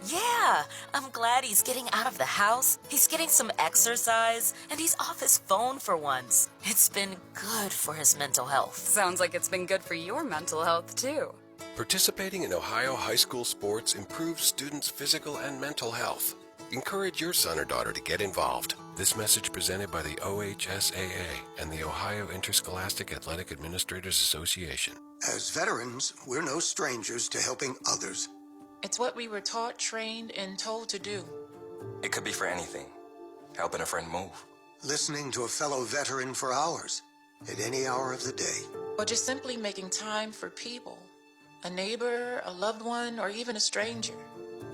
Yeah, I'm glad he's getting out of the house, he's getting some exercise, and he's off his phone for once. It's been good for his mental health. Sounds like it's been good for your mental health, too. Participating in Ohio high school sports improves students' physical and mental health. Encourage your son or daughter to get involved. This message presented by the OHSAA and the Ohio Interscholastic Athletic Administrators Association. As veterans, we're no strangers to helping others. It's what we were taught, trained, and told to do. It could be for anything. Helping a friend move. Listening to a fellow veteran for hours, at any hour of the day. Or just simply making time for people. A neighbor, a loved one, or even a stranger.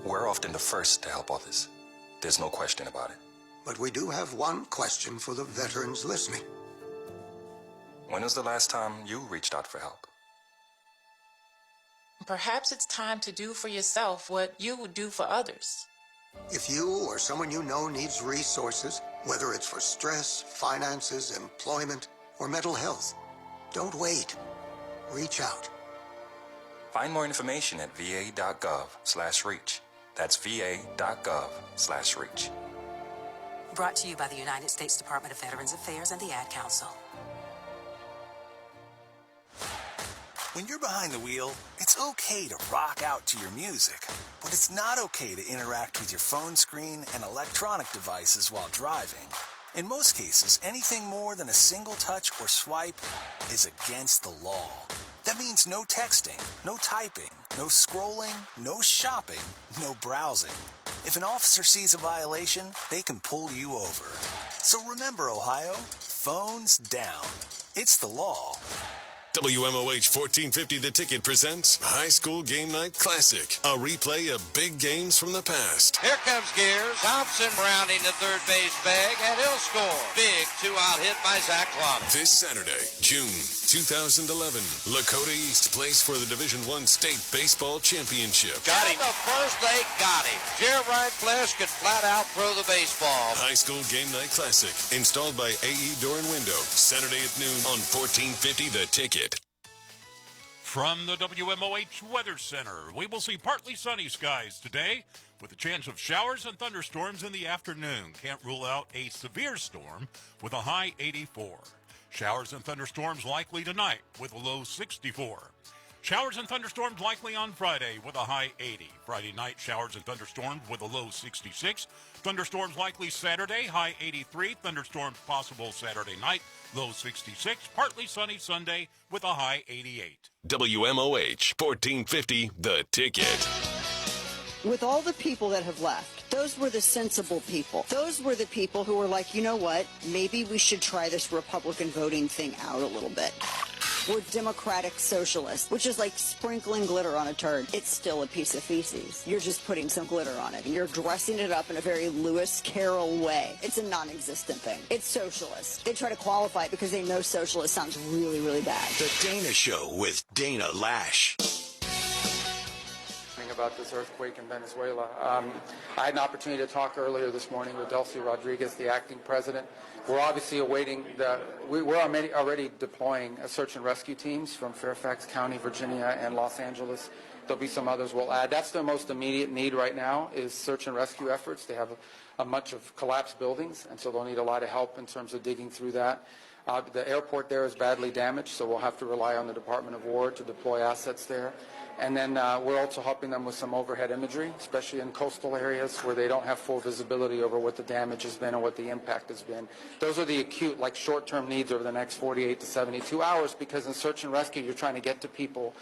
We're often the first to help others. There's no question about it. But we do have one question for the veterans listening. When was the last time you reached out for help? Perhaps it's time to do for yourself what you would do for others. If you or someone you know needs resources, whether it's for stress, finances, employment, or mental health, don't wait. Reach out. Find more information at va.gov/reach. That's va.gov/reach. Brought to you by the United States Department of Veterans Affairs and the Ad Council. When you're behind the wheel, it's okay to rock out to your music, but it's not okay to interact with your phone screen and electronic devices while driving. In most cases, anything more than a single touch or swipe is against the law. That means no texting, no typing, no scrolling, no shopping, no browsing. If an officer sees a violation, they can pull you over. So remember, Ohio, phones down. It's the law. WMOH 1450 The Ticket presents High School Game Night Classic, a replay of big games from the past. Here comes Gears. Thompson rounding the third base bag, and he'll score. Big two-out hit by Zach Lott. This Saturday, June 2011, Lakota East plays for the Division I State Baseball Championship. Got him. The first they got him. Jeremiah Flesh could flat out throw the baseball. High School Game Night Classic, installed by AE Door and Window, Saturday at noon on 1450 The Ticket. From the WMOH Weather Center, we will see partly sunny skies today with a chance of showers and thunderstorms in the afternoon. Can't rule out a severe storm with a high 84. Showers and thunderstorms likely tonight with a low 64. Showers and thunderstorms likely on Friday with a high 80. Friday night, showers and thunderstorms with a low 66. Thunderstorms likely Saturday, high 83. Thunderstorms possible Saturday night, low 66. Partly sunny Sunday with a high 88. WMOH 1450 The Ticket. With all the people that have left, those were the sensible people. Those were the people who were like, you know what, maybe we should try this Republican voting thing out a little bit. We're democratic socialists, which is like sprinkling glitter on a turd. It's still a piece of feces. You're just putting some glitter on it, and you're dressing it up in a very Lewis Carroll way. It's a non-existent thing. It's socialist. They try to qualify it because they know socialist sounds really, really bad. The Dana Show with Dana Lash. About this earthquake in Venezuela. I had an opportunity to talk earlier this morning with Delcy Rodriguez, the acting president. We're obviously awaiting we're already deploying search and rescue teams from Fairfax County, Virginia, and Los Angeles. There'll be some others we'll add. That's their most immediate need right now is search and rescue efforts. They have a bunch of collapsed buildings, and so they'll need a lot of help in terms of digging through that. The airport there is badly damaged, so we'll have to rely on the Department of War to deploy assets there. And then we're also helping them with some overhead imagery, especially in coastal areas where they don't have full visibility over what the damage has been and what the impact has been. Those are the acute, like short-term needs over the next 48 to 72 hours, because in search and rescue, you're trying to get to people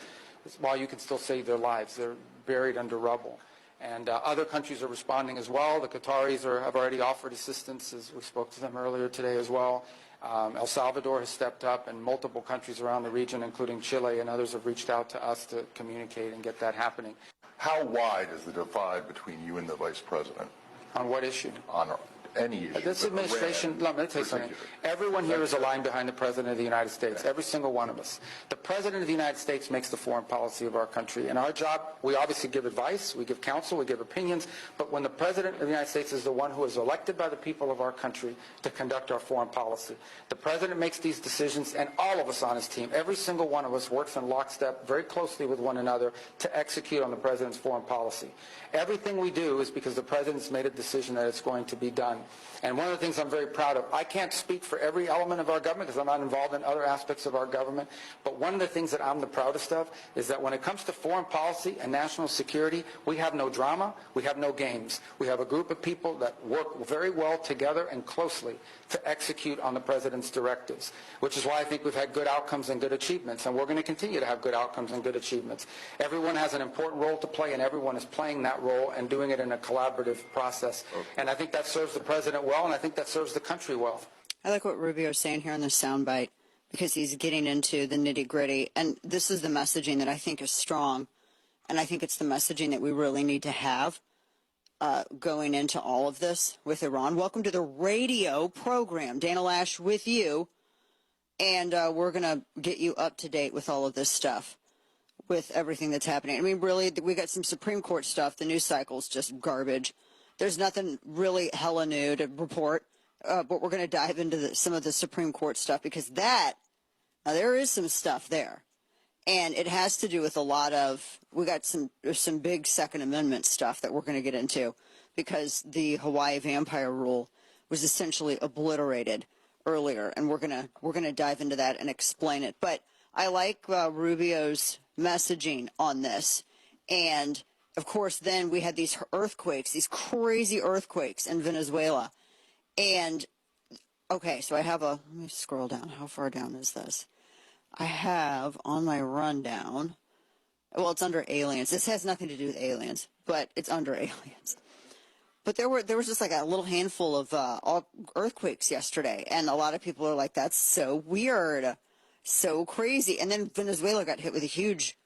while you can still save their lives. They're buried under rubble. And other countries are responding as well. The Qataris have already offered assistance, as we spoke to them earlier today as well. El Salvador has stepped up, and multiple countries around the region, including Chile and others, have reached out to us to communicate and get that happening. How wide is the divide between you and the vice president? On what issue? On any issue. This administration, let me tell you something. Everyone here is aligned behind the President of the United States, every single one of us. The President of the United States makes the foreign policy of our country. And our job, we obviously give advice, we give counsel, we give opinions, but when the President of the United States is the one who is elected by the people of our country to conduct our foreign policy, the President makes these decisions, and all of us on his team, every single one of us works in lockstep very closely with one another to execute on the President's foreign policy. Everything we do is because the President's made a decision that it's going to be done. And one of the things I'm very proud of, I can't speak for every element of our government because I'm not involved in other aspects of our government, but one of the things that I'm the proudest of is that when it comes to foreign policy and national security, we have no drama, we have no games. We have a group of people that work very well together and closely to execute on the President's directives, which is why I think we've had good outcomes and good achievements, and we're going to continue to have good outcomes and good achievements. Everyone has an important role to play, and everyone is playing that role and doing it in a collaborative process. And I think that serves the President well, and I think that serves the country well. I like what Rubio's saying here on the soundbite because he's getting into the nitty-gritty, and this is the messaging that I think is strong, and I think it's the messaging that we really need to have going into all of this with Iran. Welcome to the radio program. Dana Lash with you, and we're going to get you up to date with all of this stuff, with everything that's happening. I mean, really, we got some Supreme Court stuff. The news cycle's just garbage. There's nothing really hella new to report, but we're going to dive into some of the Supreme Court stuff because there is some stuff there. And it has to do with a lot of, we got some big Second Amendment stuff that we're going to get into because the Hawaii vampire rule was essentially obliterated earlier, and we're going to dive into that and explain it. But I like Rubio's messaging on this, and of course then we had these earthquakes, these crazy earthquakes in Venezuela, and okay, so let me scroll down. How far down is this? I have on my rundown, well, it's under aliens. This has nothing to do with aliens, but it's under aliens. But there was just like a little handful of earthquakes yesterday, and a lot of people are like, that's so weird, so crazy. And then Venezuela got hit with a huge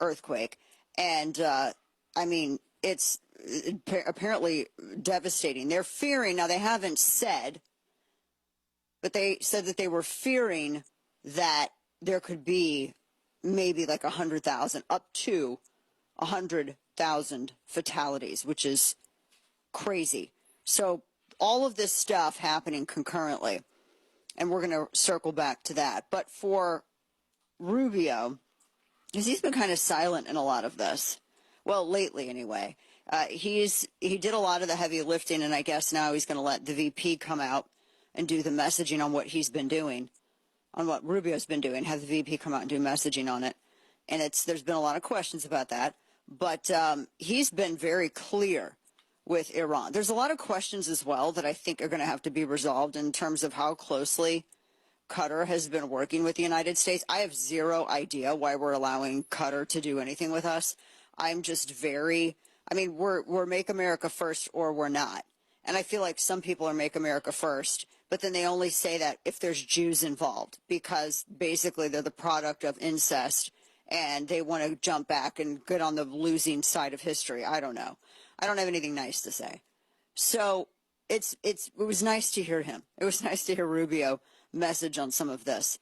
earthquake, and I mean, it's apparently devastating. They're fearing, now they haven't said, but they said that they were fearing that there could be maybe like 100,000, up to 100,000 fatalities, which is crazy. So all of this stuff happening concurrently, and we're going to circle back to that. But for Rubio, because he's been kind of silent in a lot of this, well, lately anyway, he did a lot of the heavy lifting, and I guess now he's going to let the VP come out and do the messaging on what he's been doing, on what Rubio's been doing, have the VP come out and do messaging on it. And there's been a lot of questions about that, but he's been very clear with Iran. There's a lot of questions as well that I think are going to have to be resolved in terms of how closely Qatar has been working with the United States. I have zero idea why we're allowing Qatar to do anything with us. I'm just we're Make America First or we're not. And I feel like some people are Make America First, but then they only say that if there's Jews involved because basically they're the product of incest and they want to jump back and get on the losing side of history. I don't know. I don't have anything nice to say. So it was nice to hear him. It was nice to hear Rubio message on some of this.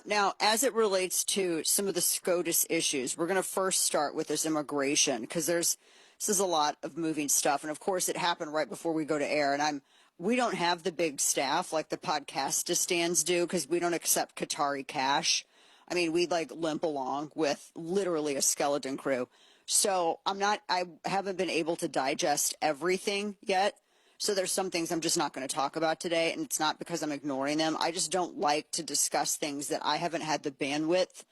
Now, as it relates to some of the SCOTUS issues, we're going to first start with this immigration because this is a lot of moving stuff. And of course, it happened right before we go to air. And we don't have the big staff like the Podcastistans do because we don't accept Qatari cash. I mean, we limp along with literally a skeleton crew. So I haven't been able to digest everything yet. So there's some things I'm just not going to talk about today, and it's not because I'm ignoring them. I just don't like to discuss things that I haven't had the bandwidth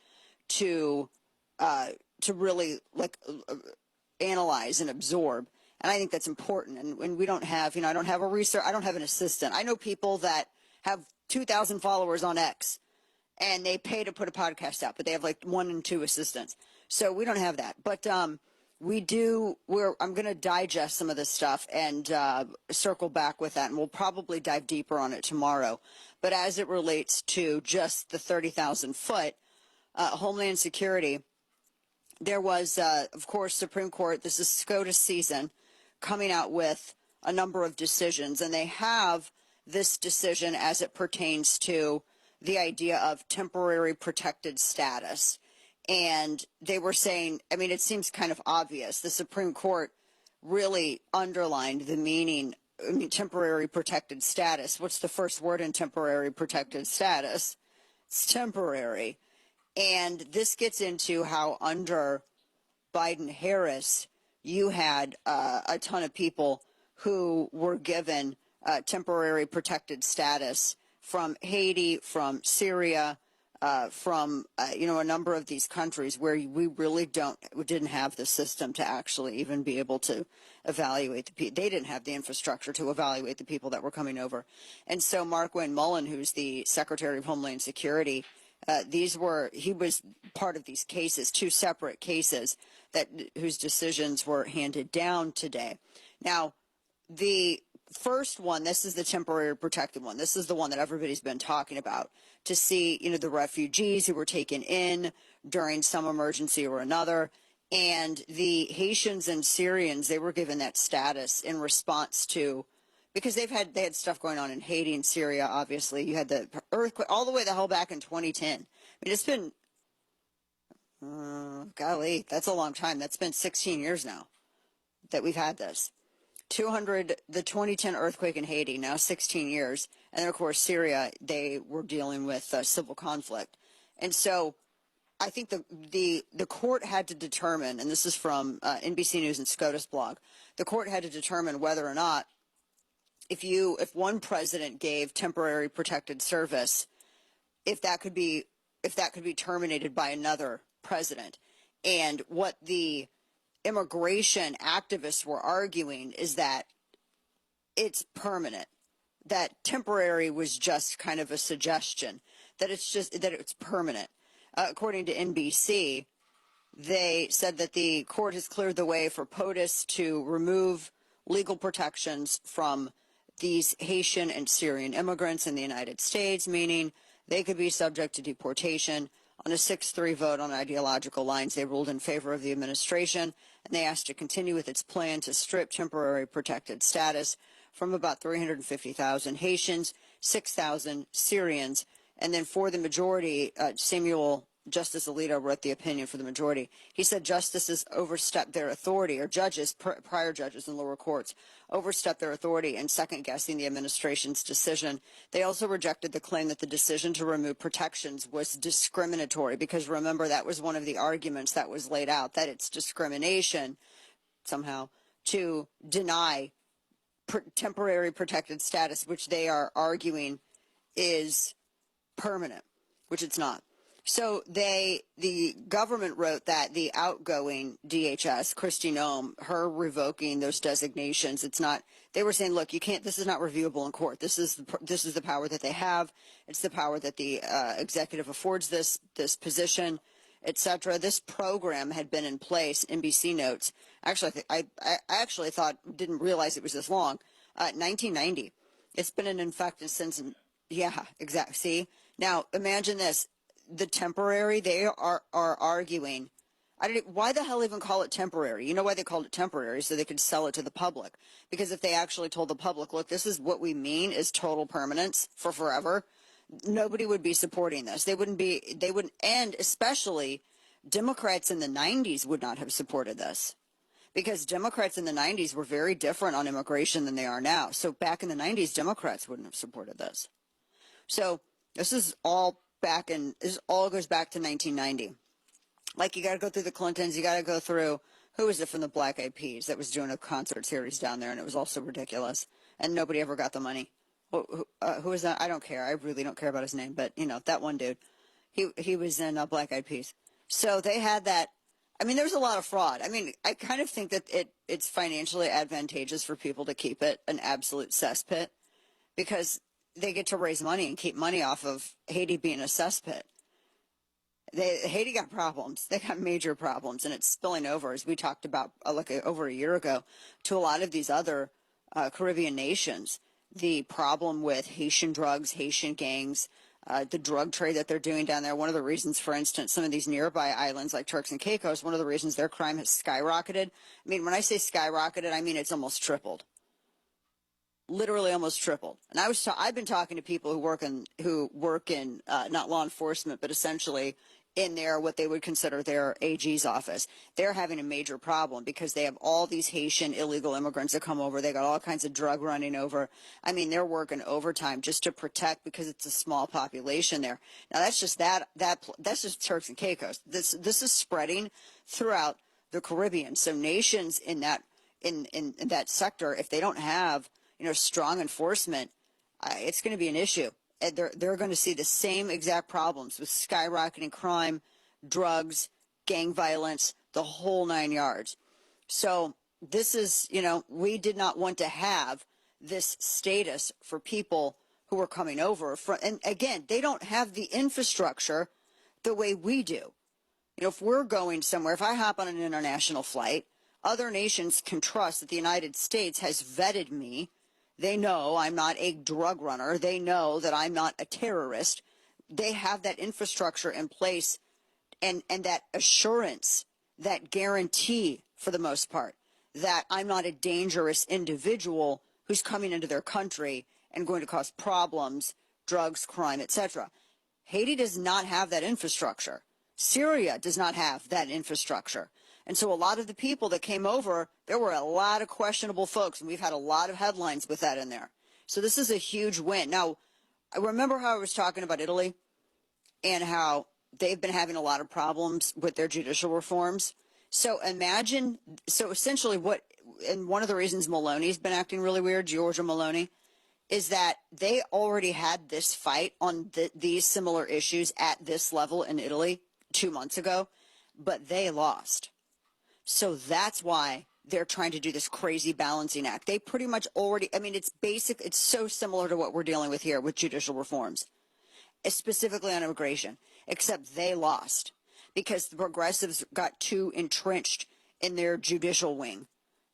to really analyze and absorb. And I think that's important. And when we don't have, I don't have I don't have an assistant. I know people that have 2,000 followers on X, and they pay to put a podcast out, but they have 1 and 2 assistants. So we don't have that. But we do. I'm going to digest some of this stuff and circle back with that, and we'll probably dive deeper on it tomorrow. But as it relates to just the 30,000 foot Homeland Security, there was, of course, Supreme Court. This is SCOTUS season, coming out with a number of decisions, and they have this decision as it pertains to the idea of temporary protected status. And they were saying, I mean, it seems kind of obvious. The Supreme Court really underlined the meaning, I mean, temporary protected status. What's the first word in temporary protected status? It's temporary. And this gets into how under Biden-Harris, you had a ton of people who were given temporary protected status from Haiti, from Syria, from a number of these countries where we really didn't have the system to actually even be able to evaluate the people. They didn't have the infrastructure to evaluate the people that were coming over. And so Mark Wayne Mullen, who's the Secretary of Homeland Security, he was part of these cases, two separate cases whose decisions were handed down today. Now, the first one, this is the temporary protected one. This is the one that everybody's been talking about, to see, the refugees who were taken in during some emergency or another. And the Haitians and Syrians, they were given that status in response to, because they had stuff going on in Haiti and Syria, obviously. You had the earthquake all the way the hell back in 2010. I mean, it's been, golly, that's a long time. That's been 16 years now that we've had this. The 2010 earthquake in Haiti, now 16 years. And then, of course, Syria, they were dealing with civil conflict. And so I think the court had to determine, and this is from NBC News and SCOTUS blog, the court had to determine whether or not if one president gave temporary protected service, if that could be terminated by another president. And what the immigration activists were arguing is that it's permanent, that temporary was just kind of a suggestion, that it's permanent. According to NBC, they said that the court has cleared the way for POTUS to remove legal protections from these Haitian and Syrian immigrants in the United States, meaning they could be subject to deportation. On a 6-3 vote on ideological lines, they ruled in favor of the administration, and they asked to continue with its plan to strip temporary protected status from about 350,000 Haitians, 6,000 Syrians, and then for the majority, Justice Alito wrote the opinion for the majority. He said justices overstepped their authority, or judges, prior judges in lower courts, overstepped their authority in second-guessing the administration's decision. They also rejected the claim that the decision to remove protections was discriminatory, because remember, that was one of the arguments that was laid out, that it's discrimination somehow to deny temporary protected status, which they are arguing is permanent, which it's not. So the government wrote that the outgoing DHS, Kristi Noem, her revoking those designations, it's not, they were saying, look, you can't, this is not reviewable in court. This is the power that they have. It's the power that the executive affords this position, etc. This program had been in place, NBC notes. Actually, I actually didn't realize it was this long. 1990. It's been in effect since, yeah, exactly. See? Now, imagine this. The temporary, they are arguing, why the hell even call it temporary? You know why they called it temporary? So they could sell it to the public. Because if they actually told the public, look, this is what we mean is total permanence for forever, nobody would be supporting this. They wouldn't, and especially Democrats in the 90s would not have supported this. Because Democrats in the 90s were very different on immigration than they are now. So back in the 90s, Democrats wouldn't have supported this. So this is all this all goes back to 1990. Like, you got to go through the Clintons, you got to go through, who was it from the Black Eyed Peas that was doing a concert series down there, and it was also ridiculous, and nobody ever got the money. Who was that? I don't care. I really don't care about his name, but, that one dude, he was in Black Eyed Peas. So they had that. I mean, there's a lot of fraud. I mean, I kind of think that it's financially advantageous for people to keep it an absolute cesspit, because they get to raise money and keep money off of Haiti being a cesspit. Haiti got problems. They got major problems, and it's spilling over, as we talked about over a year ago, to a lot of these other Caribbean nations. The problem with Haitian drugs, Haitian gangs, the drug trade that they're doing down there. One of the reasons, for instance, some of these nearby islands like Turks and Caicos, one of the reasons their crime has skyrocketed. I mean, when I say skyrocketed, I mean it's almost tripled. literally almost tripled. And I've been talking to people who work in not law enforcement, but essentially in what they would consider their AG's office. They're having a major problem because they have all these Haitian illegal immigrants that come over. They got all kinds of drug running over. I mean, they're working overtime just to protect, because it's a small population there. Now that's just that's just Turks and Caicos. This is spreading throughout the Caribbean. So nations in that sector, if they don't have strong enforcement, it's going to be an issue. They're going to see the same exact problems with skyrocketing crime, drugs, gang violence, the whole 9 yards. So this is, we did not want to have this status for people who are coming over. And again, they don't have the infrastructure the way we do. If we're going somewhere, if I hop on an international flight, other nations can trust that the United States has vetted me. They know I'm not a drug runner. They know that I'm not a terrorist. They have that infrastructure in place and that assurance, that guarantee for the most part, that I'm not a dangerous individual who's coming into their country and going to cause problems, drugs, crime, etc. Haiti does not have that infrastructure. Syria does not have that infrastructure. And so a lot of the people that came over, there were a lot of questionable folks, and we've had a lot of headlines with that in there. So this is a huge win. Now, I remember how I was talking about Italy and how they've been having a lot of problems with their judicial reforms. So essentially and one of the reasons Meloni's been acting really weird, Giorgia Meloni, is that they already had this fight on these similar issues at this level in Italy 2 months ago, but they lost. So that's why they're trying to do this crazy balancing act. They pretty much already, it's so similar to what we're dealing with here with judicial reforms, specifically on immigration, except they lost because the progressives got too entrenched in their judicial wing.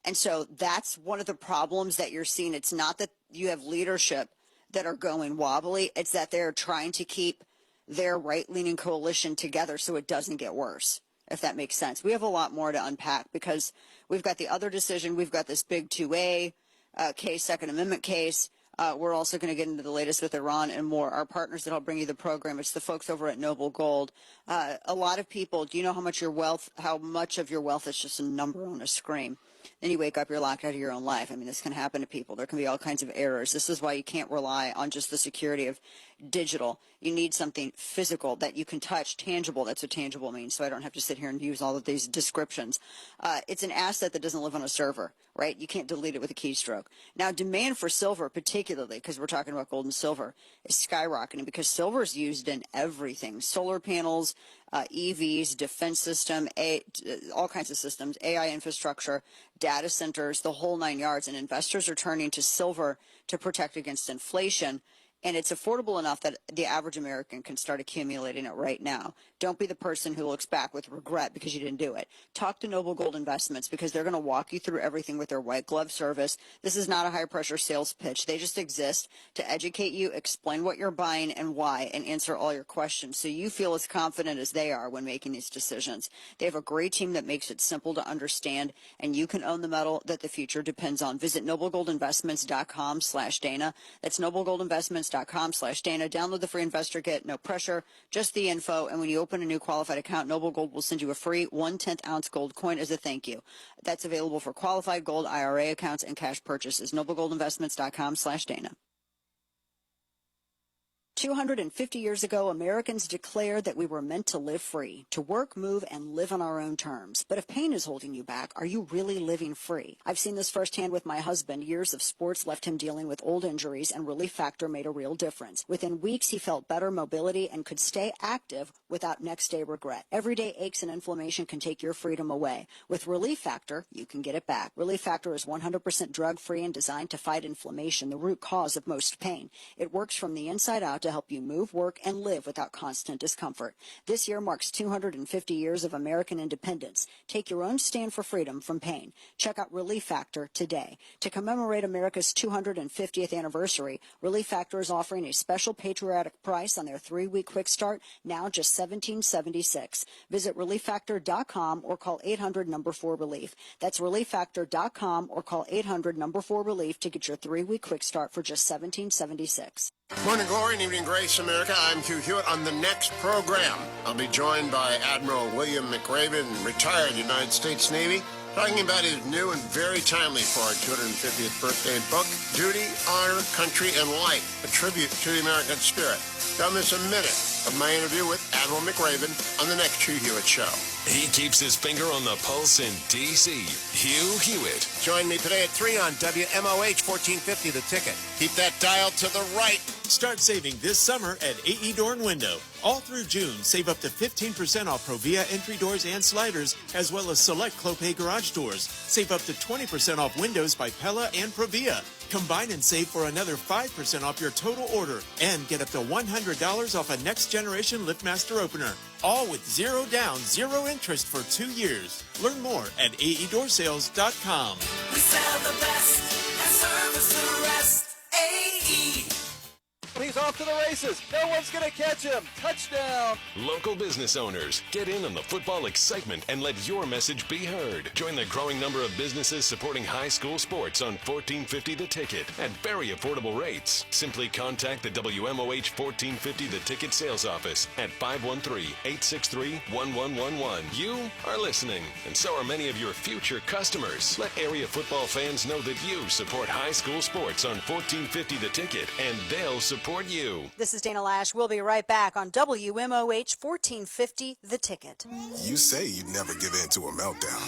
And so that's one of the problems that you're seeing. It's not that you have leadership that are going wobbly. It's that they're trying to keep their right-leaning coalition together so it doesn't get worse, if that makes sense. We have a lot more to unpack because we've got the other decision. We've got this big 2A case, Second Amendment case. We're also going to get into the latest with Iran and more. Our partners that will bring you the program, it's the folks over at Noble Gold. A lot of people, do you know how much of your wealth is just a number on a screen? Then you wake up, you're locked out of your own life. This can happen to people. There can be all kinds of errors. This is why you can't rely on just the security of digital. You need something physical that you can touch, tangible. That's what tangible means, so I don't have to sit here and use all of these descriptions. It's an asset that doesn't live on a server, right? You can't delete it with a keystroke. Now, demand for silver, particularly, because we're talking about gold and silver, is skyrocketing because silver is used in everything. Solar panels, EVs, defense system, all kinds of systems, AI infrastructure, data centers, the whole 9 yards, and investors are turning to silver to protect against inflation. And it's affordable enough that the average American can start accumulating it right now. Don't be the person who looks back with regret because you didn't do it. Talk to Noble Gold Investments because they're going to walk you through everything with their white glove service. This is not a high-pressure sales pitch. They just exist to educate you, explain what you're buying and why, and answer all your questions so you feel as confident as they are when making these decisions. They have a great team that makes it simple to understand, and you can own the metal that the future depends on. Visit noblegoldinvestments.com/Dana. That's noblegoldinvestments.com/Dana. Download the free investor kit. No pressure, just the info. And when you open a new qualified account, Noble Gold will send you a free 1/10 ounce gold coin as a thank you. That's available for qualified gold IRA accounts and cash purchases. noblegoldinvestments.com/Dana. 250 years ago, Americans declared that we were meant to live free, to work, move, and live on our own terms. But if pain is holding you back, are you really living free? I've seen this firsthand with my husband. Years of sports left him dealing with old injuries, and Relief Factor made a real difference. Within weeks, he felt better mobility and could stay active without next-day regret. Everyday aches and inflammation can take your freedom away. With Relief Factor, you can get it back. Relief Factor is 100% drug-free and designed to fight inflammation, the root cause of most pain. It works from the inside out to help you move, work, and live without constant discomfort. This year marks 250 years of American independence. Take your own stand for freedom from pain. Check out Relief Factor today. To commemorate America's 250th anniversary, Relief Factor is offering a special patriotic price on their 3-week quick start, now just $17.76. Visit relieffactor.com or call 800-4RELIEF. That's relieffactor.com or call 800-4RELIEF to get your 3-week quick start for just $17.76. Morning glory and evening grace, America. I'm Hugh Hewitt. On the next program, I'll be joined by Admiral William McRaven, retired United States Navy, talking about his new and very timely for our 250th birthday book, Duty, Honor, Country, and Life, a tribute to the American spirit. Don't miss a minute of my interview with Admiral McRaven on the next Hugh Hewitt Show. He keeps his finger on the pulse in D.C. Hugh Hewitt. Join me today at 3 on WMOH 1450, The Ticket. Keep that dial to the right. Start saving this summer at AE Door and Window. All through June, save up to 15% off Provia entry doors and sliders, as well as select Clopay garage doors. Save up to 20% off windows by Pella and Provia. Combine and save for another 5% off your total order and get up to $100 off a next generation LiftMaster opener. All with zero down, zero interest for 2 years. Learn more at aeDoorsales.com. We sell the best and service the rest. AE. He's off to the races. No one's going to catch him. Touchdown. Local business owners, get in on the football excitement and let your message be heard. Join the growing number of businesses supporting high school sports on 1450 The Ticket at very affordable rates. Simply contact the WMOH 1450 The Ticket sales office at 513-863-1111. You are listening, and so are many of your future customers. Let area football fans know that you support high school sports on 1450 The Ticket, and they'll support you. This is Dana Lash. We'll be right back on WMOH 1450 The Ticket. You say you'd never give in to a meltdown.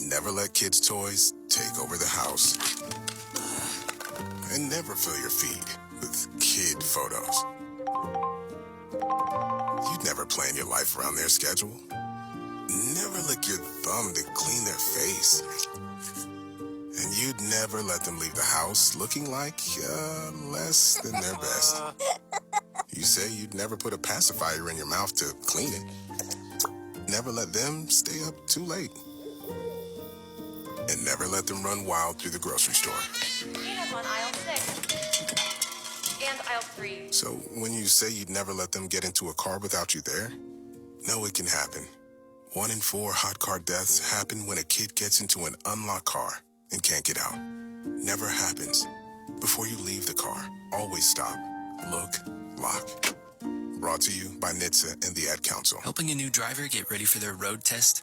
Never let kids' toys take over the house. And never fill your feed with kid photos. You'd never plan your life around their schedule. Never lick your thumb to clean their face. And you'd never let them leave the house looking like less than their best. You say you'd never put a pacifier in your mouth to clean it. Never let them stay up too late. And never let them run wild through the grocery store. Peanuts on aisle 6 and aisle 3. So when you say you'd never let them get into a car without you there, no, it can happen. 1 in 4 hot car deaths happen when a kid gets into an unlocked car and can't get out. Never happens. Before you leave the car, always stop, look, lock. Brought to you by NHTSA and the Ad Council. Helping a new driver get ready for their road test?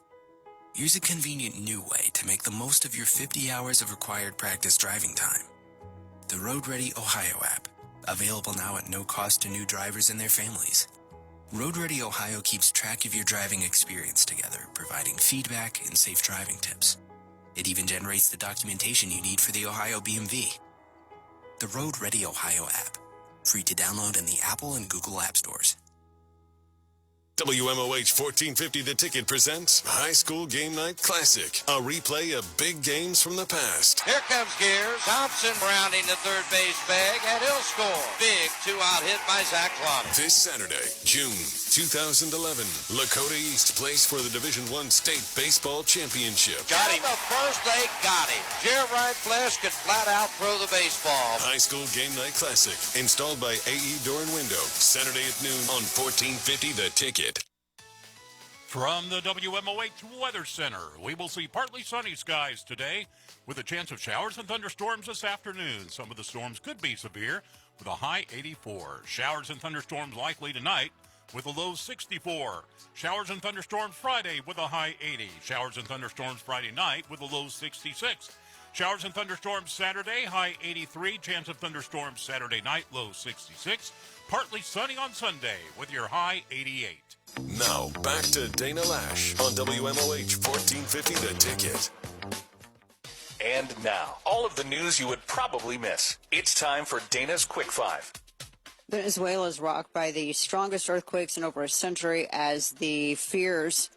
Use a convenient new way to make the most of your 50 hours of required practice driving time. The Road Ready Ohio app, available now at no cost to new drivers and their families. Road Ready Ohio keeps track of your driving experience together, providing feedback and safe driving tips. It even generates the documentation you need for the Ohio BMV. The Road Ready Ohio app, free to download in the Apple and Google App Stores. WMOH 1450 The Ticket presents High School Game Night Classic, a replay of big games from the past. Here comes Gears. Thompson rounding the third base bag, and he'll score. Big two-out hit by Zach Klum. This Saturday, June 2011, Lakota East plays for the Division I State Baseball Championship. Got him. The first they got him. Jeremiah Flesh could flat out throw the baseball. High School Game Night Classic, installed by AE Door and Window, Saturday at noon on 1450 The Ticket. From the WMOH Weather Center, we will see partly sunny skies today with a chance of showers and thunderstorms this afternoon. Some of the storms could be severe with a high 84. Showers and thunderstorms likely tonight with a low 64. Showers and thunderstorms Friday with a high 80. Showers and thunderstorms Friday night with a low 66. Showers and thunderstorms Saturday, high 83. Chance of thunderstorms Saturday night, low 66. Partly sunny on Sunday with your high 88. Now, back to Dana Lash on WMOH 1450 The Ticket. And now, all of the news you would probably miss. It's time for Dana's Quick Five. Venezuela is rocked by the strongest earthquakes in over a century as the fears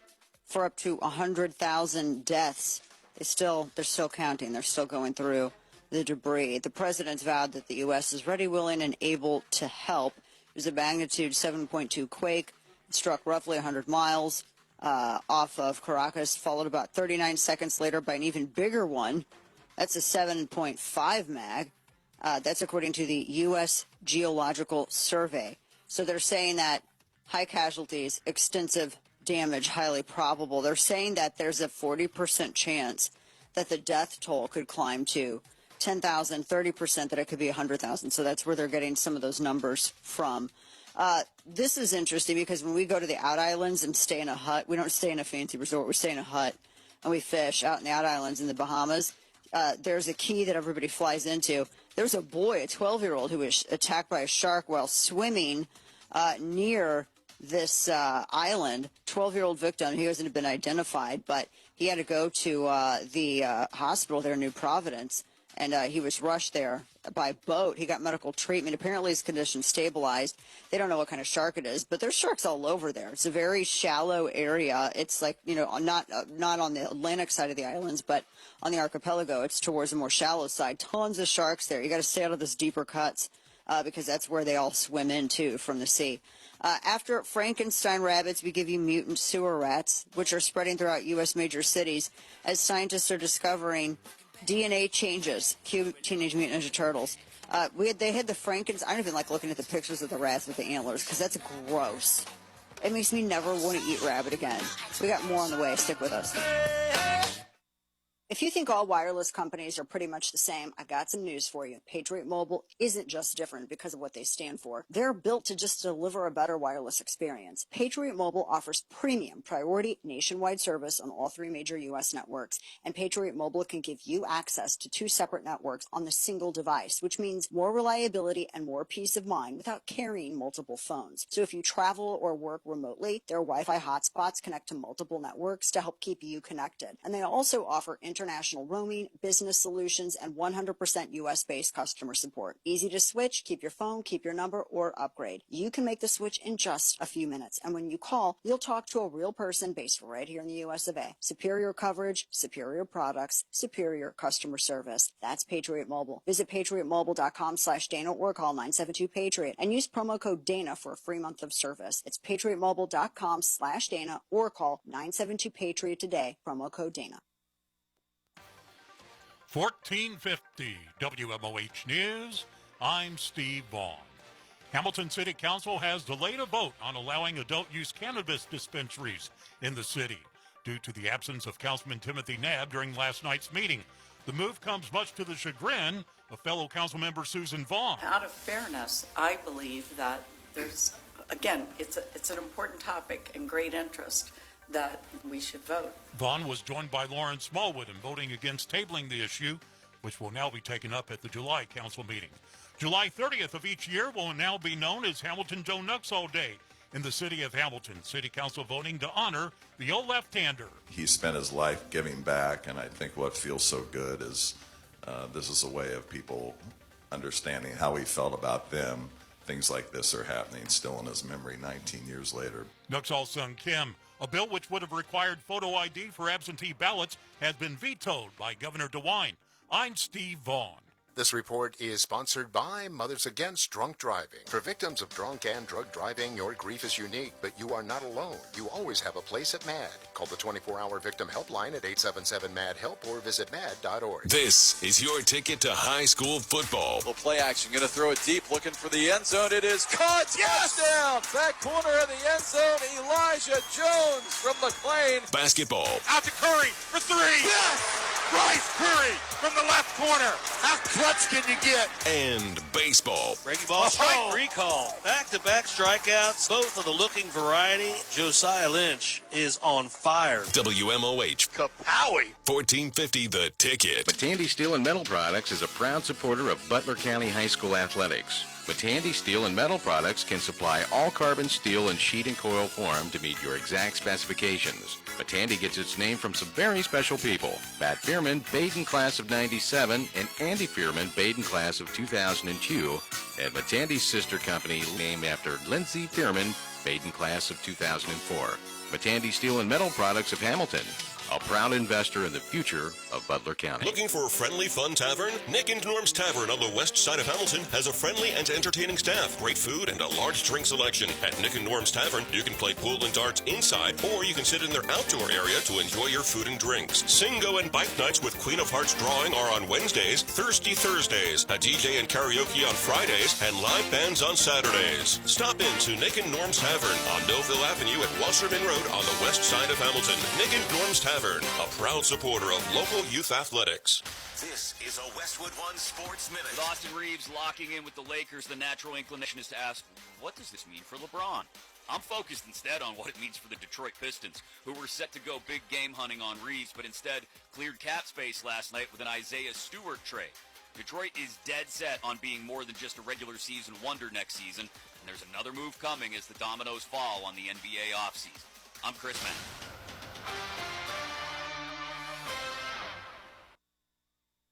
for up to 100,000 deaths. They're still counting. They're still going through the debris. The president vowed that the U.S. is ready, willing, and able to help. It was a magnitude 7.2 quake. It struck roughly 100 miles off of Caracas, followed about 39 seconds later by an even bigger one. That's a 7.5 mag. That's according to the U.S. Geological Survey. So they're saying that high casualties, extensive damage, highly probable. They're saying that there's a 40% chance that the death toll could climb to 10,000, 30% that it could be 100,000. So that's where they're getting some of those numbers from. This is interesting because when we go to the out islands and stay in a hut, we don't stay in a fancy resort, we stay in a hut and we fish out in the out islands in the Bahamas. There's a key that everybody flies into. There's a boy, a 12-year-old, who was attacked by a shark while swimming near this island. 12-year-old victim. He hasn't been identified, but he had to go to the hospital there in New Providence, and he was rushed there by boat. He got medical treatment. Apparently his condition stabilized. They don't know what kind of shark it is, but there's sharks all over there. It's a very shallow area. It's like, you know, not on the Atlantic side of the islands, but on the archipelago. It's towards the more shallow side. Tons of sharks there. You got to stay out of those deeper cuts because that's where they all swim into from the sea. After Frankenstein rabbits, we give you mutant sewer rats, which are spreading throughout U.S. major cities as scientists are discovering DNA changes. Cue Teenage Mutant Ninja Turtles. They had the Frankenstein. I don't even like looking at the pictures of the rats with the antlers because that's gross. It makes me never want to eat rabbit again. We got more on the way. Stick with us. If you think all wireless companies are pretty much the same, I've got some news for you. Patriot Mobile isn't just different because of what they stand for. They're built to just deliver a better wireless experience. Patriot Mobile offers premium, priority, nationwide service on all 3 major U.S. networks, and Patriot Mobile can give you access to 2 separate networks on the single device, which means more reliability and more peace of mind without carrying multiple phones. So if you travel or work remotely, their Wi-Fi hotspots connect to multiple networks to help keep you connected. And they also offer international roaming, business solutions, and 100% U.S.-based customer support. Easy to switch, keep your phone, keep your number, or upgrade. You can make the switch in just a few minutes, and when you call, you'll talk to a real person based right here in the U.S. of A. Superior coverage, superior products, superior customer service. That's Patriot Mobile. Visit patriotmobile.com/Dana or call 972-PATRIOT and use promo code Dana for a free month of service. It's patriotmobile.com/Dana or call 972-PATRIOT today, promo code Dana. 1450 WMOH News. I'm Steve Vaughn. Hamilton City Council has delayed a vote on allowing adult-use cannabis dispensaries in the city due to the absence of Councilman Timothy Knabb during last night's meeting. The move comes much to the chagrin of fellow council member Susan Vaughn. Out of fairness, I believe that there's, again, it's an important topic and great interest that we should vote. Vaughn was joined by Lauren Smallwood in voting against tabling the issue, which will now be taken up at the July council meeting. July 30th of each year will now be known as Hamilton Joe Nuxall Day in the city of Hamilton. City Council voting to honor the old left-hander. He spent his life giving back, and I think what feels so good is this is a way of people understanding how he felt about them. Things like this are happening still in his memory 19 years later. Nuxall's son Kim. A bill which would have required photo ID for absentee ballots has been vetoed by Governor DeWine. I'm Steve Vaughn. This report is sponsored by Mothers Against Drunk Driving. For victims of drunk and drug driving, your grief is unique, but you are not alone. You always have a place at MAD. Call the 24-hour victim helpline at 877-MAD-HELP or visit mad.org. This is your ticket to high school football. Little play action. Going to throw it deep, looking for the end zone. It is caught. Yes! Touchdown! Back corner of the end zone. Elijah Jones from McLean. Basketball. Out to Curry for 3. Yes! Bryce Curry from the left corner. How clutch can you get? And baseball. Breaking ball, strike, recall. Back-to-back strikeouts, both of the looking variety. Josiah Lynch is on fire. WMOH. Kapowie. 1450 The Ticket. Matandy Steel and Metal Products is a proud supporter of Butler County High School athletics. Matandy Steel and Metal Products can supply all carbon steel in sheet and coil form to meet your exact specifications. Matandy gets its name from some very special people. Pat Fearman, Baden class of 97, and Andy Fearman, Baden class of 2002, and Matandy's sister company named after Lindsay Fearman, Baden class of 2004. Matandy Steel and Metal Products of Hamilton. a proud investor in the future of Butler County. Looking for a friendly, fun tavern? Nick and Norm's Tavern on the west side of Hamilton has a friendly and entertaining staff, great food, and a large drink selection. At Nick and Norm's Tavern, you can play pool and darts inside, or you can sit in their outdoor area to enjoy your food and drinks. Singo and bike nights with Queen of Hearts drawing are on Wednesdays, Thirsty Thursdays, a DJ and karaoke on Fridays, and live bands on Saturdays. Stop in to Nick and Norm's Tavern on Millville Avenue at Wasserman Road on the west side of Hamilton. Nick and Norm's Tavern, a proud supporter of local youth athletics. This is a Westwood One Sports Minute. With Austin Reeves locking in with the Lakers, the natural inclination is to ask, what does this mean for LeBron? I'm focused instead on what it means for the Detroit Pistons, who were set to go big game hunting on Reeves, but instead cleared cap space last night with an Isaiah Stewart trade. Detroit is dead set on being more than just a regular season wonder next season, and there's another move coming as the dominoes fall on the NBA offseason. I'm Chris Mann.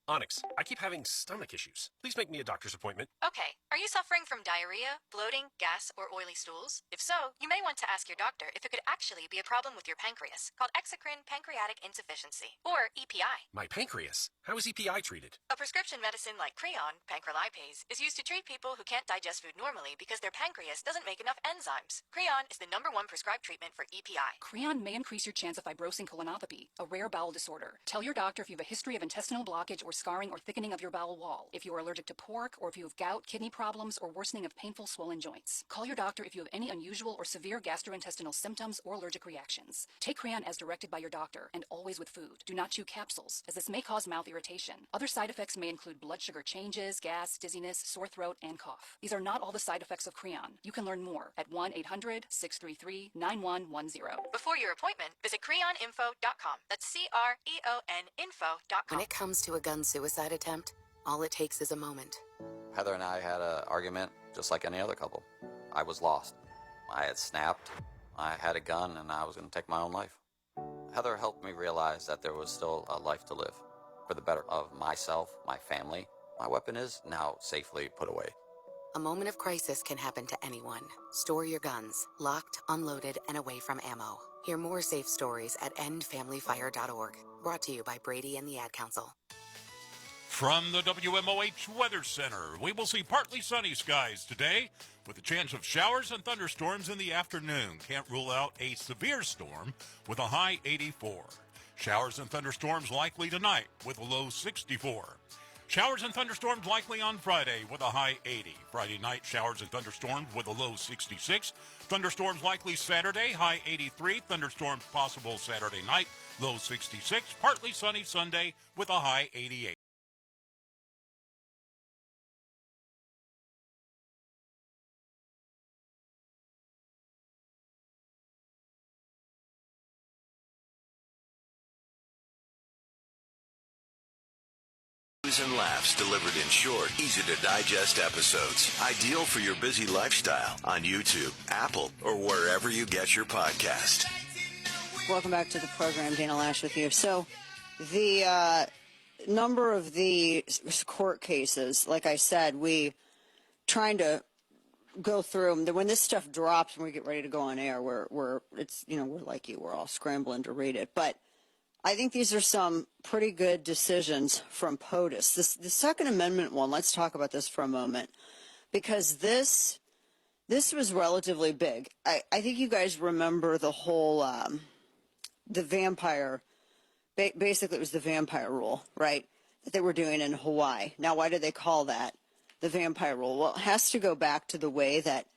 Onyx, I keep having stomach issues. Please make me a doctor's appointment. Okay, are you suffering from diarrhea, bloating, gas, or oily stools? If so, you may want to ask your doctor if it could actually be a problem with your pancreas, called exocrine pancreatic insufficiency, or EPI. My pancreas? How is EPI treated? A prescription medicine like Creon, pancrelipase, is used to treat people who can't digest food normally because their pancreas doesn't make enough enzymes. Creon is the #1 prescribed treatment for EPI. Creon may increase your chance of fibrosing colonopathy, a rare bowel disorder. Tell your doctor if you have a history of intestinal blockage or scarring or thickening of your bowel wall, if you are allergic to pork, or if you have gout, kidney problems, or worsening of painful swollen joints. Call your doctor if you have any unusual or severe gastrointestinal symptoms or allergic reactions. Take Creon as directed by your doctor, and always with food. Do not chew capsules, as this may cause mouth irritation. Other side effects may include blood sugar changes, gas, dizziness, sore throat, and cough. These are not all the side effects of Creon. You can learn more at 1-800-633-9110. Before your appointment, visit creoninfo.com. That's CREON info.com. When it comes to a gun suicide attempt, all it takes is a moment. Heather and I had an argument just like any other couple. I was lost. I had snapped. I had a gun and I was going to take my own life. Heather helped me realize that there was still a life to live for the better of myself, my family. My weapon is now safely put away. A moment of crisis can happen to anyone. Store your guns, locked, unloaded, and away from ammo. Hear more safe stories at endfamilyfire.org. Brought to you by Brady and the Ad Council. From the WMOH Weather Center, we will see partly sunny skies today with a chance of showers and thunderstorms in the afternoon. Can't rule out a severe storm with a high 84. Showers and thunderstorms likely tonight with a low 64. Showers and thunderstorms likely on Friday with a high 80. Friday night, showers and thunderstorms with a low 66. Thunderstorms likely Saturday, high 83. Thunderstorms possible Saturday night, low 66. Partly sunny Sunday with a high 88. News and laughs delivered in short, easy-to-digest episodes. Ideal for your busy lifestyle on YouTube, Apple, or wherever you get your podcast. Welcome back to the program. Dana Lash with you. So the number of the court cases, like I said, we trying to go through them. When this stuff drops and we get ready to go on air, we're like you, we're all scrambling to read it. But I think these are some pretty good decisions from POTUS. The Second Amendment one, let's talk about this for a moment, because this was relatively big. I think you guys remember the whole, the vampire, basically it was the vampire rule, right, that they were doing in Hawaii. Now, why do they call that the vampire rule? Well, it has to go back to the way that,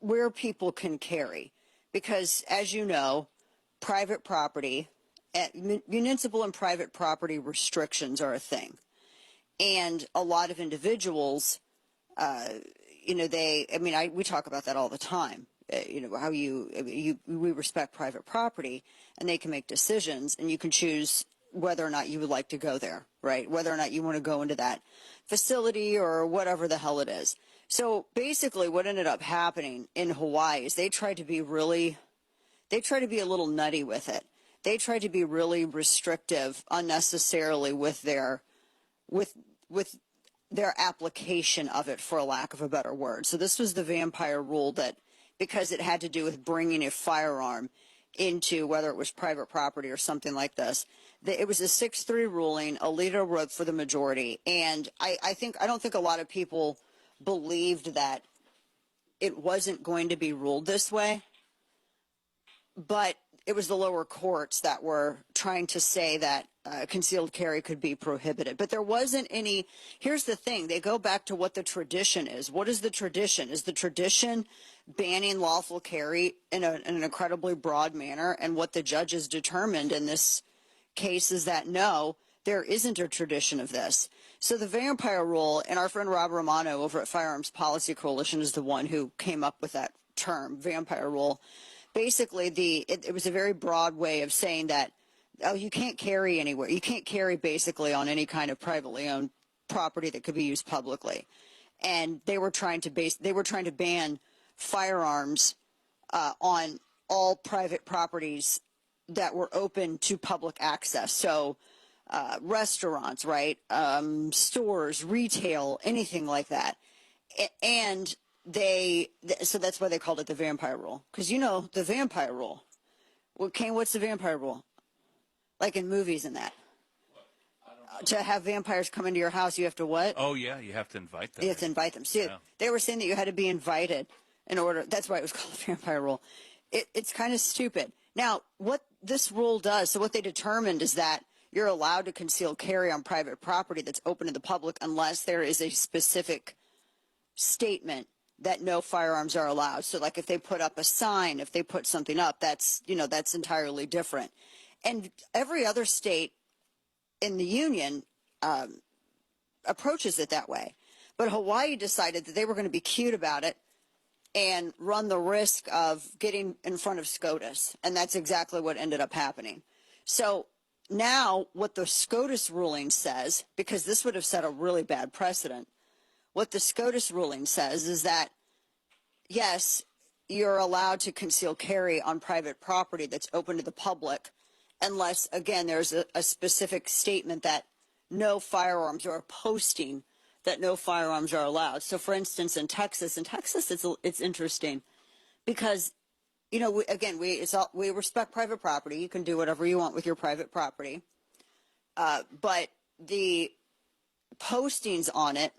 where people can carry. Because, as you know, private property, municipal and private property restrictions are a thing. And a lot of individuals, we talk about that all the time. How we respect private property, and they can make decisions, and you can choose whether or not you would like to go there, right? Whether or not you want to go into that facility or whatever the hell it is. So basically what ended up happening in Hawaii is they tried to be a little nutty with it. They tried to be really restrictive unnecessarily with their application of it, for a lack of a better word. So this was the vampire rule, that because it had to do with bringing a firearm into whether it was private property or something like this. It was a 6-3 ruling. Alito wrote for the majority. And I don't think a lot of people believed that it wasn't going to be ruled this way. But it was the lower courts that were trying to say that concealed carry could be prohibited. But there wasn't any. Here's the thing. They go back to what the tradition is. What is the tradition? Is the tradition banning lawful carry in an incredibly broad manner? And what the judges determined in this case is that no, there isn't a tradition of this. So the vampire rule, and our friend Rob Romano over at Firearms Policy Coalition is the one who came up with that term, vampire rule. Basically, it was a very broad way of saying that, oh, you can't carry anywhere. You can't carry basically on any kind of privately owned property that could be used publicly. And they were trying to ban firearms on all private properties that were open to public access. So restaurants, right? Stores, retail, anything like that. And so that's why they called it the vampire rule. Because the vampire rule. Well, Kane, what's the vampire rule? Like in movies and that. To have vampires come into your house, you have to what? Oh, yeah, you have to invite them. You have to invite them. See, they were saying that you had to be invited in order. That's why it was called the vampire rule. It's kind of stupid. Now, what this rule does, so what they determined is that you're allowed to conceal carry on private property that's open to the public unless there is a specific statement that no firearms are allowed. So like if they put up a sign, if they put something up, that's entirely different. And every other state in the union approaches it that way. But Hawaii decided that they were going to be cute about it and run the risk of getting in front of SCOTUS. And that's exactly what ended up happening. So now what the SCOTUS ruling says, because this would have set a really bad precedent, what the SCOTUS ruling says is that, yes, you're allowed to conceal carry on private property that's open to the public unless, again, there's a specific statement that no firearms or a posting that no firearms are allowed. So, for instance, in Texas, it's interesting because, we respect private property. You can do whatever you want with your private property. But the postings on it,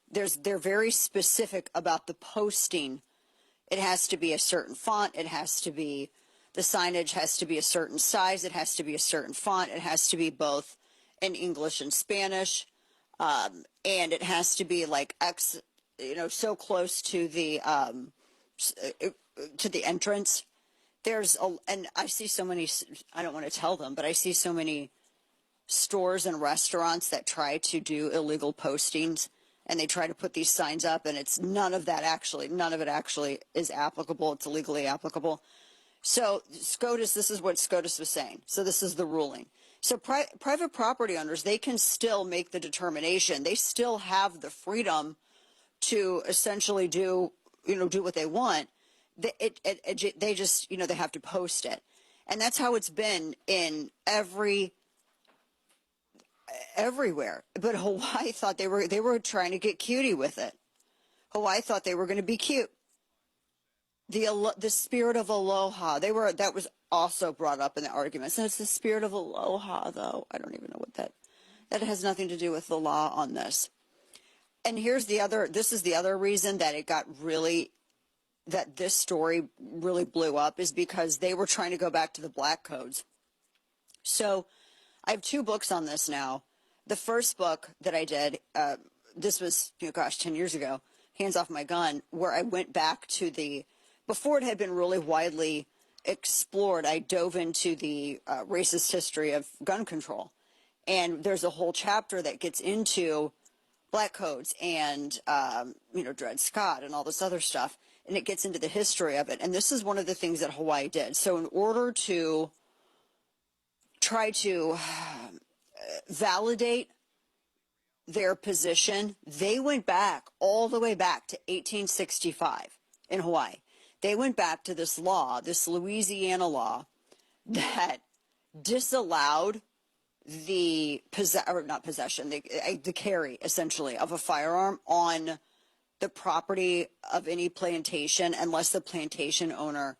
they're very specific about the posting. It has to be a certain font. The signage has to be a certain size. It has to be a certain font. It has to be both in English and Spanish. And it has to be like so close to the entrance. And I see so many, I don't want to tell them, but I see so many stores and restaurants that try to do illegal postings. And they try to put these signs up, and none of it actually is applicable. It's illegally applicable. So SCOTUS, this is what SCOTUS was saying. So this is the ruling. So private property owners, they can still make the determination. They still have the freedom to essentially do what they want. They just, they have to post it. And that's how it's been in everywhere. But Hawaii thought they were trying to get cutie with it. Hawaii thought they were going to be cute. The spirit of aloha, that was also brought up in the argument. So it's the spirit of aloha, though. I don't even know what that has nothing to do with the law on this. And this is the other reason that that this story really blew up, is because they were trying to go back to the black codes. So I have 2 books on this now. The first book that I did, this was, 10 years ago, Hands Off My Gun, where I went back to before it had been really widely explored, I dove into the racist history of gun control. And there's a whole chapter that gets into black codes and, Dred Scott and all this other stuff. And it gets into the history of it. And this is one of the things that Hawaii did. So in order to try to validate their position, they went back all the way back to 1865 in Hawaii. They went back to this law, this Louisiana law, that disallowed the carry, essentially, of a firearm on the property of any plantation unless the plantation owner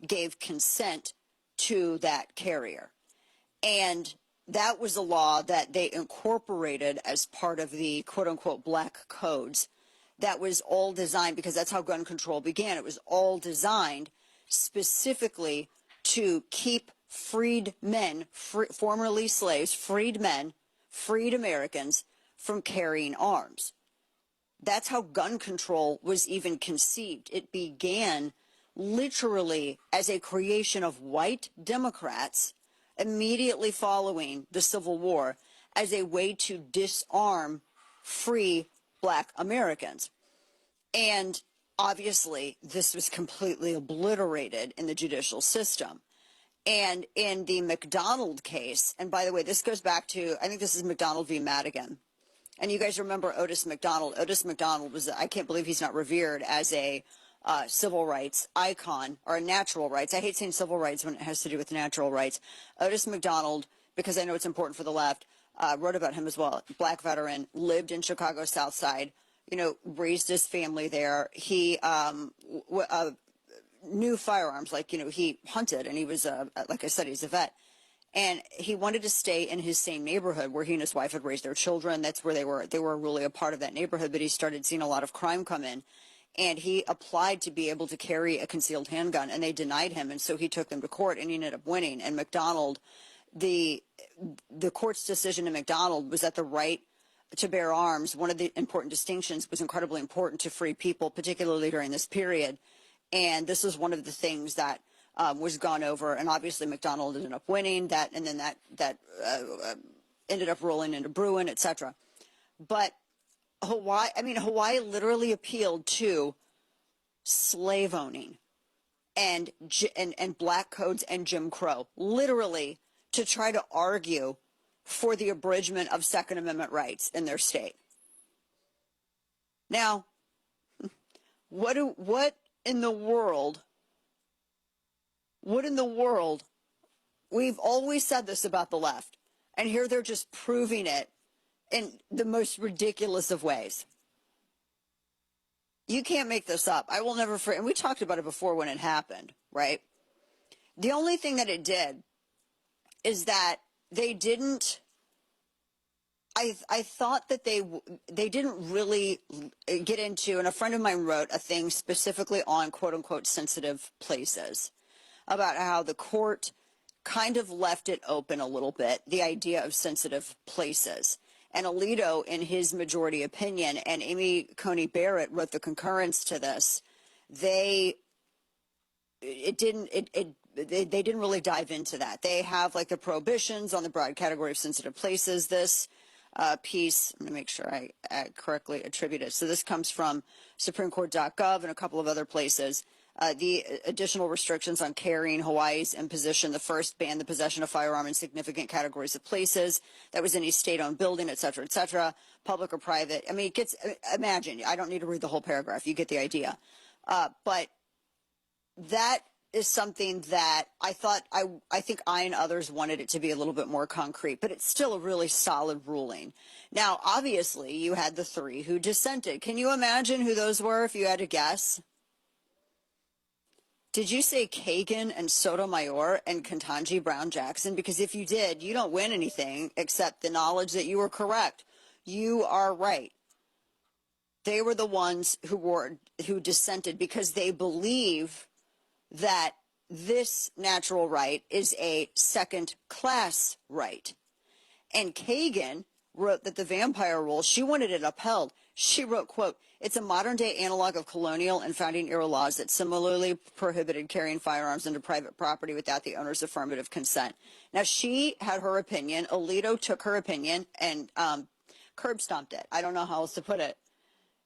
gave consent to that carrier. And that was a law that they incorporated as part of the quote-unquote black codes. That was all designed, because that's how gun control began. It was all designed specifically to keep freed men, formerly slaves, freed men, freed Americans from carrying arms. That's how gun control was even conceived. It began literally as a creation of white Democrats immediately following the Civil War as a way to disarm free black Americans. And obviously, this was completely obliterated in the judicial system. And in the McDonald case, and by the way, this goes back to, I think this is McDonald v. Madigan. And you guys remember Otis McDonald. Otis McDonald was, I can't believe he's not revered as a civil rights icon, or natural rights. I hate saying civil rights when it has to do with natural rights. Otis McDonald, because I know it's important for the left, wrote about him as well. Black veteran, lived in Chicago South Side, you know, raised his family there. He knew firearms, like, you know, he hunted, and he was, like I said, he's a vet. And he wanted to stay in his same neighborhood where he and his wife had raised their children. That's where they were really a part of that neighborhood. But he started seeing a lot of crime come in. And he applied to be able to carry a concealed handgun, and they denied him. And so he took them to court, and he ended up winning. And McDonald, the court's decision in McDonald was that the right to bear arms, one of the important distinctions, was incredibly important to free people, particularly during this period. And this was one of the things that was gone over, and obviously McDonald ended up winning that, and then that ended up rolling into Bruin, etc. But Hawaii literally appealed to slave owning and black codes and Jim Crow, literally to try to argue for the abridgment of Second Amendment rights in their state. Now, what in the world? What in the world? We've always said this about the left, and here they're just proving it in the most ridiculous of ways. You can't make this up. I will never forget, and we talked about it before when it happened, right? The only thing that it did is that they didn't, I thought that they didn't really get into, and a friend of mine wrote a thing specifically on quote-unquote sensitive places, about how the court kind of left it open a little bit, the idea of sensitive places. And Alito, in his majority opinion, and Amy Coney Barrett wrote the concurrence to this, they didn't really dive into that. They have like the prohibitions on the broad category of sensitive places. This piece, I'm going to make sure I correctly attribute it. So this comes from SupremeCourt.gov and a couple of other places. The additional restrictions on carrying, Hawaii's imposition, the first banned the possession of firearm in significant categories of places. That was any state-owned building, et cetera, public or private. I mean, it gets, imagine, I don't need to read the whole paragraph. You get the idea. But that is something that I thought, I think I and others wanted it to be a little bit more concrete, but it's still a really solid ruling. Now, obviously, you had the three who dissented. Can you imagine who those were if you had to guess? Did you say Kagan and Sotomayor and Ketanji Brown Jackson? Because if you did, you don't win anything except the knowledge that you were correct. You are right. They were the ones who dissented because they believe that this natural right is a second-class right. And Kagan wrote that the vampire rule, she wanted it upheld. She wrote, quote, "It's a modern-day analog of colonial and founding-era laws that similarly prohibited carrying firearms into private property without the owner's affirmative consent." Now, she had her opinion. Alito took her opinion and curb-stomped it. I don't know how else to put it.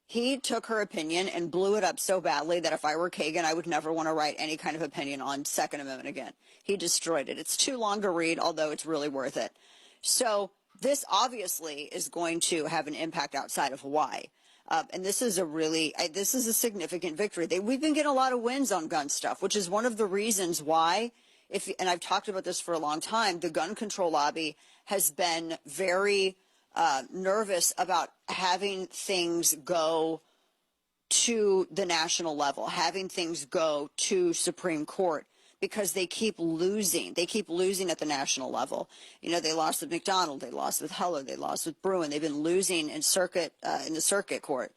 He took her opinion and blew it up so badly that if I were Kagan, I would never want to write any kind of opinion on Second Amendment again. He destroyed it. It's too long to read, although it's really worth it. So this obviously is going to have an impact outside of Hawaii. And this is this is a significant victory. We've been getting a lot of wins on gun stuff, which is one of the reasons why, and I've talked about this for a long time, the gun control lobby has been very nervous about having things go to the national level, having things go to Supreme Court, because they keep losing. They keep losing at the national level. You know, they lost with McDonald, they lost with Heller, they lost with Bruin. They've been losing in the circuit court.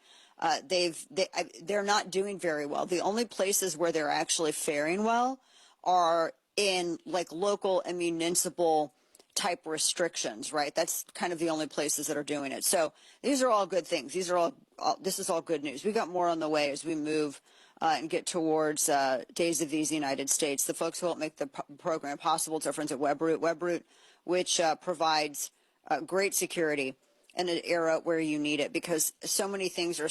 They're not doing very well. The only places where they're actually faring well are in like local and municipal type restrictions, right? That's kind of the only places that are doing it. So these are all good things. This is all good news. We got more on the way as we move and get towards Days of These United States. The folks who help make the program possible, it's our friends at Webroot, which provides great security in an era where you need it, because so many things are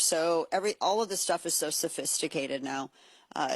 all of this stuff is so sophisticated now.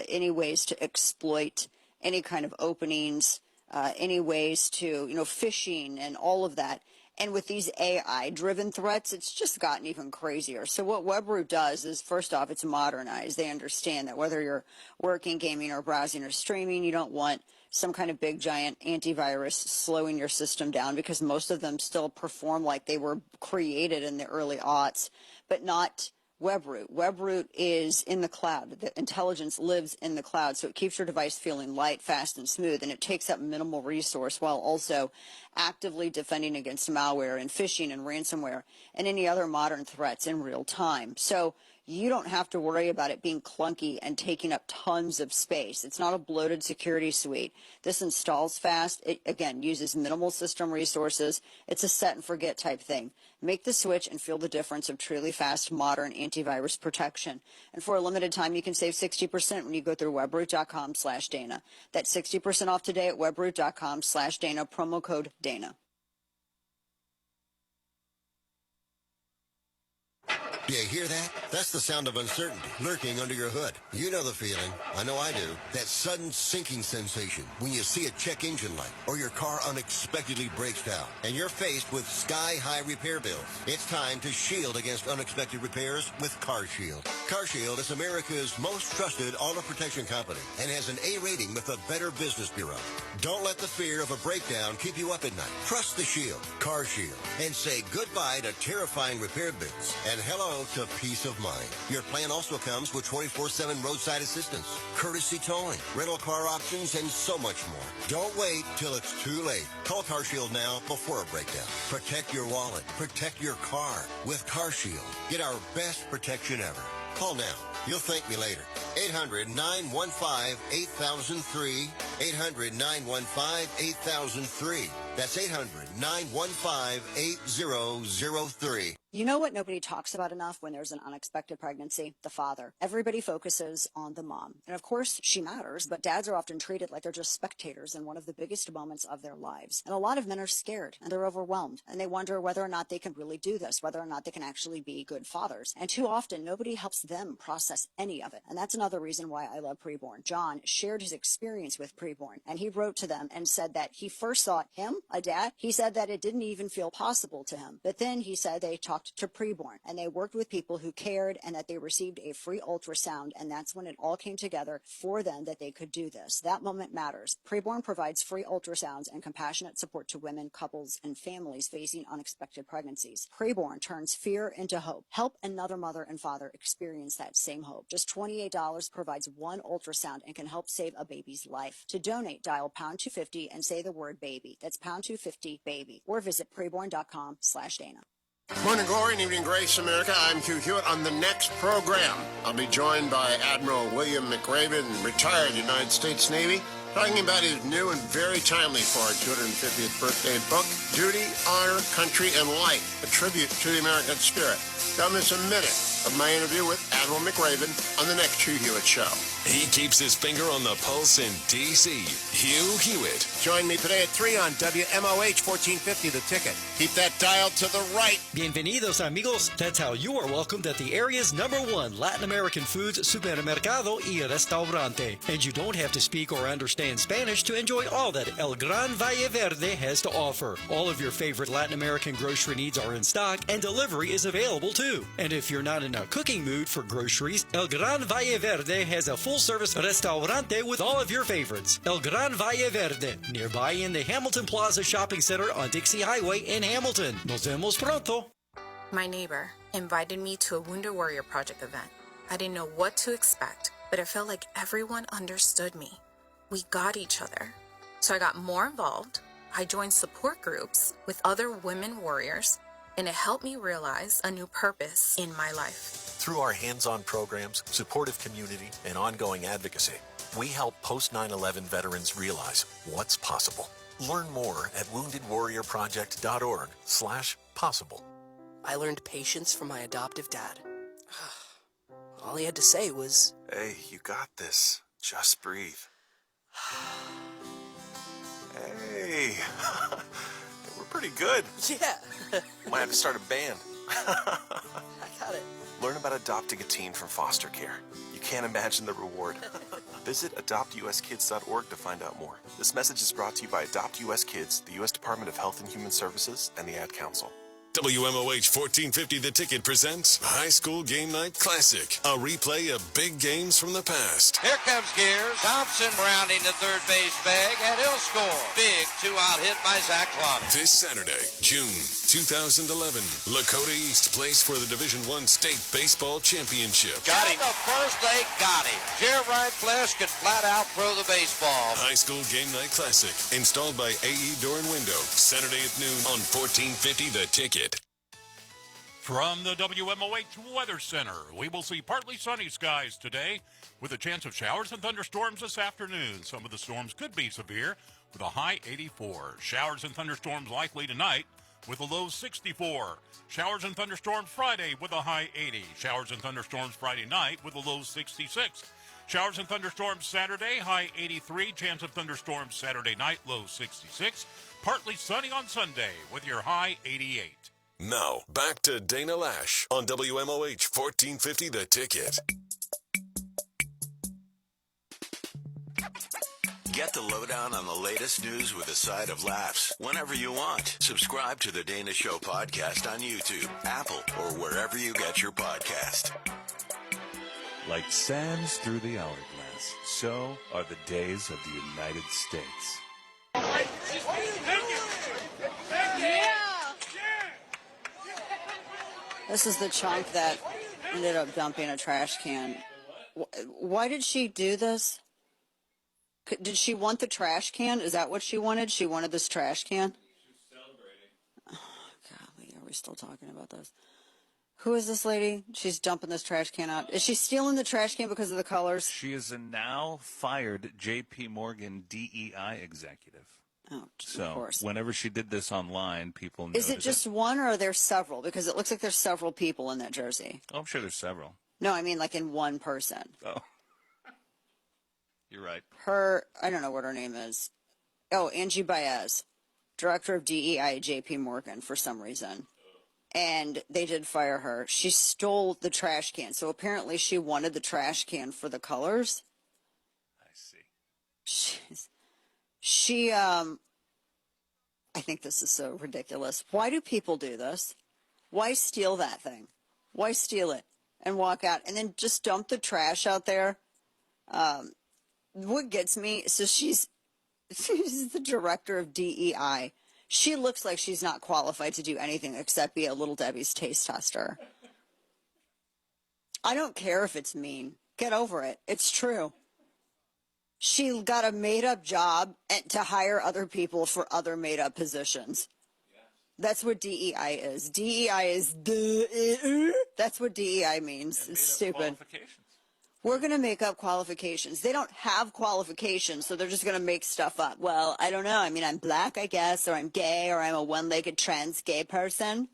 Any ways to exploit any kind of openings, any ways to, phishing and all of that. And with these AI-driven threats, it's just gotten even crazier. So what Webroot does is, first off, it's modernized. They understand that whether you're working, gaming, or browsing or streaming, you don't want some kind of big, giant antivirus slowing your system down, because most of them still perform like they were created in the early aughts, but not Webroot. Webroot is in the cloud. The intelligence lives in the cloud, so it keeps your device feeling light, fast, and smooth, and it takes up minimal resource while also actively defending against malware and phishing and ransomware and any other modern threats in real time. So you don't have to worry about it being clunky and taking up tons of space. It's not a bloated security suite. This installs fast. It, again, uses minimal system resources. It's a set and forget type thing. Make the switch and feel the difference of truly fast, modern antivirus protection. And for a limited time, you can save 60% when you go through webroot.com/Dana. That's 60% off today at webroot.com/Dana, promo code Dana. Do you hear that? That's the sound of uncertainty lurking under your hood. You know the feeling. I know I do. That sudden sinking sensation when you see a check engine light or your car unexpectedly breaks down and you're faced with sky-high repair bills. It's time to shield against unexpected repairs with CarShield. CarShield is America's most trusted auto protection company and has an A rating with the Better Business Bureau. Don't let the fear of a breakdown keep you up at night. Trust the Shield, CarShield, and say goodbye to terrifying repair bills and hello to peace of mind. Your plan also comes with 24/7 roadside assistance, courtesy towing, rental car options, and so much more. Don't wait till it's too late. Call CarShield now before a breakdown. Protect your wallet. Protect your car with CarShield. Get our best protection ever. Call now. You'll thank me later. 800-915-8003. 800-915-8003. That's 800-915-8003. You know what nobody talks about enough when there's an unexpected pregnancy? The father. Everybody focuses on the mom. And of course, she matters, but dads are often treated like they're just spectators in one of the biggest moments of their lives. And a lot of men are scared and they're overwhelmed. And they wonder whether or not they can really do this, whether or not they can actually be good fathers. And too often, nobody helps them process any of it. And that's another reason why I love Preborn. John shared his experience with Preborn, and he wrote to them and said that he first thought him, a dad, he said that it didn't even feel possible to him. But then he said they talked to Preborn and they worked with people who cared and that they received a free ultrasound, and that's when it all came together for them that they could do this. That moment matters. Preborn provides free ultrasounds and compassionate support to women, couples, and families facing unexpected pregnancies. Preborn turns fear into hope. Help another mother and father experience that same hope. Just $28 provides one ultrasound and can help save a baby's life. To donate, dial pound 250 and say the word baby. That's pound 250 baby, or visit preborn.com/Dana. Morning glory and evening grace, America. I'm Hugh Hewitt. On the next program, I'll be joined by Admiral William McRaven, retired United States Navy, talking about his new and very timely for our 250th birthday book, Duty, Honor, Country, and Life, a tribute to the American spirit. Don't miss a minute of my interview with Admiral McRaven on the next Hugh Hewitt Show. He keeps his finger on the pulse in D.C. Hugh Hewitt. Join me today at 3 on WMOH 1450 The Ticket. Keep that dial to the right. Bienvenidos, amigos. That's how you are welcomed at the area's #1 Latin American foods supermercado y restaurante. And you don't have to speak or understand Spanish to enjoy all that El Gran Valle Verde has to offer. All of your favorite Latin American grocery needs are in stock, and delivery is available too. And if you're not in a cooking mood for groceries, El Gran Valle Verde has a full-service restaurante with all of your favorites. El Gran Valle Verde, nearby in the Hamilton Plaza Shopping Center on Dixie Highway in Hamilton. Nos vemos pronto. My neighbor invited me to a Wounded Warrior Project event. I didn't know what to expect, but it felt like everyone understood me. we got each other. So I got more involved. I joined support groups with other women warriors, and it helped me realize a new purpose in my life. Through our hands-on programs, supportive community, and ongoing advocacy, we help post-9/11 veterans realize what's possible. Learn more at woundedwarriorproject.org/possible. I learned patience from my adoptive dad. All he had to say was, "Hey, you got this. Just breathe." Hey, we're pretty good. Yeah. Might have to start a band. I got it. Learn about adopting a teen from foster care. You can't imagine the reward. Visit adoptuskids.org to find out more. This message is brought to you by Adopt US Kids, the U.S. Department of Health and Human Services, and the Ad Council. WMOH 1450 The Ticket presents High School Game Night Classic, a replay of big games from the past. Here comes Gears. Thompson rounding the third base bag, and he'll score. Big two-out hit by Zach Klum. This Saturday, June 2011, Lakota East plays for the Division I State Baseball Championship. Got him. The first they got him. Jeremiah Flesh could flat out throw the baseball. High School Game Night Classic, installed by AE Door and Window, Saturday at noon on 1450 The Ticket. From the WMOH Weather Center, we will see partly sunny skies today with a chance of showers and thunderstorms this afternoon. Some of the storms could be severe with a high 84. Showers and thunderstorms likely tonight with a low 64. Showers and thunderstorms Friday with a high 80. Showers and thunderstorms Friday night with a low 66. Showers and thunderstorms Saturday, high 83. Chance of thunderstorms Saturday night, low 66. Partly sunny on Sunday with your high 88. Now, back to Dana Lash on WMOH 1450 The Ticket. Get the lowdown on the latest news with a side of laughs whenever you want. Subscribe to the Dana Show podcast on YouTube, Apple, or wherever you get your podcast. Like sands through the hourglass, so are the days of the United States. This is the chunk that ended up dumping a trash can. Why did she do this? Did she want the trash can? Is that what she wanted? She wanted this trash can? She was celebrating. Oh, golly, are we still talking about this? Who is this lady? She's dumping this trash can out. Is she stealing the trash can because of the colors? She is a now fired J.P. Morgan DEI executive. Oh, so of course. Whenever she did this online, people noticed. Is it just one or are there several? Because it looks like there's several people in that jersey. Oh, I'm sure there's several. No, I mean like in one person. Oh. You're right. I don't know what her name is. Oh, Angie Baez, director of DEI at J.P. Morgan for some reason. And they did fire her. She stole the trash can. So apparently she wanted the trash can for the colors. I see. I think this is so ridiculous. Why do people do this? Why steal that thing? Why steal it and walk out and then just dump the trash out there? What gets me, so she's the director of DEI. She looks like she's not qualified to do anything except be a Little Debbie's taste tester. I don't care if it's mean. Get over it. It's true. She got a made-up job to hire other people for other made-up positions. That's what DEI is. DEI is that's what DEI means. It's stupid. We're going to make up qualifications. They don't have qualifications, so they're just going to make stuff up. Well, I don't know. I mean, I'm black, I guess, or I'm gay, or I'm a one-legged trans gay person.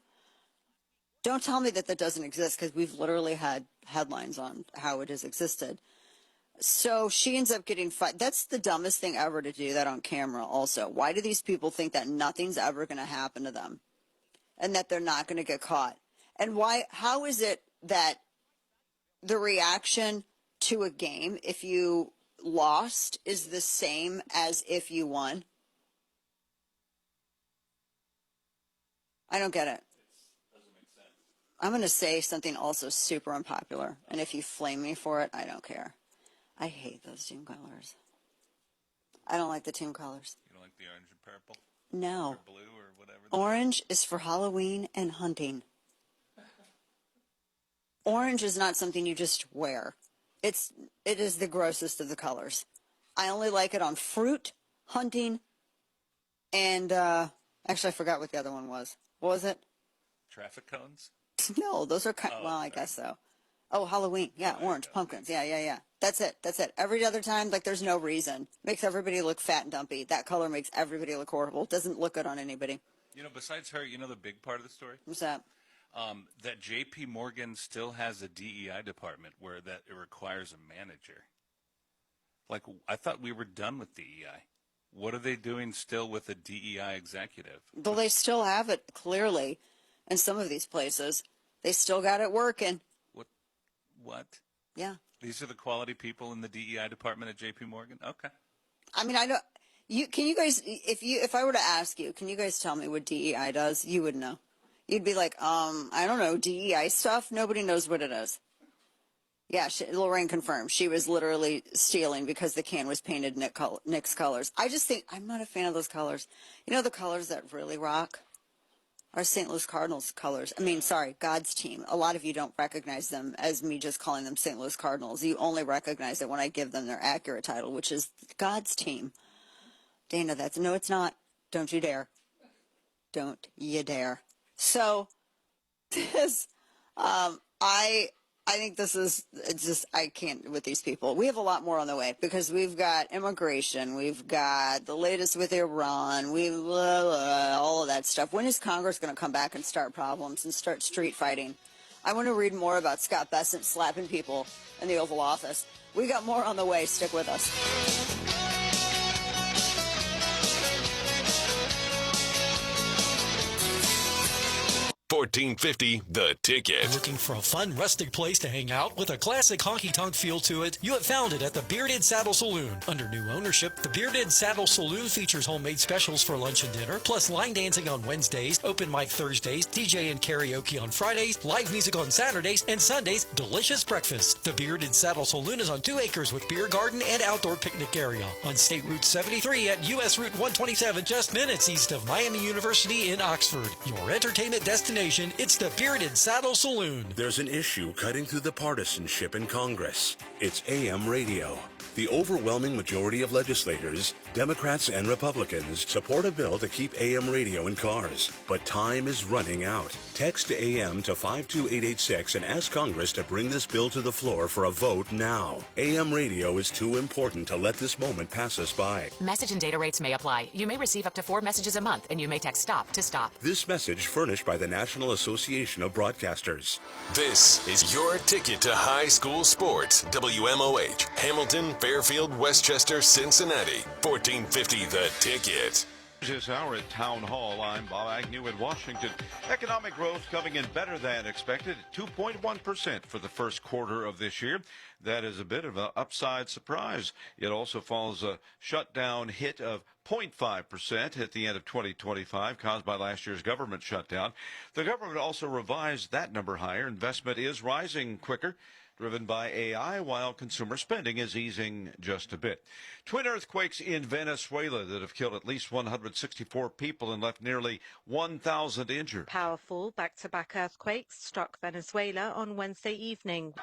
Don't tell me that doesn't exist, because we've literally had headlines on how it has existed. So she ends up getting fired. That's the dumbest thing ever to do that on camera also. Why do these people think that nothing's ever going to happen to them and that they're not going to get caught? And how is it that the reaction to a game if you lost is the same as if you won? I don't get it. Doesn't make sense. I'm going to say something also super unpopular, and if you flame me for it, I don't care. I hate those team colors. I don't like the team colors. You don't like the orange and purple? No. Or blue or whatever? Orange is for Halloween and hunting. Orange is not something you just wear. It is the grossest of the colors. I only like it on fruit, hunting, and actually I forgot what the other one was. What was it? Traffic cones? No, those are kind. Well, I guess so. Oh, Halloween. Yeah, orange pumpkins. Yeah. That's it. Every other time, like, there's no reason. Makes everybody look fat and dumpy. That color makes everybody look horrible. Doesn't look good on anybody. You know, besides her, you know the big part of the story? What's that? That J.P. Morgan still has a DEI department where that it requires a manager. Like, I thought we were done with DEI. What are they doing still with a DEI executive? Well, they still have it, clearly, in some of these places. They still got it working. What? Yeah. These are the quality people in the DEI department at J.P. Morgan? Okay. I mean, I don't. Can you guys? If I were to ask you, can you guys tell me what DEI does? You would know. You'd be like, I don't know, DEI stuff. Nobody knows what it is. Yeah, Lorraine confirmed she was literally stealing because the can was painted Nick's colors. I just think I'm not a fan of those colors. You know, the colors that really rock are St. Louis Cardinals colors. I mean, sorry, God's team. A lot of you don't recognize them as me just calling them St. Louis Cardinals. You only recognize it when I give them their accurate title, which is God's team. Dana, no, it's not. Don't you dare. Don't you dare. So, this, I think this is, it's just, I can't with these people. We have a lot more on the way because we've got immigration, we've got the latest with Iran, all of that stuff. When is Congress going to come back and start problems and start street fighting? I want to read more about Scott Bessent slapping people in the Oval Office. We got more on the way. Stick with us. 1450 The Ticket. Looking for a fun, rustic place to hang out with a classic honky-tonk feel to it? You have found it at the Bearded Saddle Saloon. Under new ownership, the Bearded Saddle Saloon features homemade specials for lunch and dinner, plus line dancing on Wednesdays, open mic Thursdays, DJ and karaoke on Fridays, live music on Saturdays, and Sundays, delicious breakfast. The Bearded Saddle Saloon is on 2 acres with beer garden and outdoor picnic area on State Route 73 at U.S. Route 127, just minutes east of Miami University in Oxford. Your entertainment destination. It's the Bearded Saddle Saloon. There's an issue cutting through the partisanship in Congress. It's AM radio. The overwhelming majority of legislators, Democrats and Republicans, support a bill to keep AM radio in cars. But time is running out. Text AM to 52886 and ask Congress to bring this bill to the floor for a vote now. AM radio is too important to let this moment pass us by. Message and data rates may apply. You may receive up to 4 messages a month, and you may text STOP to stop. This message furnished by the National Association of Broadcasters. This is your ticket to high school sports. WMOH, Hamilton, Fairfield, Westchester, Cincinnati. 1450 The Ticket. This hour at Town Hall, I'm Bob Agnew in Washington. Economic growth coming in better than expected, 2.1% for the first quarter of this year. That is a bit of an upside surprise. It also follows a shutdown hit of 0.5% at the end of 2025 caused by last year's government shutdown. The government also revised that number higher. Investment is rising quicker, driven by AI, while consumer spending is easing just a bit. Twin earthquakes in Venezuela that have killed at least 164 people and left nearly 1,000 injured. Powerful back-to-back earthquakes struck Venezuela on Wednesday evening.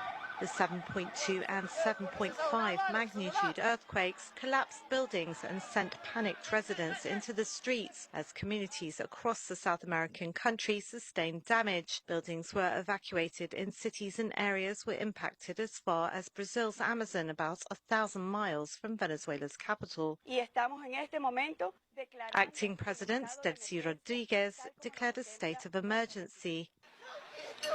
The 7.2 and 7.5 magnitude earthquakes collapsed buildings and sent panicked residents into the streets as communities across the South American country sustained damage. Buildings were evacuated in cities and areas were impacted as far as Brazil's Amazon, about 1,000 miles from Venezuela's capital. Acting President Delcy Rodriguez declared a state of emergency.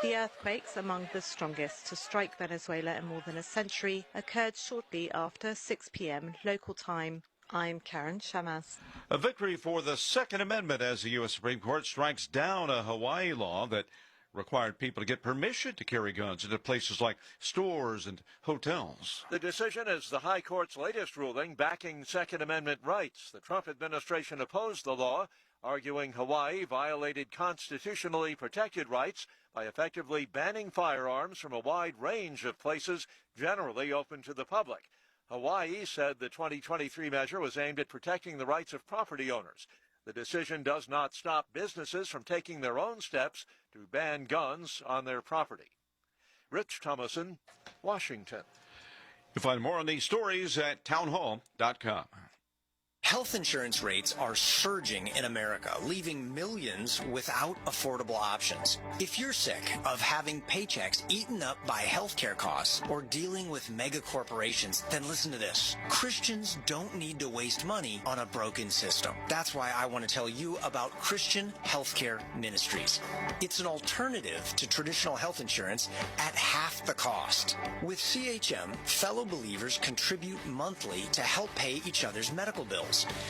The earthquakes, among the strongest to strike Venezuela in more than a century, occurred shortly after 6 p.m. local time. I'm Karen Shamas. A victory for the Second Amendment as the U.S. Supreme Court strikes down a Hawaii law that required people to get permission to carry guns into places like stores and hotels. The decision is the High Court's latest ruling backing Second Amendment rights. The Trump administration opposed the law, arguing Hawaii violated constitutionally protected rights by effectively banning firearms from a wide range of places generally open to the public. Hawaii said the 2023 measure was aimed at protecting the rights of property owners. The decision does not stop businesses from taking their own steps to ban guns on their property. Rich Thomason, Washington. You'll find more on these stories at townhall.com. Health insurance rates are surging in America, leaving millions without affordable options. If you're sick of having paychecks eaten up by healthcare costs or dealing with mega corporations, then listen to this. Christians don't need to waste money on a broken system. That's why I want to tell you about Christian Healthcare Ministries. It's an alternative to traditional health insurance at half the cost. With CHM, fellow believers contribute monthly to help pay each other's medical bills.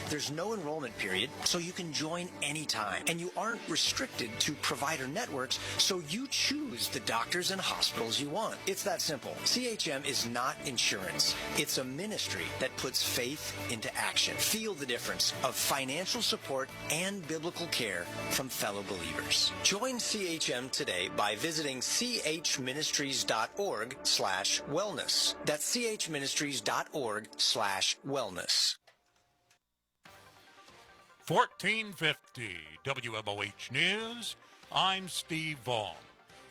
There's no enrollment period, so you can join anytime. And you aren't restricted to provider networks, so you choose the doctors and hospitals you want. It's that simple. CHM is not insurance. It's a ministry that puts faith into action. Feel the difference of financial support and biblical care from fellow believers. Join CHM today by visiting chministries.org/wellness. That's chministries.org/wellness. 1450 WMOH News. I'm Steve Vaughn.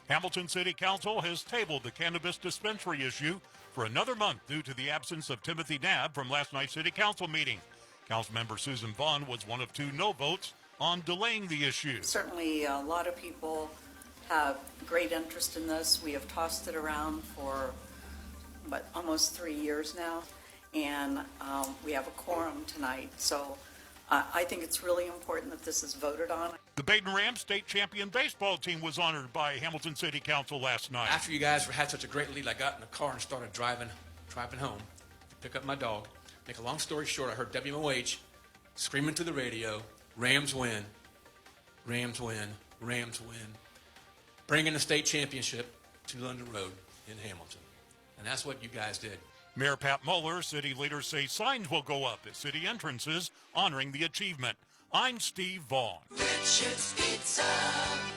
Hamilton City Council has tabled the cannabis dispensary issue for another month due to the absence of Timothy Knabb from last night's City Council meeting. Councilmember Susan Vaughn was one of 2 no votes on delaying the issue. Certainly a lot of people have great interest in this. We have tossed it around for almost 3 years now, and we have a quorum tonight. So I think it's really important that this is voted on. The Baden Rams state champion baseball team was honored by Hamilton City Council last night. After you guys had such a great lead, I got in the car and started driving home to pick up my dog. Make a long story short, I heard WMOH screaming to the radio, Rams win, Rams win, Rams win, bringing the state championship to London Road in Hamilton. And that's what you guys did. Mayor Pat Mueller, city leaders say signs will go up at city entrances honoring the achievement. I'm Steve Vaughn. Richard's Pizza.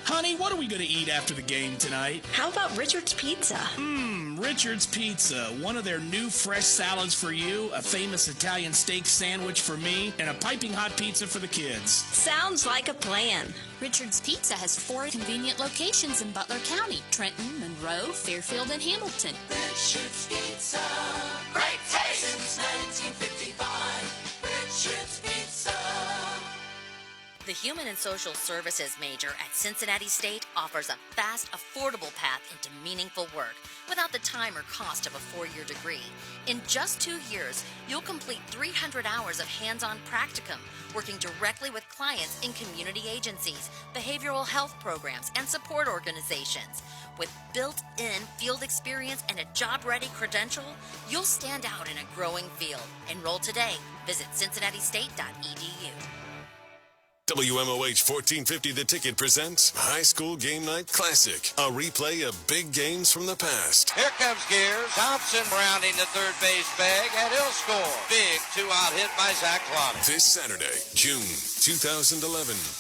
Honey, what are we going to eat after the game tonight? How about Richard's Pizza? Richard's Pizza. One of their new fresh salads for you, a famous Italian steak sandwich for me, and a piping hot pizza for the kids. Sounds like a plan. Richard's Pizza has 4 convenient locations in Butler County: Trenton, Monroe, Fairfield, and Hamilton. Richard's Pizza. Great taste since 1955. Richard's Pizza. The Human and Social Services major at Cincinnati State offers a fast, affordable path into meaningful work without the time or cost of a 4-year degree. In just 2 years, you'll complete 300 hours of hands-on practicum, working directly with clients in community agencies, behavioral health programs, and support organizations. With built-in field experience and a job-ready credential, you'll stand out in a growing field. Enroll today. Visit cincinnatistate.edu. WMOH 1450 The Ticket presents High School Game Night Classic, a replay of big games from the past. Here comes Gears. Thompson rounding the third base bag, and he'll score. Big 2-out hit by Zach Klum. This Saturday, June 2011,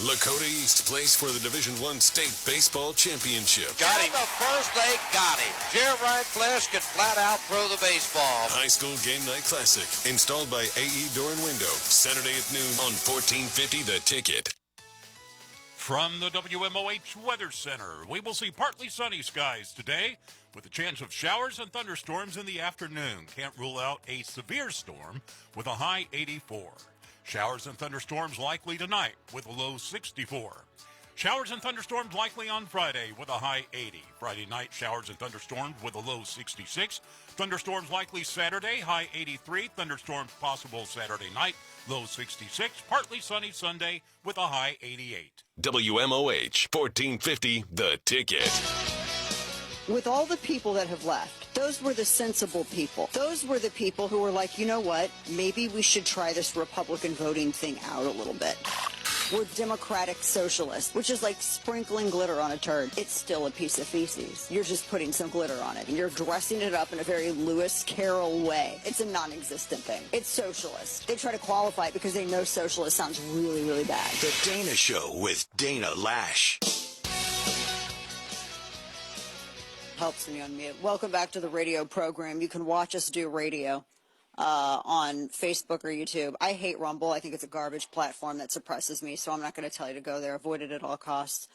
Lakota East plays for the Division I State Baseball Championship. Got him. The first they got him. Jeremiah Flesh can flat out throw the baseball. High School Game Night Classic, installed by AE Door and Window, Saturday at noon on 1450 The Ticket. From the WMOH Weather Center, we will see partly sunny skies today with a chance of showers and thunderstorms in the afternoon. Can't rule out a severe storm with a high 84. Showers and thunderstorms likely tonight with a low 64. Showers and thunderstorms likely on Friday with a high 80. Friday night, showers and thunderstorms with a low 66. Thunderstorms likely Saturday, high 83. Thunderstorms possible Saturday night, low 66. Partly sunny Sunday with a high 88. WMOH 1450 The Ticket. With all the people that have left, those were the sensible people. Those were the people who were like, you know what, maybe we should try this Republican voting thing out a little bit. We're democratic socialists, which is like sprinkling glitter on a turd. It's still a piece of feces. You're just putting some glitter on it, and you're dressing it up in a very Lewis Carroll way. It's a non-existent thing. It's socialist. They try to qualify it because they know socialist sounds really, really bad. The Dana Show with Dana Lash. Helps me unmute. Welcome back to the radio program. You can watch us do radio on Facebook or YouTube. I hate Rumble. I think it's a garbage platform that suppresses me, so I'm not going to tell you to go there. Avoid it at all costs.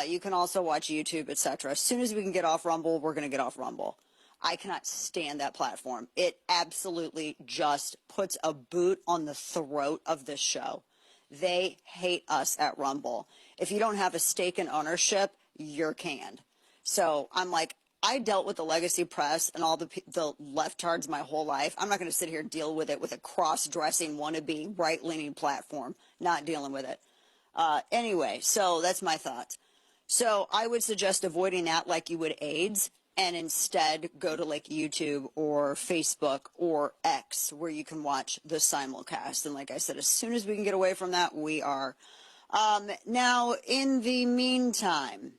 You can also watch YouTube, etc. As soon as we can get off Rumble, we're going to get off Rumble. I cannot stand that platform. It absolutely just puts a boot on the throat of this show. They hate us at Rumble. If you don't have a stake in ownership, you're canned. So I'm like, I dealt with the legacy press and all the leftards my whole life. I'm not going to sit here and deal with it with a cross-dressing, wannabe, right-leaning platform. Not dealing with it. Anyway, so that's my thoughts. So I would suggest avoiding that like you would AIDS, and instead go to like YouTube or Facebook or X, where you can watch the simulcast. And like I said, as soon as we can get away from that, we are. Now, in the meantime,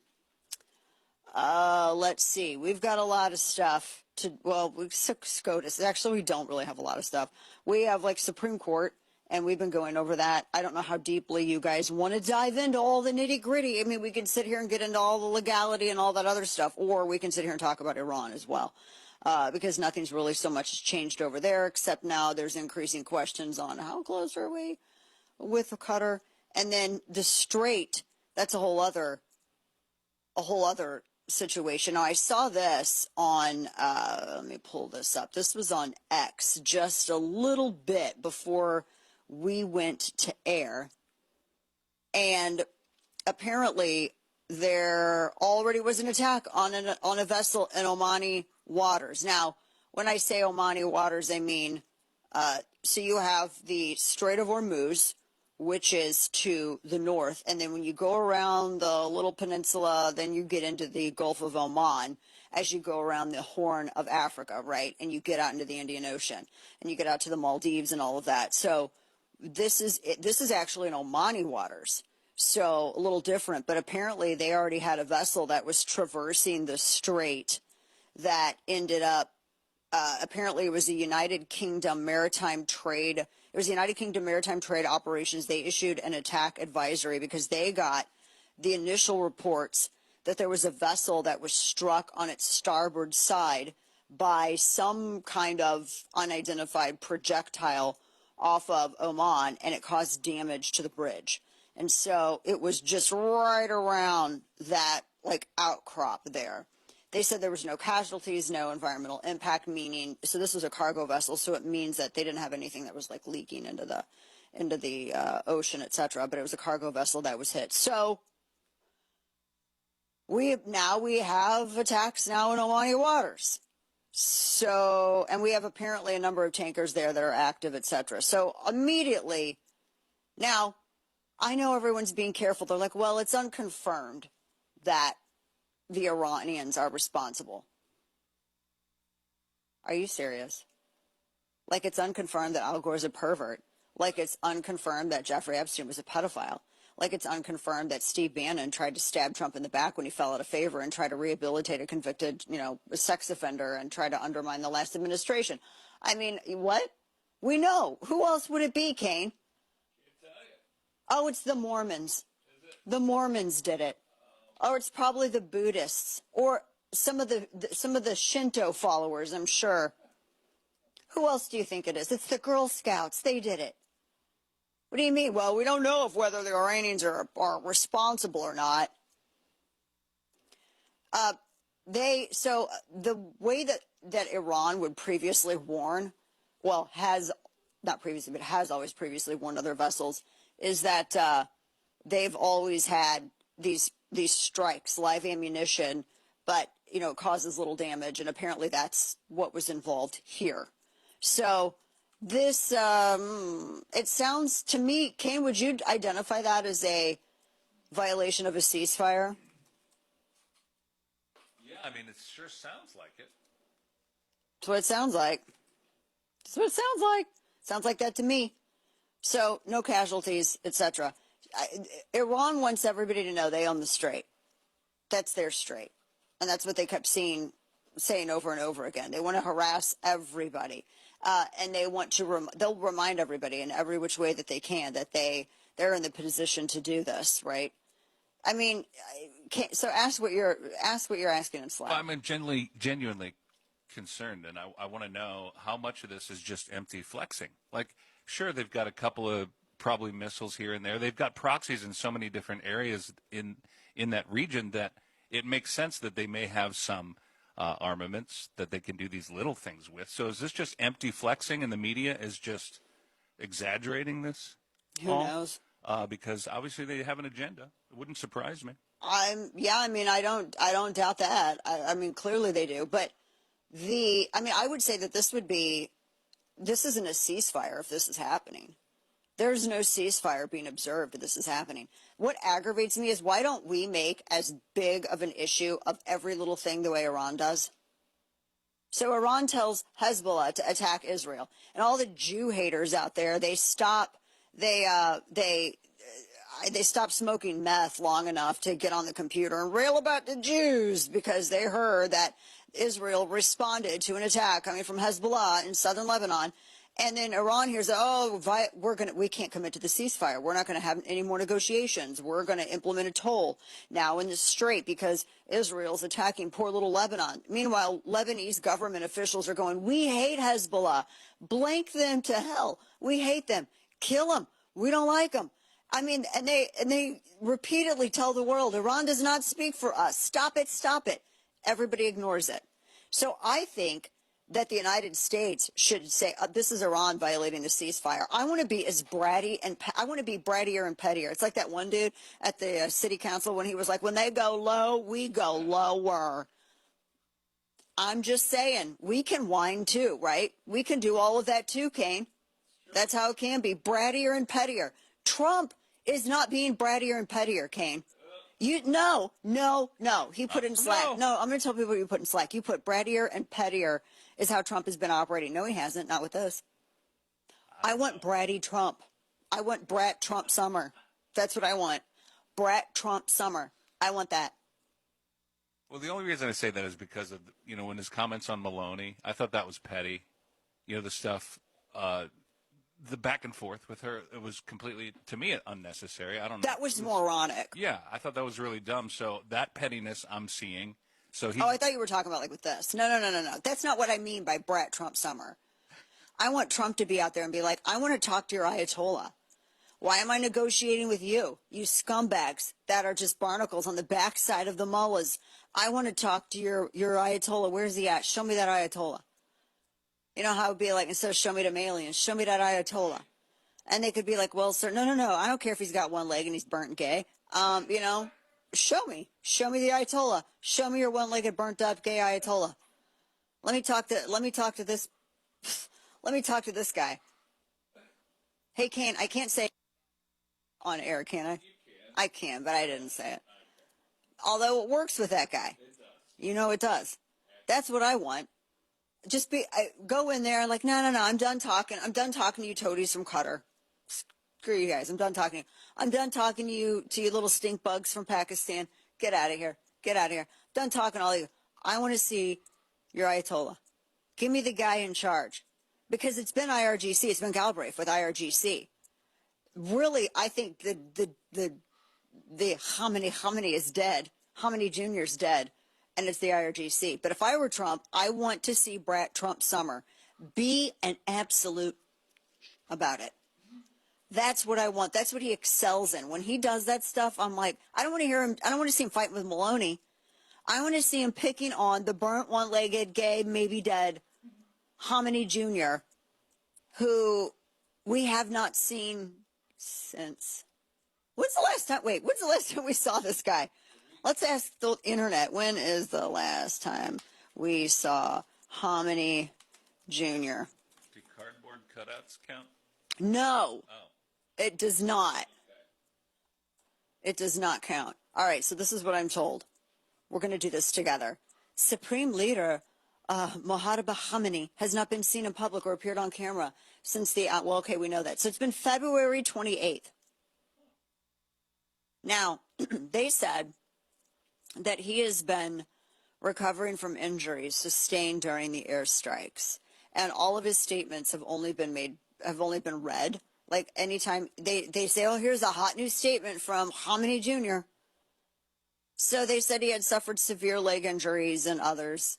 let's see. We've got a lot of stuff SCOTUS. Actually, we don't really have a lot of stuff. We have like Supreme Court, and we've been going over that. I don't know how deeply you guys want to dive into all the nitty gritty. I mean, we can sit here and get into all the legality and all that other stuff, or we can sit here and talk about Iran as well, because nothing's really so much changed over there, except now there's increasing questions on how close are we with Qatar. And then the Strait, that's a whole other situation. Now, I saw this on, let me pull this up. This was on X just a little bit before we went to air. And apparently there already was an attack on a vessel in Omani waters. Now, when I say Omani waters, I mean, so you have the Strait of Hormuz, which is to the north, and then when you go around the little peninsula, then you get into the Gulf of Oman as you go around the Horn of Africa, right? And you get out into the Indian Ocean, and you get out to the Maldives and all of that. So this is actually in Omani waters, so a little different. But apparently they already had a vessel that was traversing the strait that ended up, apparently it was the United Kingdom Maritime Trade. It was the United Kingdom Maritime Trade Operations. They issued an attack advisory because they got the initial reports that there was a vessel that was struck on its starboard side by some kind of unidentified projectile off of Oman, and it caused damage to the bridge. And so it was just right around that like outcrop there. They said there was no casualties, no environmental impact, meaning, so this was a cargo vessel, so it means that they didn't have anything that was like leaking into the ocean, etc. But it was a cargo vessel that was hit. So we have attacks now in Omani waters. So, and we have apparently a number of tankers there that are active, etc. So immediately, now, I know everyone's being careful. They're like, well, it's unconfirmed that the Iranians are responsible. Are you serious? Like, it's unconfirmed that Al Gore's a pervert. Like, it's unconfirmed that Jeffrey Epstein was a pedophile. Like, it's unconfirmed that Steve Bannon tried to stab Trump in the back when he fell out of favor and tried to rehabilitate a convicted, sex offender and try to undermine the last administration. I mean, what? We know. Who else would it be, Kane? Oh, it's the Mormons. The Mormons did it. Or it's probably the Buddhists, or some of the Shinto followers, I'm sure. Who else do you think it is? It's the Girl Scouts. They did it. What do you mean? Well, we don't know whether the Iranians are responsible or not. So the way that Iran would previously warn, well, has always previously warned other vessels, is that they've always had these strikes, live ammunition, but it causes little damage, and apparently that's what was involved here. So this it sounds to me, Kane, would you identify that as a violation of a ceasefire? Yeah, I mean, it sure sounds like it. That's what it sounds like. That's what it sounds like. Sounds like that to me. So no casualties, etc. Iran wants everybody to know they own the strait. That's their strait. And that's what they kept saying over and over again. They want to harass everybody. And they want to, they'll remind everybody in every which way that they can that they're in the position to do this, right? I mean, so ask what you're asking in Slack. Well, I'm genuinely concerned, and I want to know how much of this is just empty flexing. Like, sure, they've got a couple of probably missiles here and there. They've got proxies in so many different areas in that region that it makes sense that they may have some armaments that they can do these little things with. So is this just empty flexing and the media is just exaggerating this? Who knows? Because obviously they have an agenda. It wouldn't surprise me. I don't doubt that. I mean, clearly they do. But I would say that this isn't a ceasefire if this is happening. There's no ceasefire being observed if this is happening. What aggravates me is why don't we make as big of an issue of every little thing the way Iran does? So Iran tells Hezbollah to attack Israel, and all the Jew haters out there, they stop smoking meth long enough to get on the computer and rail about the Jews because they heard that Israel responded to an attack coming from Hezbollah in southern Lebanon. And then Iran hears, we can't commit to the ceasefire. We're not going to have any more negotiations. We're going to implement a toll now in the Strait because Israel's attacking poor little Lebanon. Meanwhile, Lebanese government officials are going, we hate Hezbollah. Blank them to hell. We hate them. Kill them. We don't like them. I mean, and they repeatedly tell the world, Iran does not speak for us. Stop it, stop it. Everybody ignores it. So I think that the United States should say, this is Iran violating the ceasefire. I want to be as bratty, and I want to be brattier and pettier. It's like that one dude at the city council when he was like, when they go low, we go lower. I'm just saying, we can whine too, right? We can do all of that too, Kane. That's how it can be, brattier and pettier. Trump is not being brattier and pettier, Kane. No. He put in slack. No, I'm going to tell people you put in slack. You put brattier and pettier is how Trump has been operating. No, he hasn't. Not with us. I want bratty Trump. I want brat Trump summer. That's what I want. Brat Trump summer. I want that. Well, the only reason I say that is because of, when his comments on Maloney, I thought that was petty. The stuff, the back and forth with her, it was completely, to me, unnecessary. I don't know. That was moronic. Yeah, I thought that was really dumb. So that pettiness I'm seeing. So I thought you were talking about like with this. No. That's not what I mean by brat Trump summer. I want Trump to be out there and be like, I want to talk to your Ayatollah. Why am I negotiating with you? You scumbags that are just barnacles on the backside of the mullahs. I want to talk to your Ayatollah. Where's he at? Show me that Ayatollah. You know how it would be like, instead of show me them aliens, show me that Ayatollah. And they could be like, well, sir, no. I don't care if he's got one leg and he's burnt gay. Show me the Ayatollah. Show me your one-legged, burnt-up gay Ayatollah. Let me talk to this guy. Hey, Kane, I can't say on air, can I? I can, but I didn't say it. Although it works with that guy. It does. That's what I want. Just go in there like, no, I'm done talking. I'm done talking to you toadies from Qatar. Screw you guys. I'm done talking. I'm done talking to you little stink bugs from Pakistan. Get out of here. Get out of here. I'm done talking to all of you. I want to see your Ayatollah. Give me the guy in charge. Because it's been IRGC. It's been Galbraith with IRGC. Really, I think the Khamenei is dead. Khamenei Jr. is dead. And it's the IRGC. But if I were Trump, I want to see brat Trump summer. Be an absolute about it. That's what I want. That's what he excels in. When he does that stuff, I'm like, I don't want to hear him. I don't want to see him fighting with Maloney. I want to see him picking on the burnt, one-legged, gay, maybe dead Khamenei Jr., who we have not seen since. When's the last time we saw this guy? Let's ask the internet. When is the last time we saw Khamenei Jr.? Do cardboard cutouts count? No. Oh. It does not. It does not count. All right, so this is what I'm told. We're going to do this together. Supreme Leader Mohammad Khamenei has not been seen in public or appeared on camera since we know that. So it's been February 28th. Now, they said that he has been recovering from injuries sustained during the airstrikes, and all of his statements have only been read. Like anytime they say, oh, here's a hot new statement from Khamenei Jr. So they said he had suffered severe leg injuries and others,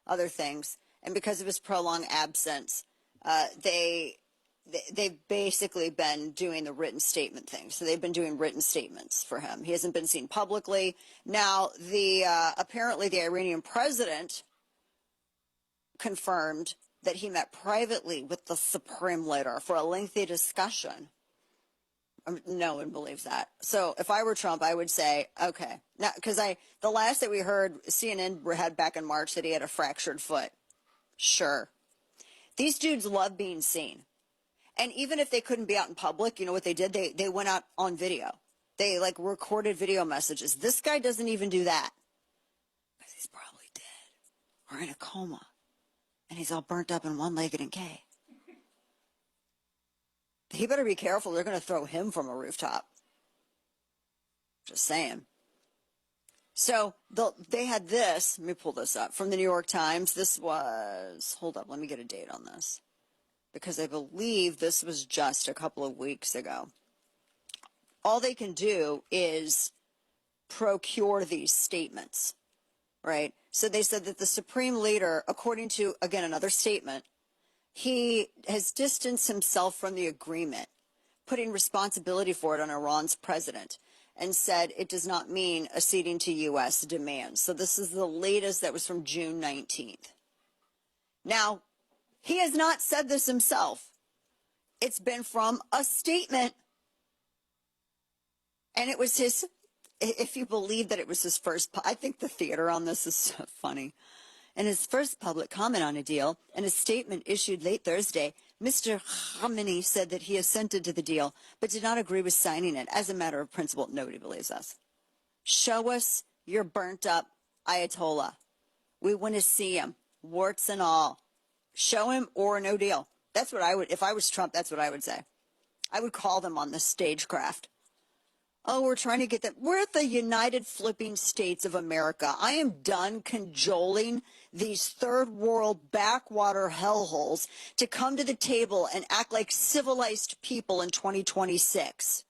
other things. And because of his prolonged absence, they they've basically been doing the written statement thing. So they've been doing written statements for him. He hasn't been seen publicly. Now, apparently the Iranian president confirmed that he met privately with the supreme leader for a lengthy discussion. No one believes that. So if I were Trump, I would say, okay. Now, because the last that we heard, CNN had back in March that he had a fractured foot. Sure. These dudes love being seen. And even if they couldn't be out in public, you know what they did? They went out on video. They like recorded video messages. This guy doesn't even do that. Because he's probably dead or in a coma. And he's all burnt up and one-legged and gay. He better be careful. They're going to throw him from a rooftop. Just saying. So they had this. Let me pull this up from the New York Times. This was, hold up, let me get a date on this. Because I believe this was just a couple of weeks ago. All they can do is procure these statements, right? So they said that the supreme leader, according to, again, another statement, he has distanced himself from the agreement, putting responsibility for it on Iran's president, and said it does not mean acceding to U.S. demands. So this is the latest that was from June 19th. Now, he has not said this himself. It's been from a statement. And it was his, if you believe that it was his first, I think the theater on this is so funny. In his first public comment on a deal, in a statement issued late Thursday, Mr. Khamenei said that he assented to the deal, but did not agree with signing it. As a matter of principle, nobody believes us. Show us your burnt up Ayatollah. We want to see him, warts and all. Show him or no deal. That's what I would, if I was Trump, that's what I would say. I would call them on the stagecraft. Oh, we're trying to get them. We're at the United Flipping States of America. I am done cajoling these third world backwater hellholes to come to the table and act like civilized people in 2026.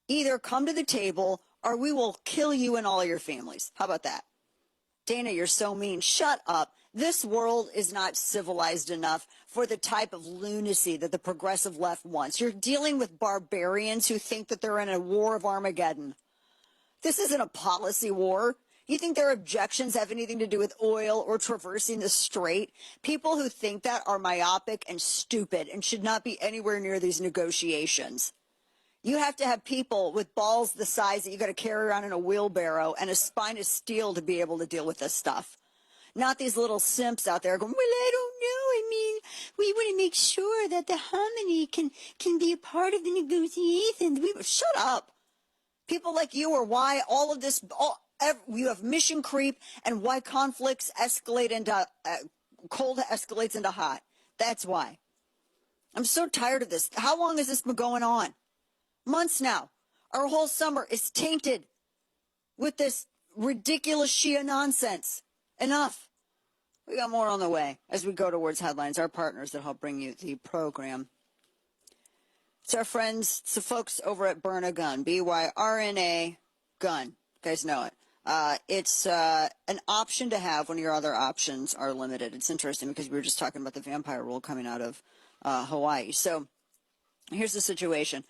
Either come to the table or we will kill you and all your families. How about that? Dana, you're so mean. Shut up. This world is not civilized enough for the type of lunacy that the progressive left wants. You're dealing with barbarians who think that they're in a war of Armageddon. This isn't a policy war. You think their objections have anything to do with oil or traversing the strait? People who think that are myopic and stupid and should not be anywhere near these negotiations. You have to have people with balls the size that you got to carry around in a wheelbarrow and a spine of steel to be able to deal with this stuff. Not these little simps out there going, well, I don't know. I mean, we want to make sure that the Khamenei can be a part of the negotiations. Shut up. People like you are why all of this, you have mission creep and why conflicts escalate into, cold escalates into hot. That's why. I'm so tired of this. How long has this been going on? Months now. Our whole summer is tainted with this ridiculous Shia nonsense. Enough. We got more on the way as we go towards headlines, our partners that help bring you the program. It's our friends, it's the folks over at Burn a Gun, BYRNA Gun. You guys know it. It's an option to have when your other options are limited. It's interesting because we were just talking about the vampire rule coming out of Hawaii. So here's the situation.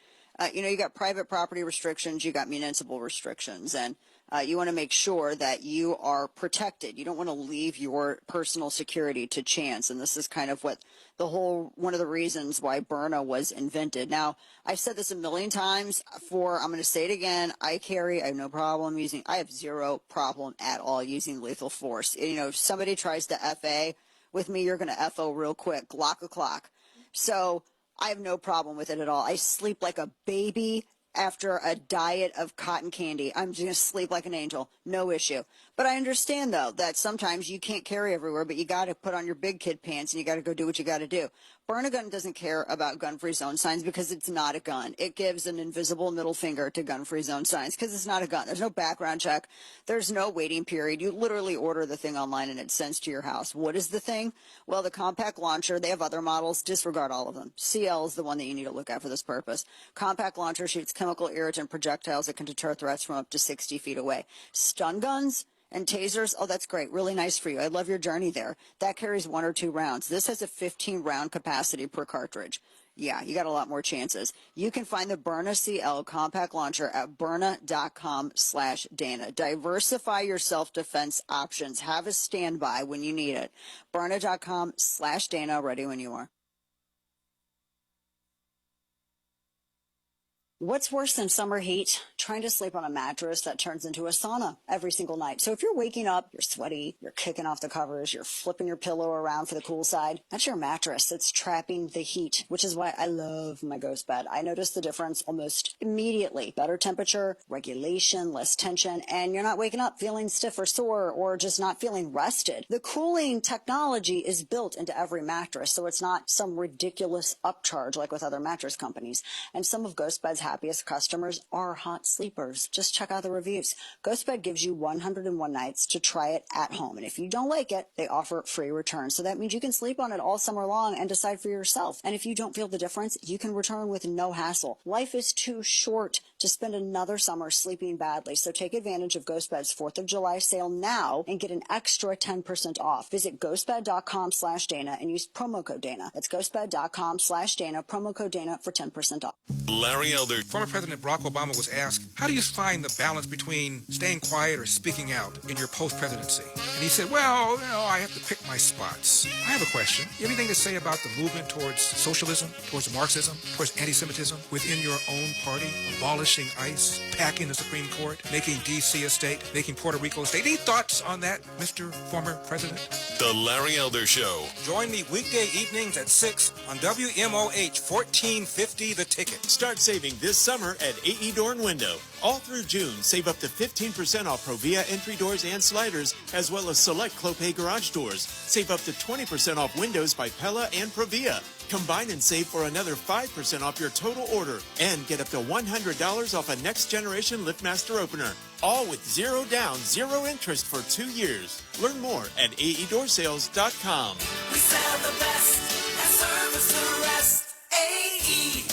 You got private property restrictions, you got municipal restrictions, and you want to make sure that you are protected. You don't want to leave your personal security to chance, and this is kind of what one of the reasons why Burna was invented. Now, I've said this a million times I'm going to say it again, I have no problem I have zero problem at all using lethal force. If somebody tries to FA with me, you're going to FO real quick, Glock o'clock. So I have no problem with it at all. I sleep like a baby after a diet of cotton candy. I'm just going to sleep like an angel. No issue. But I understand, though, that sometimes you can't carry everywhere, but you got to put on your big kid pants and you got to go do what you got to do. Burn a Gun doesn't care about gun-free zone signs because it's not a gun. It gives an invisible middle finger to gun-free zone signs because it's not a gun. There's no background check. There's no waiting period. You literally order the thing online and it's sent to your house. What is the thing? Well, the compact launcher, they have other models. Disregard all of them. CL is the one that you need to look at for this purpose. Compact launcher shoots chemical irritant projectiles that can deter threats from up to 60 feet away. Stun guns And tasers, oh, that's great. Really nice for you. I love your journey there. That carries 1 or 2 rounds. This has a 15-round capacity per cartridge. Yeah, you got a lot more chances. You can find the Byrna CL compact launcher at Byrna.com/Dana. Diversify your self-defense options. Have a standby when you need it. Byrna.com/Dana, ready when you are. What's worse than summer heat? Trying to sleep on a mattress that turns into a sauna every single night. So if you're waking up, you're sweaty, you're kicking off the covers, you're flipping your pillow around for the cool side, that's your mattress. It's trapping the heat, which is why I love my Ghost bed. I notice the difference almost immediately. Better temperature, regulation, less tension, and you're not waking up feeling stiff or sore or just not feeling rested. The cooling technology is built into every mattress, so it's not some ridiculous upcharge like with other mattress companies. And some of Ghost Bed's happiest customers are hot sleepers. Just check out the reviews. GhostBed gives you 101 nights to try it at home. And if you don't like it, they offer free returns. So that means you can sleep on it all summer long and decide for yourself. And if you don't feel the difference, you can return with no hassle. Life is too short to spend another summer sleeping badly. So take advantage of GhostBed's 4th of July sale now and get an extra 10% off. Visit ghostbed.com/Dana and use promo code Dana. That's ghostbed.com/Dana, promo code Dana for 10% off. Larry Elder. Former President Barack Obama was asked, how do you find the balance between staying quiet or speaking out in your post-presidency? And he said, well, I have to pick my spots. I have a question. You have anything to say about the movement towards socialism, towards Marxism, towards anti-Semitism within your own party? Abolishing ICE, packing the Supreme Court, making D.C. a state, making Puerto Rico a state. Any thoughts on that, Mr. Former President? The Larry Elder Show. Join me weekday evenings at 6 on WMOH 1450 The Ticket. Start saving this summer at AE Door and Window. All through June, save up to 15% off Provia entry doors and sliders, as well as select Clopay garage doors. Save up to 20% off windows by Pella and Provia. Combine and save for another 5% off your total order. And get up to $100 off a next generation LiftMaster opener. All with zero down, zero interest for 2 years. Learn more at aedoorsales.com. We sell the best and service the rest. AE.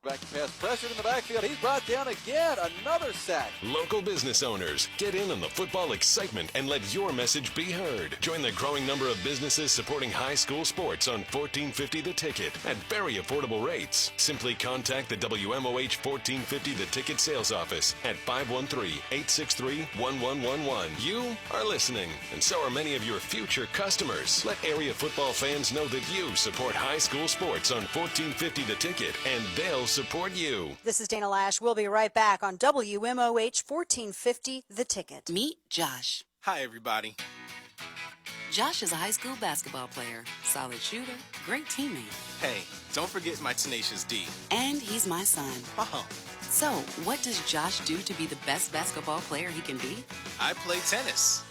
Back to pass pressure in the backfield. He's brought down again. Another sack. Local business owners, get in on the football excitement and let your message be heard. Join the growing number of businesses supporting high school sports on 1450 The Ticket at very affordable rates. Simply contact the WMOH 1450 The Ticket sales office at 513-863-1111. You are listening, and so are many of your future customers. Let area football fans know that you support high school sports on 1450 The Ticket, and they'll support you. This is Dana Lash. We'll be right back on WMOH 1450 The Ticket. Meet Josh. Hi, everybody. Josh is a high school basketball player, solid shooter, great teammate. Hey, don't forget my tenacious D. And he's my son. Oh. So, what does Josh do to be the best basketball player he can be? I play tennis.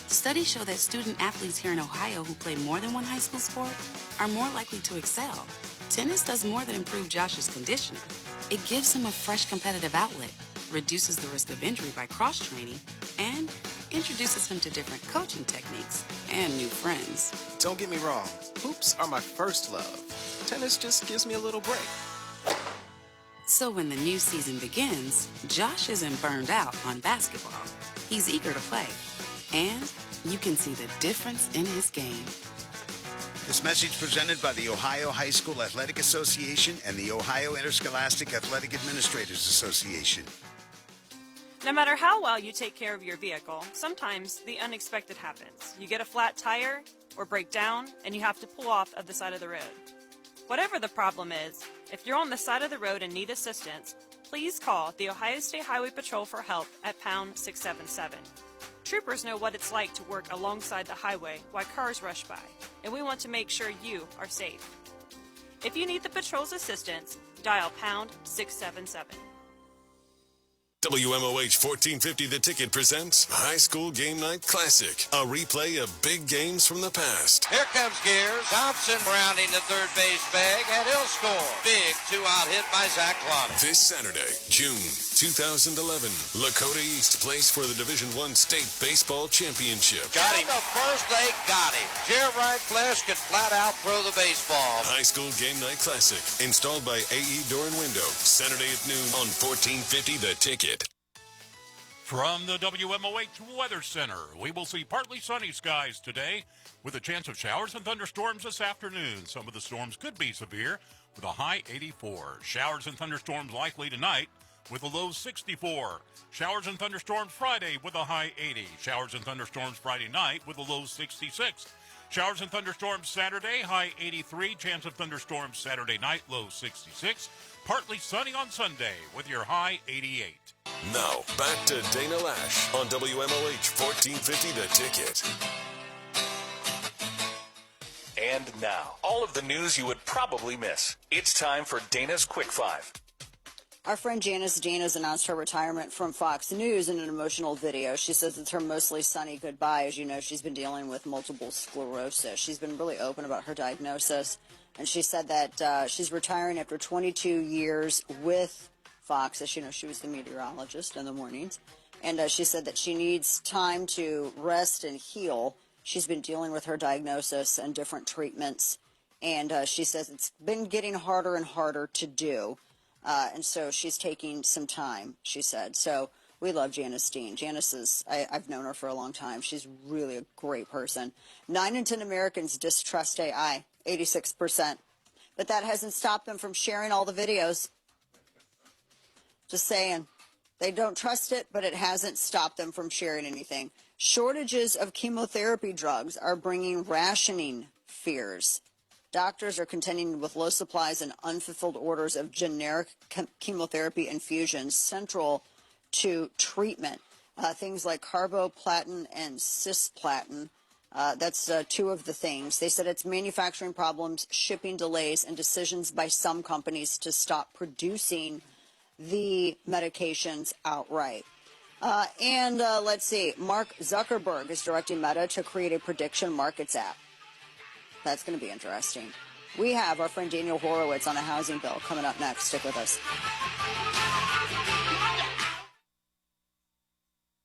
Studies show that student athletes here in Ohio who play more than one high school sport are more likely to excel. Tennis does more than improve Josh's conditioning. It gives him a fresh competitive outlet, reduces the risk of injury by cross-training, and introduces him to different coaching techniques and new friends. Don't get me wrong, hoops are my first love. Tennis just gives me a little break. So when the new season begins, Josh isn't burned out on basketball. He's eager to play, and you can see the difference in his game. This message presented by the Ohio High School Athletic Association and the Ohio Interscholastic Athletic Administrators Association. No matter how well you take care of your vehicle, sometimes the unexpected happens. You get a flat tire or break down, and you have to pull off of the side of the road. Whatever the problem is, if you're on the side of the road and need assistance, please call the Ohio State Highway Patrol for help at pound 677. Troopers know what it's like to work alongside the highway while cars rush by, and we want to make sure you are safe. If you need the patrol's assistance, dial pound 677. WMOH 1450 The Ticket presents High School Game Night Classic, a replay of big games from the past. Here comes Gears. Thompson rounding the third base bag, and he'll score. Big two-out hit by Zach Klum. This Saturday, June 2011, Lakota East plays for the Division I State Baseball Championship. Got him. The first they got him. Jeremiah Flesh could flat out throw the baseball. High School Game Night Classic, installed by AE Door and Window, Saturday at noon on 1450 The Ticket. From the WMOH Weather Center, we will see partly sunny skies today with a chance of showers and thunderstorms this afternoon. Some of the storms could be severe with a high 84. Showers and thunderstorms likely tonight with a low 64. Showers and thunderstorms Friday with a high 80. Showers and thunderstorms Friday night with a low 66. Showers and thunderstorms Saturday, high 83. Chance of thunderstorms Saturday night, low 66. Partly sunny on Sunday with your high 88. Now, back to Dana Lash on WMOH 1450 The Ticket. And now, all of the news you would probably miss. It's time for Dana's Quick Five. Our friend Janice Dean has announced her retirement from Fox News in an emotional video. She says it's her mostly sunny goodbye. As you know, she's been dealing with multiple sclerosis. She's been really open about her diagnosis, and she said that she's retiring after 22 years with Fox. As you know, she was the meteorologist in the mornings, and she said that she needs time to rest and heal. She's been dealing with her diagnosis and different treatments, and she says it's been getting harder and harder to do. And so she's taking some time, she said. So we love Janice Dean. Janice is, I've known her for a long time. She's really a great person. 9 in 10 Americans distrust AI, 86%. But that hasn't stopped them from sharing all the videos. Just saying. They don't trust it, but it hasn't stopped them from sharing anything. Shortages of chemotherapy drugs are bringing rationing fears. Doctors are contending with low supplies and unfulfilled orders of generic chemotherapy infusions central to treatment. Things like carboplatin and cisplatin. That's two of the things. They said it's manufacturing problems, shipping delays, and decisions by some companies to stop producing the medications outright. Let's see. Mark Zuckerberg is directing Meta to create a prediction markets app. That's going to be interesting. We have our friend Daniel Horowitz on a housing bill coming up next. Stick with us.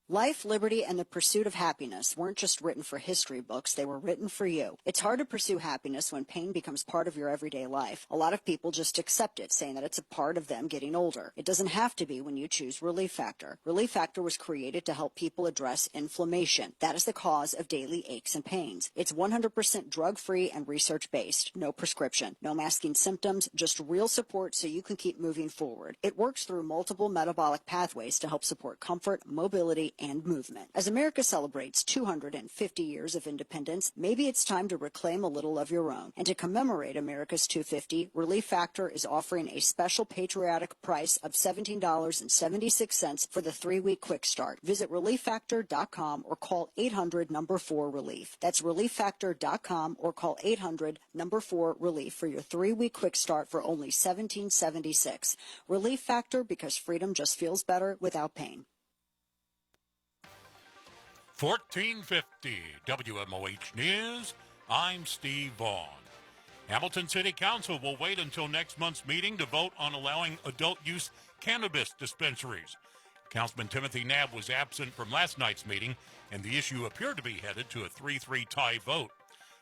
Life, liberty, and the pursuit of happiness weren't just written for history books, they were written for you. It's hard to pursue happiness when pain becomes part of your everyday life. A lot of people just accept it, saying that it's a part of them getting older. It doesn't have to be when you choose Relief Factor. Relief Factor was created to help people address inflammation. That is the cause of daily aches and pains. It's 100% drug-free and research-based. No prescription, no masking symptoms, just real support so you can keep moving forward. It works through multiple metabolic pathways to help support comfort, mobility, and movement. As America celebrates 250 years of independence, maybe it's time to reclaim a little of your own. And to commemorate America's 250, Relief Factor is offering a special patriotic price of $17.76 for the 3-week quick start. Visit ReliefFactor.com or call 800-4RELIEF. That's ReliefFactor.com or call 800-4RELIEF for your 3-week quick start for only $17.76. Relief Factor, because freedom just feels better without pain. 1450 WMOH News. I'm Steve Vaughn. Hamilton City Council will wait until next month's meeting to vote on allowing adult-use cannabis dispensaries. Councilman Timothy Knabb was absent from last night's meeting, and the issue appeared to be headed to a 3-3 tie vote.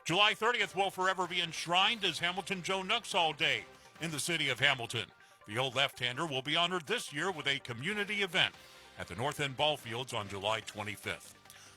July 30th will forever be enshrined as Hamilton Joe Nuxall Day in the city of Hamilton. The old left-hander will be honored this year with a community event at the North End Ball Fields on July 25th.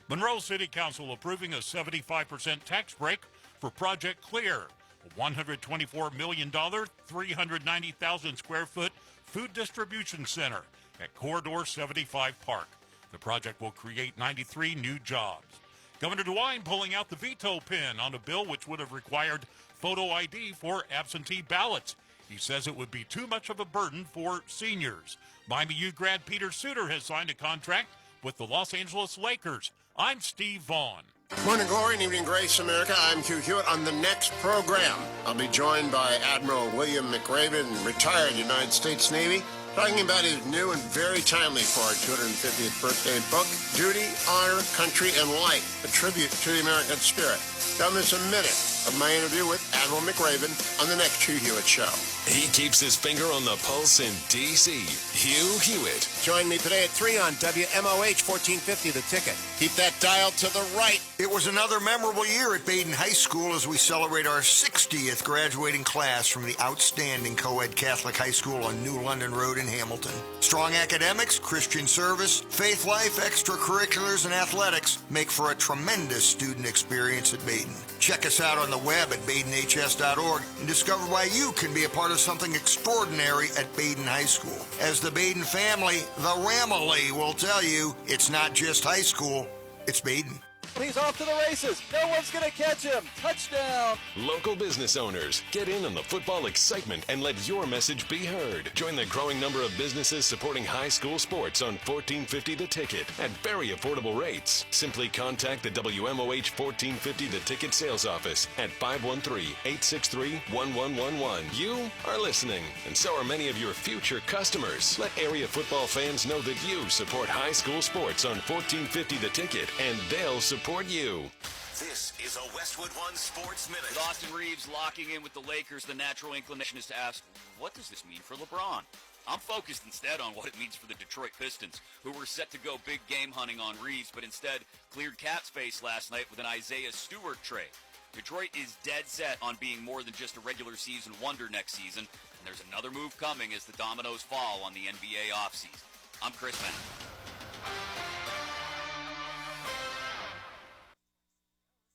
Monroe City Council approving a 75% tax break for Project Clear, a $124 million, 390,000 square foot food distribution center at Corridor 75 Park. The project will create 93 new jobs. Governor DeWine pulling out the veto pen on a bill which would have required photo ID for absentee ballots. He says it would be too much of a burden for seniors. Miami U grad Peter Suter has signed a contract with the Los Angeles Lakers. I'm Steve Vaughn. Morning glory and evening grace, America. I'm Hugh Hewitt. On the next program, I'll be joined by Admiral William McRaven, retired United States Navy, talking about his new and very timely for our 250th birthday book, Duty, Honor, Country, and Life, a tribute to the American spirit. Don't miss a minute of my interview with Admiral McRaven on the next Hugh Hewitt Show. He keeps his finger on the pulse in D.C. Hugh Hewitt. Join me today at 3 on WMOH 1450 The Ticket. Keep that dial to the right. It was another memorable year at Baden High School as we celebrate our 60th graduating class from the outstanding co-ed Catholic high school on New London Road in Hamilton. Strong academics, Christian service, faith life, extracurriculars, and athletics make for a tremendous student experience at Baden. Check us out on the web at badenhs.org and discover why you can be a part of something extraordinary at Baden High School. As the Baden family, the Ramily will tell you, it's not just high school, it's Baden. He's off to the races. No one's going to catch him. Touchdown. Local business owners, get in on the football excitement and let your message be heard. Join the growing number of businesses supporting high school sports on 1450 The Ticket at very affordable rates. Simply contact the WMOH 1450 The Ticket sales office at 513-863-1111. You are listening, and so are many of your future customers. Let area football fans know that you support high school sports on 1450 The Ticket, and they'll support you. This is a Westwood One Sports Minute. With Austin Reeves locking in with the Lakers, the natural inclination is to ask, what does this mean for LeBron? I'm focused instead on what it means for the Detroit Pistons, who were set to go big game hunting on Reeves, but instead cleared cap's face last night with an Isaiah Stewart trade. Detroit is dead set on being more than just a regular season wonder next season, and there's another move coming as the dominoes fall on the NBA offseason. I'm Chris Bennett.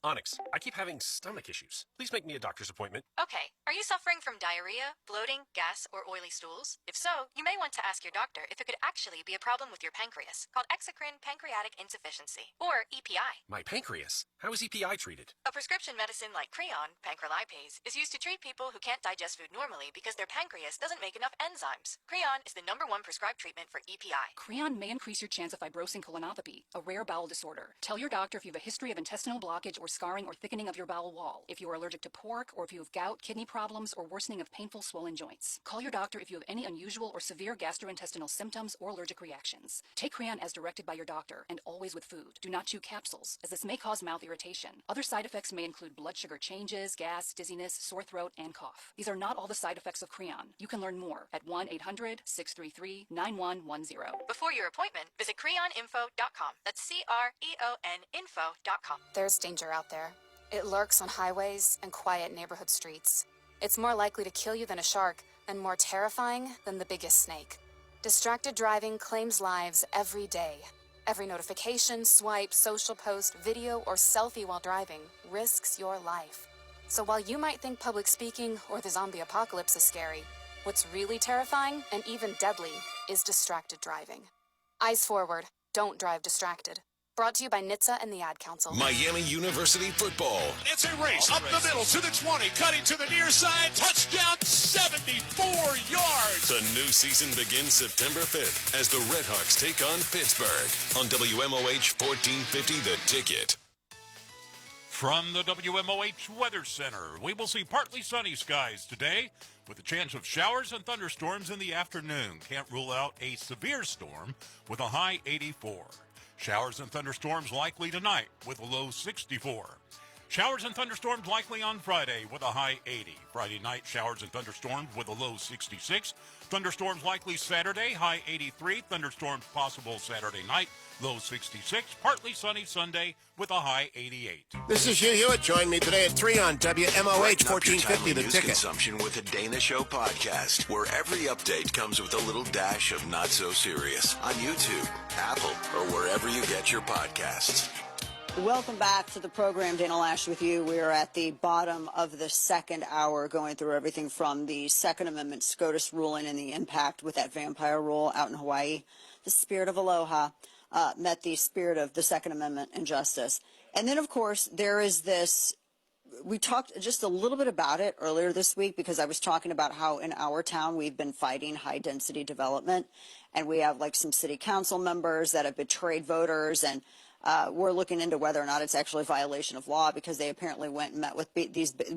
Onyx, I keep having stomach issues. Please make me a doctor's appointment. Okay, are you suffering from diarrhea, bloating, gas, or oily stools? If so, you may want to ask your doctor if it could actually be a problem with your pancreas, called exocrine pancreatic insufficiency, or EPI. My pancreas? How is EPI treated? A prescription medicine like Creon, pancrelipase, is used to treat people who can't digest food normally because their pancreas doesn't make enough enzymes. Creon is the #1 prescribed treatment for EPI. Creon may increase your chance of fibrosing colonopathy, a rare bowel disorder. Tell your doctor if you have a history of intestinal blockage or scarring or thickening of your bowel wall, if you are allergic to pork, or if you have gout, kidney problems, or worsening of painful swollen joints. Call your doctor if you have any unusual or severe gastrointestinal symptoms or allergic reactions. Take Creon as directed by your doctor, and always with food. Do not chew capsules, as this may cause mouth irritation. Other side effects may include blood sugar changes, gas, dizziness, sore throat, and cough. These are not all the side effects of Creon. You can learn more at 1-800-633-9110. Before your appointment, visit creoninfo.com. That's CREON info.com. There's danger out there. It lurks on highways and quiet neighborhood streets. It's more likely to kill you than a shark, and more terrifying than the biggest snake. Distracted driving claims lives every day. Every notification, swipe, social post, video, or selfie while driving risks your life. So while you might think public speaking or the zombie apocalypse is scary, what's really terrifying and even deadly is distracted driving. Eyes forward. Don't drive distracted. Brought to you by NHTSA and the Ad Council. Miami University football. It's a race up the middle to the 20, cutting to the near side, touchdown, 74 yards. The new season begins September 5th as the Redhawks take on Pittsburgh on WMOH 1450 The Ticket. From the WMOH Weather Center, we will see partly sunny skies today with a chance of showers and thunderstorms in the afternoon. Can't rule out a severe storm with a high 84. Showers and thunderstorms likely tonight with a low 64. Showers and thunderstorms likely on Friday with a high 80. Friday night, showers and thunderstorms with a low 66. Thunderstorms likely Saturday, high 83. Thunderstorms possible Saturday night, low 66. Partly sunny Sunday with a high 88. This is Hugh Hewitt. Join me today at 3 on WMOH 1450 The news Ticket. Consumption with a Dana Show podcast, where every update comes with a little dash of not so serious on YouTube, Apple, or wherever you get your podcasts. Welcome back to the program. Dana Lash with you. We are at the bottom of the second hour, going through everything from the Second Amendment SCOTUS ruling and the impact with that vampire rule out in Hawaii. The spirit of aloha met the spirit of the Second Amendment and justice. And then, of course, there is this. We talked just a little bit about it earlier this week because I was talking about how in our town we've been fighting high-density development, and we have like some city council members that have betrayed voters, and We're looking into whether or not it's actually a violation of law, because they apparently went and met with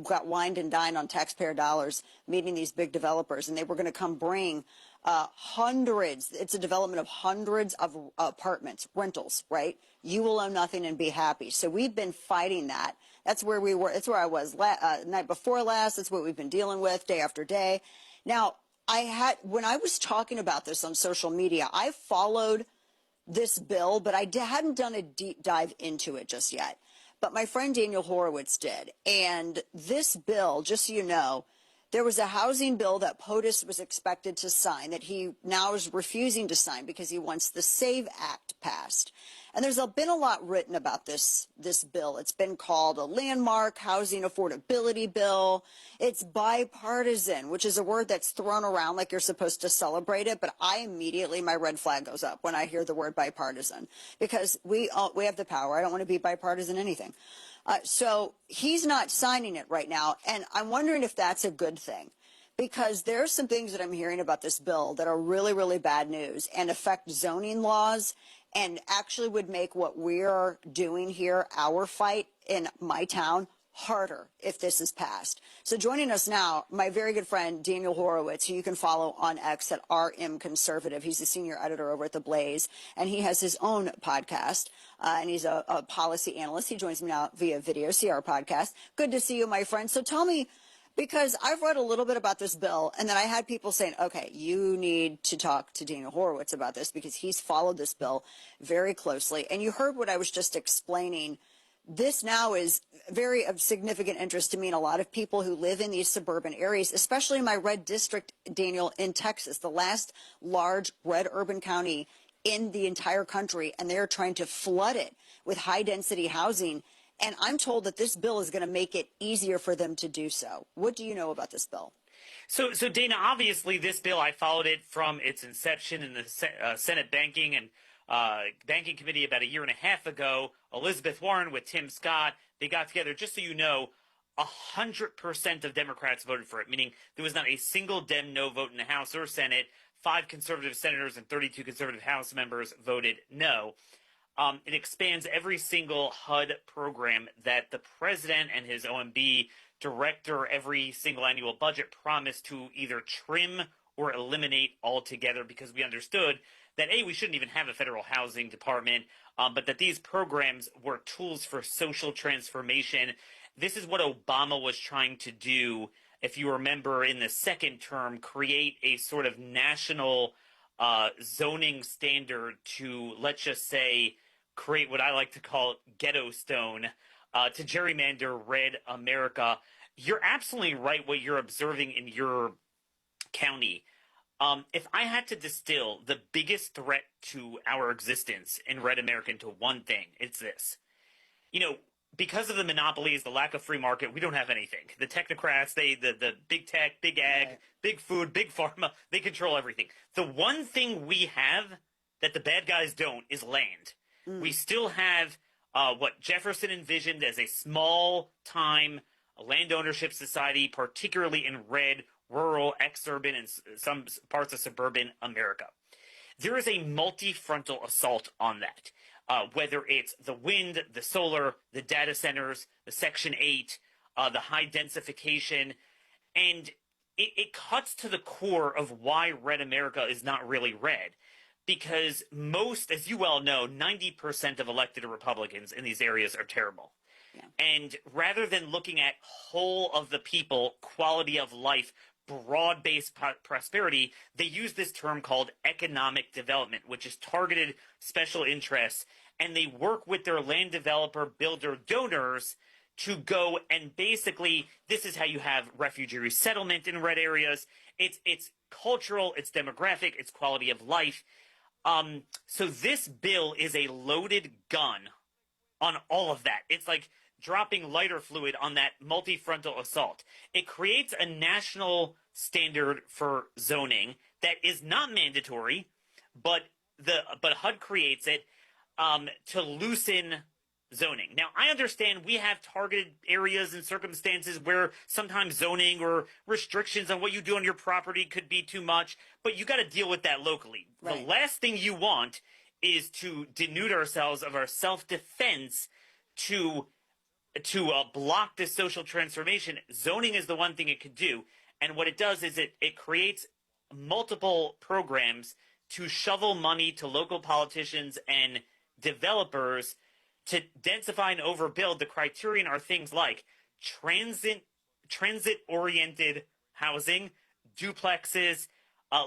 got wined and dined on taxpayer dollars, meeting these big developers, and they were going to come bring hundreds. It's a development of hundreds of apartments, rentals, right? You will own nothing and be happy. So we've been fighting that. That's where we were. That's where I was night before last. That's what we've been dealing with day after day. Now, when I was talking about this on social media, I followed this bill, but I hadn't done a deep dive into it just yet. But my friend Daniel Horowitz did. And this bill, just so you know, there was a housing bill that POTUS was expected to sign that he now is refusing to sign because he wants the SAVE Act passed. And there's been a lot written about this bill. It's been called a landmark housing affordability bill. It's bipartisan, which is a word that's thrown around like you're supposed to celebrate it. But my red flag goes up when I hear the word bipartisan, because we have the power. I don't want to be bipartisan anything. So he's not signing it right now. And I'm wondering if that's a good thing, because there are some things that I'm hearing about this bill that are really, really bad news and affect zoning laws, and actually would make what we're doing here, our fight in my town, harder if this is passed. So joining us now, my very good friend Daniel Horowitz, who you can follow on X at RM Conservative. He's the senior editor over at The Blaze, and he has his own podcast, and he's a policy analyst. He joins me now via video, CR Podcast. Good to see you, my friend. So tell me, because I've read a little bit about this bill, and then I had people saying, okay, you need to talk to Daniel Horowitz about this because he's followed this bill very closely. And you heard what I was just explaining. This now is very of significant interest to me and a lot of people who live in these suburban areas, especially in my red district, Daniel, in Texas, the last large red urban county in the entire country, and they're trying to flood it with high-density housing. And I'm told that this bill is going to make it easier for them to do so. What do you know about this bill? So Dana, obviously this bill, I followed it from its inception in the Senate Banking and Banking Committee about a year and a half ago. Elizabeth Warren with Tim Scott, they got together. Just so you know, 100% of Democrats voted for it, meaning there was not a single Dem no vote in the House or Senate. 5 conservative senators and 32 conservative House members voted no. It expands every single HUD program that the president and his OMB director every single annual budget promised to either trim or eliminate altogether, because we understood that, A, we shouldn't even have a federal housing department, but that these programs were tools for social transformation. This is what Obama was trying to do, if you remember, in the second term, create a sort of national zoning standard to, let's just say, create what I like to call ghetto stone to gerrymander red America. You're absolutely right what you're observing in your county. If I had to distill the biggest threat to our existence in red America into one thing, it's this. You know, because of the monopolies, the lack of free market, we don't have anything. The technocrats, the big tech, big ag, big food, big pharma, they control everything. The one thing we have that the bad guys don't is land. We still have what Jefferson envisioned as a small-time land ownership society, particularly in red, rural, exurban, and some parts of suburban America. There is a multi-frontal assault on that, whether it's the wind, the solar, the data centers, the Section 8, the high densification, and it cuts to the core of why red America is not really red. Because most, as you well know, 90% of elected Republicans in these areas are terrible. Yeah. And rather than looking at whole of the people, quality of life, broad-based prosperity, they use this term called economic development, which is targeted special interests, and they work with their land developer, builder, donors to go and basically, this is how you have refugee resettlement in red areas. It's cultural, it's demographic, it's quality of life. So this bill is a loaded gun on all of that. It's like dropping lighter fluid on that multi-frontal assault. It creates a national standard for zoning that is not mandatory, but HUD creates it to loosen zoning. Now, I understand we have targeted areas and circumstances where sometimes zoning or restrictions on what you do on your property could be too much, but you got to deal with that locally. Right. The last thing you want is to denude ourselves of our self-defense to block this social transformation. Zoning is the one thing it could do. And what it does is it creates multiple programs to shovel money to local politicians and developers to densify and overbuild. The criterion are things like transit-oriented housing, duplexes,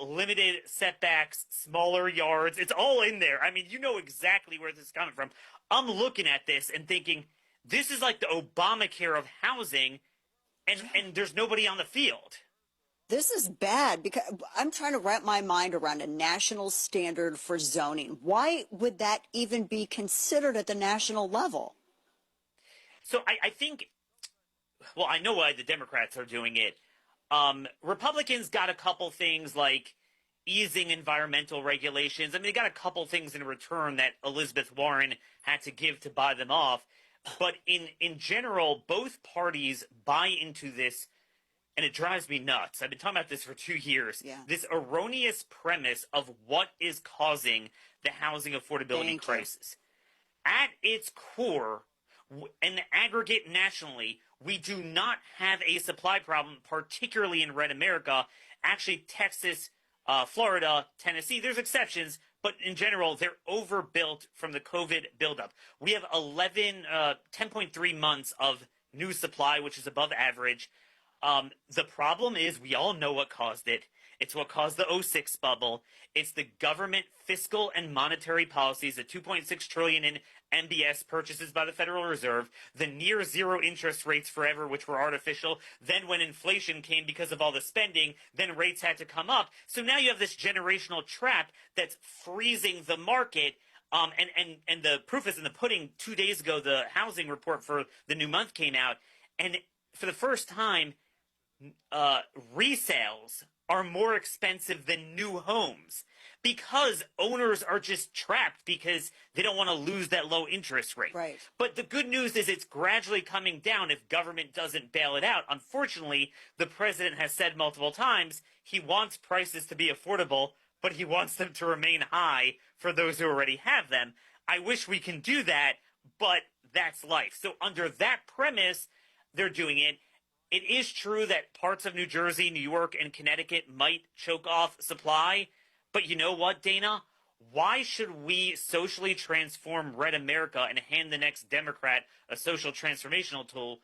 limited setbacks, smaller yards. It's all in there. I mean, you know exactly where this is coming from. I'm looking at this and thinking, this is like the Obamacare of housing, and there's nobody on the field. This is bad because I'm trying to wrap my mind around a national standard for zoning. Why would that even be considered at the national level? So I think, well, I know why the Democrats are doing it. Republicans got a couple things like easing environmental regulations. I mean, they got a couple things in return that Elizabeth Warren had to give to buy them off. But in general, both parties buy into this, and it drives me nuts. I've been talking about this for 2 years. Yeah. This erroneous premise of what is causing the housing affordability crisis. At its core, in the aggregate nationally, we do not have a supply problem, particularly in red America. Actually, Texas, Florida, Tennessee, there's exceptions, but in general, they're overbuilt from the COVID buildup. We have 10.3 months of new supply, which is above average. The problem is we all know what caused it. It's what caused the 06 bubble. It's the government fiscal and monetary policies, the $2.6 trillion in MBS purchases by the Federal Reserve, the near zero interest rates forever, which were artificial. Then when inflation came because of all the spending, then rates had to come up. So now you have this generational trap that's freezing the market. And the proof is in the pudding. 2 days ago, the housing report for the new month came out. And for the first time, resales are more expensive than new homes because owners are just trapped because they don't want to lose that low interest rate. Right. But the good news is it's gradually coming down if government doesn't bail it out. Unfortunately, the president has said multiple times he wants prices to be affordable, but he wants them to remain high for those who already have them. I wish we can do that, but that's life. So under that premise, they're doing it. It is true that parts of New Jersey, New York, and Connecticut might choke off supply. But you know what, Dana? Why should we socially transform red America and hand the next Democrat a social transformational tool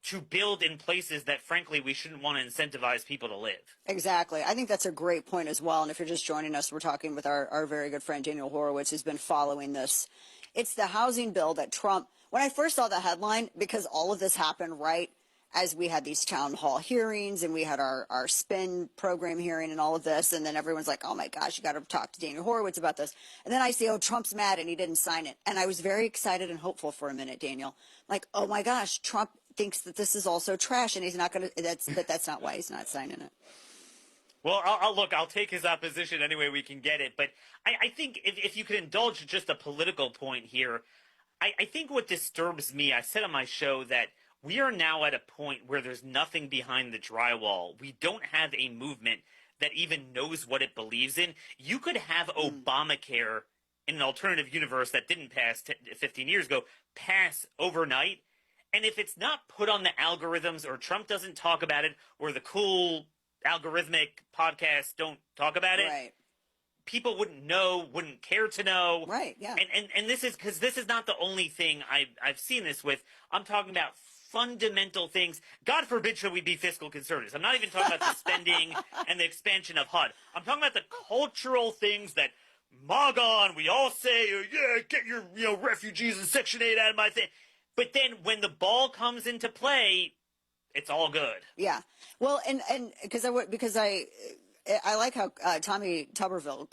to build in places that, frankly, we shouldn't want to incentivize people to live? Exactly. I think that's a great point as well. And if you're just joining us, we're talking with our very good friend Daniel Horowitz, who's been following this. It's the housing bill that Trump, when I first saw the headline, because all of this happened right as we had these town hall hearings and we had our spin program hearing and all of this, and then everyone's like, oh my gosh, you got to talk to Daniel Horowitz about this. And then I see, oh, Trump's mad and he didn't sign it. And I was very excited and hopeful for a minute, Daniel. Like, oh my gosh, Trump thinks that this is also trash and he's not going to, that's not why he's not signing it. Well, I'll take his opposition any way we can get it. But I think if you could indulge just a political point here, I think what disturbs me, I said on my show that we are now at a point where there's nothing behind the drywall. We don't have a movement that even knows what it believes in. You could have Obamacare in an alternative universe that didn't pass 15 years ago pass overnight. And if it's not put on the algorithms or Trump doesn't talk about it or the cool algorithmic podcasts don't talk about it, right, people wouldn't know, wouldn't care to know. Right, yeah. And this is because this is not the only thing I've seen this with. I'm talking about fundamental things. God forbid should we be fiscal conservatives. I'm not even talking about the spending and the expansion of HUD. I'm talking about the cultural things that MAGA and we all say, yeah, get your refugees and Section 8 out of my thing. But then when the ball comes into play, it's all good. Yeah. Well, and because I like how Tommy Tuberville,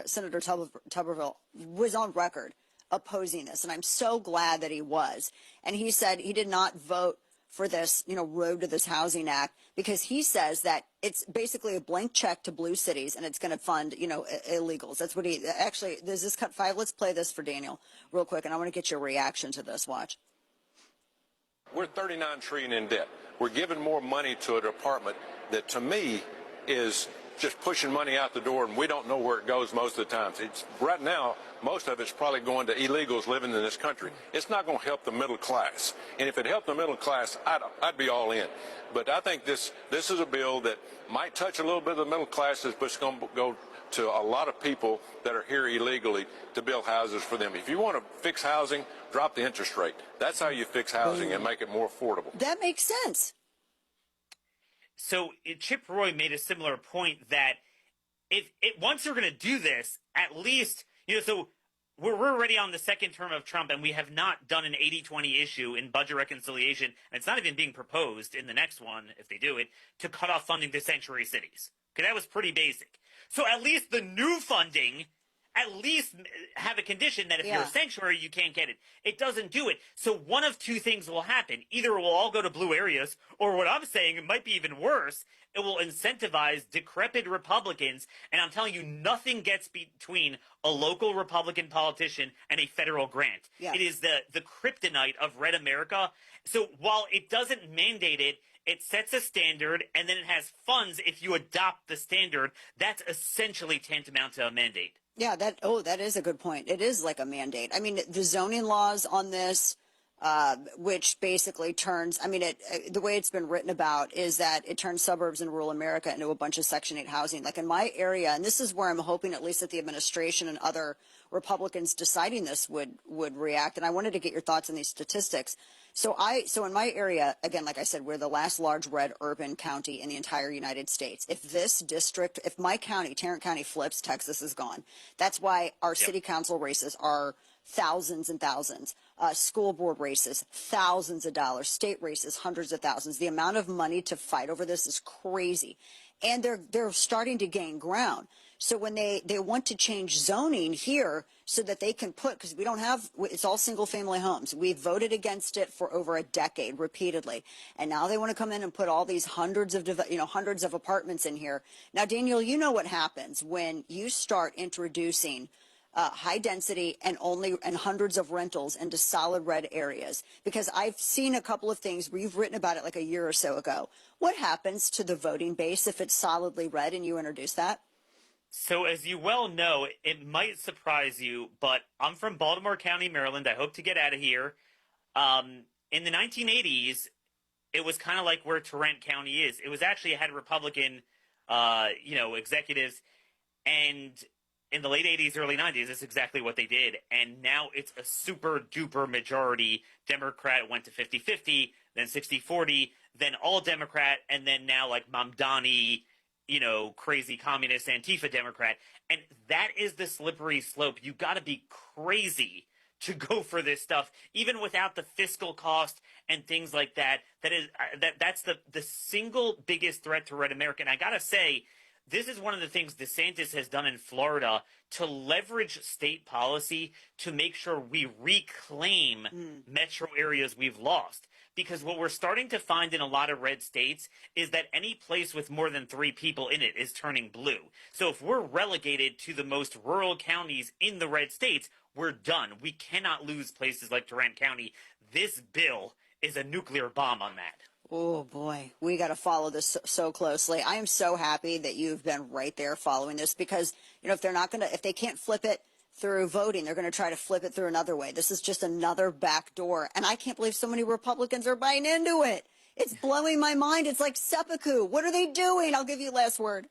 Senator Tuberville, was on record opposing this, and I'm so glad that he was. And he said he did not vote for this, road to this housing act, because he says that it's basically a blank check to blue cities, and it's going to fund, illegals. That's what he actually. There's this cut 5. Let's play this for Daniel real quick, and I want to get your reaction to this. Watch. We're $39 trillion in debt. We're giving more money to a department that, to me, is just pushing money out the door, and we don't know where it goes most of the time. Right now, most of it's probably going to illegals living in this country. It's not going to help the middle class. And if it helped the middle class, I'd be all in. But I think this is a bill that might touch a little bit of the middle classes, but it's going to go to a lot of people that are here illegally to build houses for them. If you want to fix housing, drop the interest rate. That's how you fix housing and make it more affordable. That makes sense. So Chip Roy made a similar point that once you're going to do this, at least, so we're already on the second term of Trump, and we have not done an 80-20 issue in budget reconciliation, and it's not even being proposed in the next one, if they do it, to cut off funding to sanctuary cities. Okay, that was pretty basic. So at least the new funding, at least have a condition that if you're a sanctuary, you can't get it. It doesn't do it. So one of two things will happen. Either we'll all go to blue areas, or what I'm saying, it might be even worse, it will incentivize decrepit Republicans, and I'm telling you, nothing gets between a local Republican politician and a federal grant. Yeah. It is the kryptonite of Red America. So while it doesn't mandate it, it sets a standard, and then it has funds if you adopt the standard. That's essentially tantamount to a mandate. Yeah, that is a good point. It is like a mandate. I mean, the zoning laws on this, which basically turns, the way it's been written about is that it turns suburbs in rural America into a bunch of Section 8 housing. Like in my area, and this is where I'm hoping at least that the administration and other Republicans deciding this would react. And I wanted to get your thoughts on these statistics. So in my area, again, like I said, we're the last large red urban county in the entire United States. If my county, Tarrant County, flips, Texas is gone. That's why our city council races are thousands and thousands. School board races, thousands of dollars. State races, hundreds of thousands. The amount of money to fight over this is crazy. And they're starting to gain ground. So when they want to change zoning here so that they can put, because we don't have, it's all single family homes. We've voted against it for over a decade repeatedly. And now they want to come in and put all these hundreds of apartments in here. Now, Daniel, you know what happens when you start introducing high density and hundreds of rentals into solid red areas, because I've seen a couple of things where you've written about it like a year or so ago. What happens to the voting base if it's solidly red and you introduce that? So as you well know, it might surprise you, but I'm from Baltimore County, Maryland. I hope to get out of here. In the 1980s, it was kind of like where Tarrant County is. It was actually, it had Republican, executives, and in the late 80s, early 90s, that's exactly what they did. And now it's a super duper majority Democrat. Went to 50-50, then 60-40, then all Democrat, and then now like Mamdani, crazy communist Antifa Democrat. And that is the slippery slope. You got to be crazy to go for this stuff, even without the fiscal cost and things like that. That's the single biggest threat to Red America. And I got to say, this is one of the things DeSantis has done in Florida to leverage state policy to make sure we reclaim metro areas we've lost. Because what we're starting to find in a lot of red states is that any place with more than 3 people in it is turning blue. So if we're relegated to the most rural counties in the red states, we're done. We cannot lose places like Tarrant County. This bill is a nuclear bomb on that. Oh, boy. We got to follow this so closely. I am so happy that you've been right there following this because, if they can't flip it through voting, they're going to try to flip it through another way. This is just another back door. And I can't believe so many Republicans are buying into it. It's blowing my mind. It's like seppuku. What are they doing? I'll give you last word.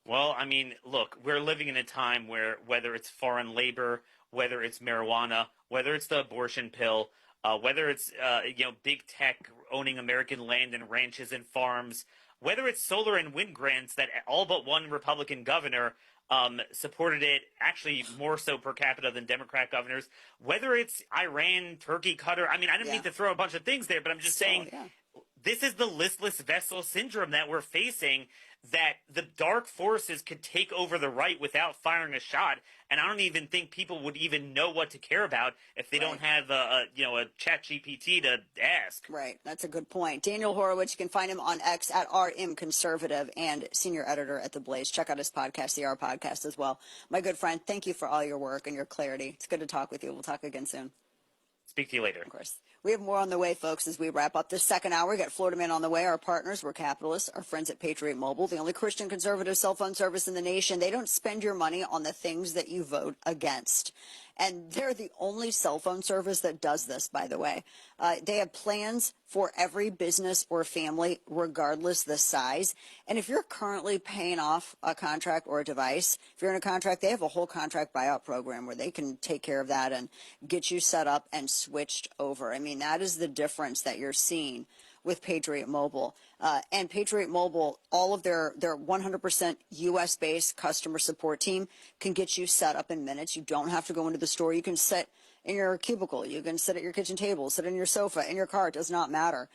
Well, look, we're living in a time where whether it's foreign labor, whether it's marijuana, whether it's the abortion pill, whether it's big tech owning American land and ranches and farms, whether it's solar and wind grants that all but one Republican governor supported it, actually more so per capita than Democrat governors, whether it's Iran, Turkey, Qatar. I didn't mean to throw a bunch of things there, but I'm just saying this is the listless vessel syndrome that we're facing, that the dark forces could take over the right without firing a shot. And I don't even think people would even know what to care about if they don't have a chat GPT to ask. Right. That's a good point. Daniel Horowitz, you can find him on X at RMConservative and senior editor at The Blaze. Check out his podcast, the R Podcast, as well. My good friend, thank you for all your work and your clarity. It's good to talk with you. We'll talk again soon. Speak to you later. Of course. We have more on the way, folks, as we wrap up this second hour. We got Florida Man on the way. Our partners, we're capitalists, our friends at Patriot Mobile, the only Christian conservative cell phone service in the nation. They don't spend your money on the things that you vote against. And they're the only cell phone service that does this, by the way. They have plans for every business or family, regardless the size. And if you're currently paying off a contract or a device, if you're in a contract, they have a whole contract buyout program where they can take care of that and get you set up and switched over. I mean, that is the difference that you're seeing with Patriot Mobile. And Patriot Mobile, all of their 100% U.S.-based customer support team can get you set up in minutes. You don't have to go into the store. You can sit in your cubicle. You can sit at your kitchen table, sit on your sofa, in your car. It does not matter.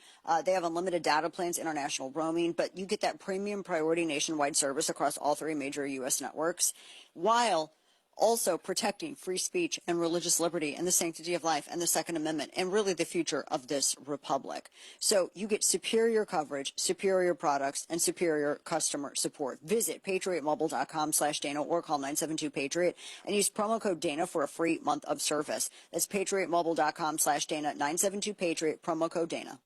They have unlimited data plans, international roaming, but you get that premium priority nationwide service across all three major U.S. networks, while also protecting free speech and religious liberty and the sanctity of life and the Second Amendment and really the future of this republic. So you get superior coverage, superior products, and superior customer support. Visit patriotmobile.com/Dana or call 972-PATRIOT and use promo code Dana for a free month of service. That's patriotmobile.com/Dana, 972-PATRIOT, promo code Dana.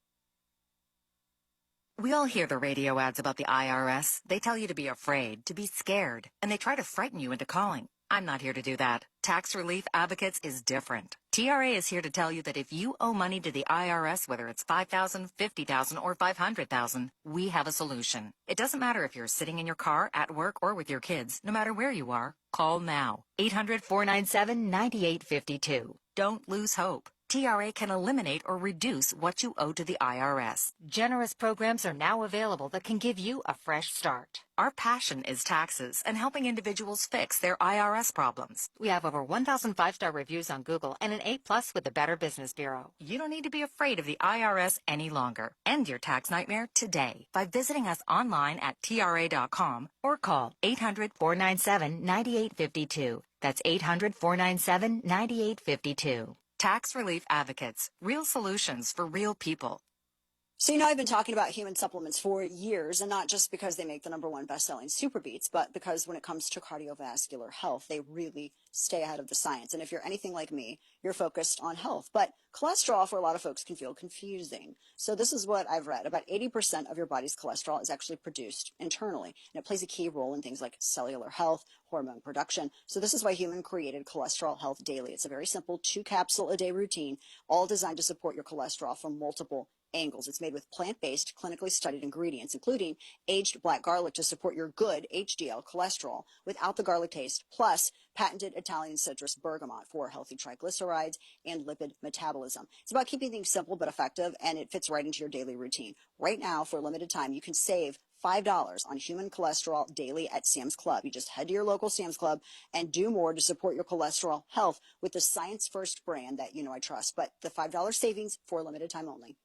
We all hear the radio ads about the IRS. They tell you to be afraid, to be scared, and they try to frighten you into calling. I'm not here to do that. Tax Relief Advocates is different. TRA is here to tell you that if you owe money to the IRS, whether it's $5,000, $50,000, or $500,000, we have a solution. It doesn't matter if you're sitting in your car, at work, or with your kids. No matter where you are, call now. 800-497-9852. Don't lose hope. TRA can eliminate or reduce what you owe to the IRS. Generous programs are now available that can give you a fresh start. Our passion is taxes and helping individuals fix their IRS problems. We have over 1,000 5-star reviews on Google and an A+ with the Better Business Bureau. You don't need to be afraid of the IRS any longer. End your tax nightmare today by visiting us online at TRA.com or call 800-497-9852. That's 800-497-9852. Tax Relief Advocates, real solutions for real people. So, you know, I've been talking about human supplements for years, and not just because they make the #1 best-selling Super Beats, but because when it comes to cardiovascular health, they really stay ahead of the science. And if you're anything like me, you're focused on health. But cholesterol, for a lot of folks, can feel confusing. So this is what I've read. About 80% of your body's cholesterol is actually produced internally, and it plays a key role in things like cellular health, hormone production. So this is why Human created Cholesterol Health Daily. It's a very simple 2-capsule-a-day routine, all designed to support your cholesterol from multiple angles. It's made with plant-based, clinically studied ingredients, including aged black garlic to support your good HDL cholesterol without the garlic taste, plus patented Italian citrus bergamot for healthy triglycerides and lipid metabolism. It's about keeping things simple but effective, and it fits right into your daily routine. Right now, for a limited time, you can save $5 on Human Cholesterol Daily at Sam's Club. You just head to your local Sam's Club and do more to support your cholesterol health with the Science First brand that you know I trust. But the $5 savings for a limited time only.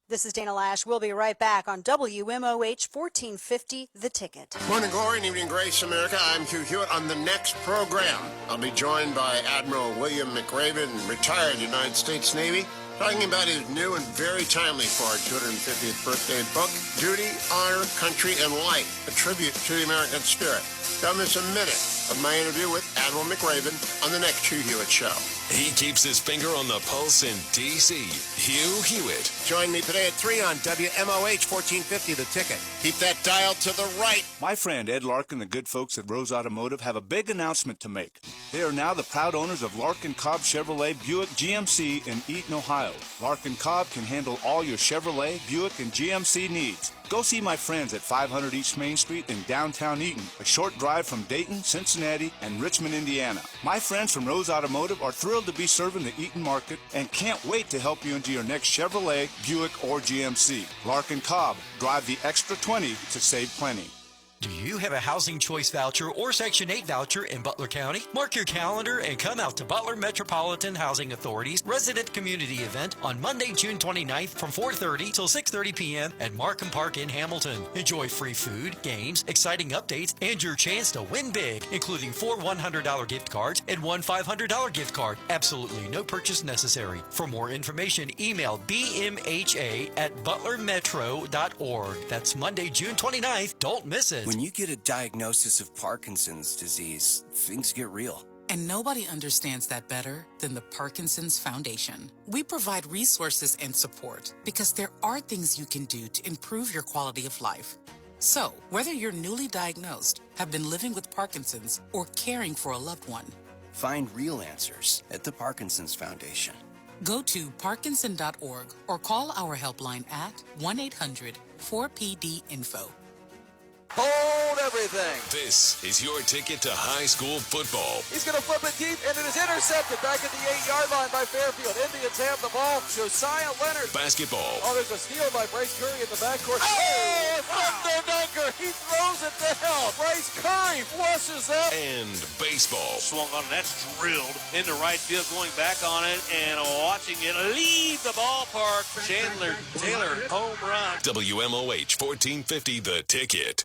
This is Dana Lash. We'll be right back on WMOH 1450, The Ticket. Morning glory and evening grace, America. I'm Hugh Hewitt. On the next program, I'll be joined by Admiral William McRaven, retired United States Navy, talking about his new and very timely for our 250th birthday book, Duty, Honor, Country, and Life, a tribute to the American spirit. Don't miss a minute of my interview with Admiral McRaven on the next Hugh Hewitt Show. He keeps his finger on the pulse in D.C. Hugh Hewitt. Join me today at 3 on WMOH 1450, The Ticket. Keep that dial to the right. My friend Ed Larkin, the good folks at Rose Automotive, have a big announcement to make. They are now the proud owners of Larkin Cobb Chevrolet Buick GMC in Eaton, Ohio. Larkin Cobb can handle all your Chevrolet, Buick, and GMC needs. Go see my friends at 500 East Main Street in downtown Eaton, a short drive from Dayton, Cincinnati, and Richmond, Indiana. My friends from Rose Automotive are thrilled to be serving the Eaton market and can't wait to help you into your next Chevrolet, Buick, or GMC. Larkin Cobb, drive the extra 20 to save plenty. Do you have a Housing Choice Voucher or Section 8 voucher in Butler County? Mark your calendar and come out to Butler Metropolitan Housing Authority's Resident Community Event on Monday, June 29th from 4:30 till 6:30 p.m. at Markham Park in Hamilton. Enjoy free food, games, exciting updates, and your chance to win big, including 4 $100 gift cards and 1 $500 gift card. Absolutely no purchase necessary. For more information, email bmha@butlermetro.org. That's Monday, June 29th. Don't miss it. When you get a diagnosis of Parkinson's disease, things get real. And nobody understands that better than the Parkinson's Foundation. We provide resources and support because there are things you can do to improve your quality of life. So, whether you're newly diagnosed, have been living with Parkinson's, or caring for a loved one, find real answers at the Parkinson's Foundation. Go to parkinson.org or call our helpline at 1-800-4PD-INFO. Hold everything. This is your ticket to high school football. He's going to flip it deep, and it is intercepted back at the 8-yard line by Fairfield. Indians have the ball. Josiah Leonard. Basketball. Oh, there's a steal by Bryce Curry in the backcourt. Oh, thunder dunker. He throws it down. Bryce Curry flushes that. And baseball. Swung on, that's drilled into right field, going back on it and watching it leave the ballpark. Chandler Taylor, home run. WMOH 1450, The Ticket.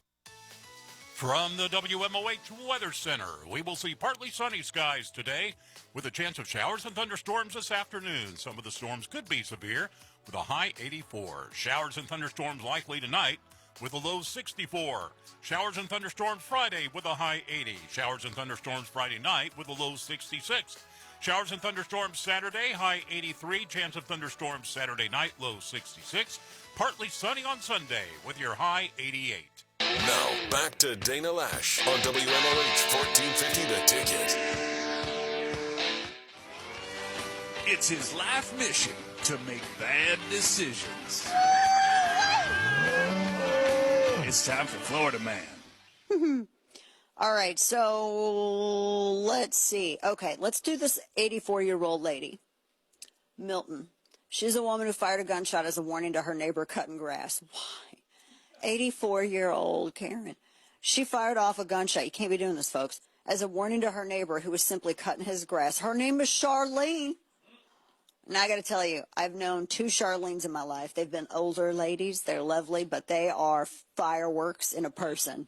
From the WMOH Weather Center, we will see partly sunny skies today with a chance of showers and thunderstorms this afternoon. Some of the storms could be severe with a high 84. Showers and thunderstorms likely tonight with a low 64. Showers and thunderstorms Friday with a high 80. Showers and thunderstorms Friday night with a low 66. Showers and thunderstorms Saturday, high 83. Chance of thunderstorms Saturday night, low 66. Partly sunny on Sunday with your high 88. Now, back to Dana Lash on WMOH 1450 The Ticket. It's his life mission to make bad decisions. It's time for Florida Man. All right, so let's see. Okay, let's do this 84-year-old lady, Milton. She's a woman who fired a gunshot as a warning to her neighbor cutting grass. Why? 84-year-old Karen. She fired off a gunshot. You can't be doing this, folks. As a warning to her neighbor who was simply cutting his grass. Her name is Charlene. Now, I got to tell you, I've known two Charlenes in my life. They've been older ladies. They're lovely, but they are fireworks in a person.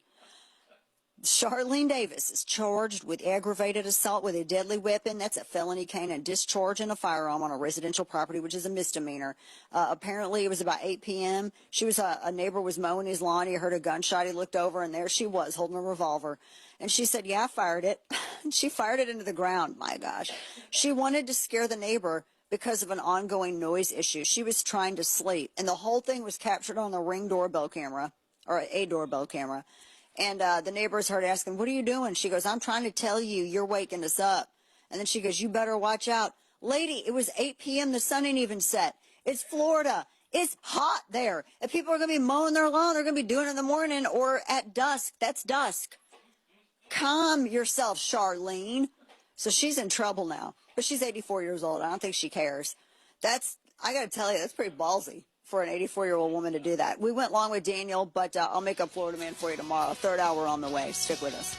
Charlene Davis is charged with aggravated assault with a deadly weapon. That's a felony count, and discharging a firearm on a residential property, which is a misdemeanor. Apparently, it was about 8 p.m. She was a neighbor was mowing his lawn. He heard a gunshot. He looked over, and there she was holding a revolver. And she said, yeah, I fired it. She fired it into the ground. My gosh. She wanted to scare the neighbor because of an ongoing noise issue. She was trying to sleep, and the whole thing was captured on the Ring doorbell camera, or a doorbell camera. And the neighbors heard asking, what are you doing? She goes, I'm trying to tell you, you're waking us up. And then she goes, you better watch out. Lady, it was 8 p.m. The sun ain't even set. It's Florida. It's hot there. If people are going to be mowing their lawn, they're going to be doing it in the morning or at dusk. That's dusk. Calm yourself, Charlene. So she's in trouble now. But she's 84 years old. I don't think she cares. I got to tell you, that's pretty ballsy for an 84-year-old woman to do that. We went long with Daniel, but I'll make up Florida Man for you tomorrow. Third hour on the way. Stick with us.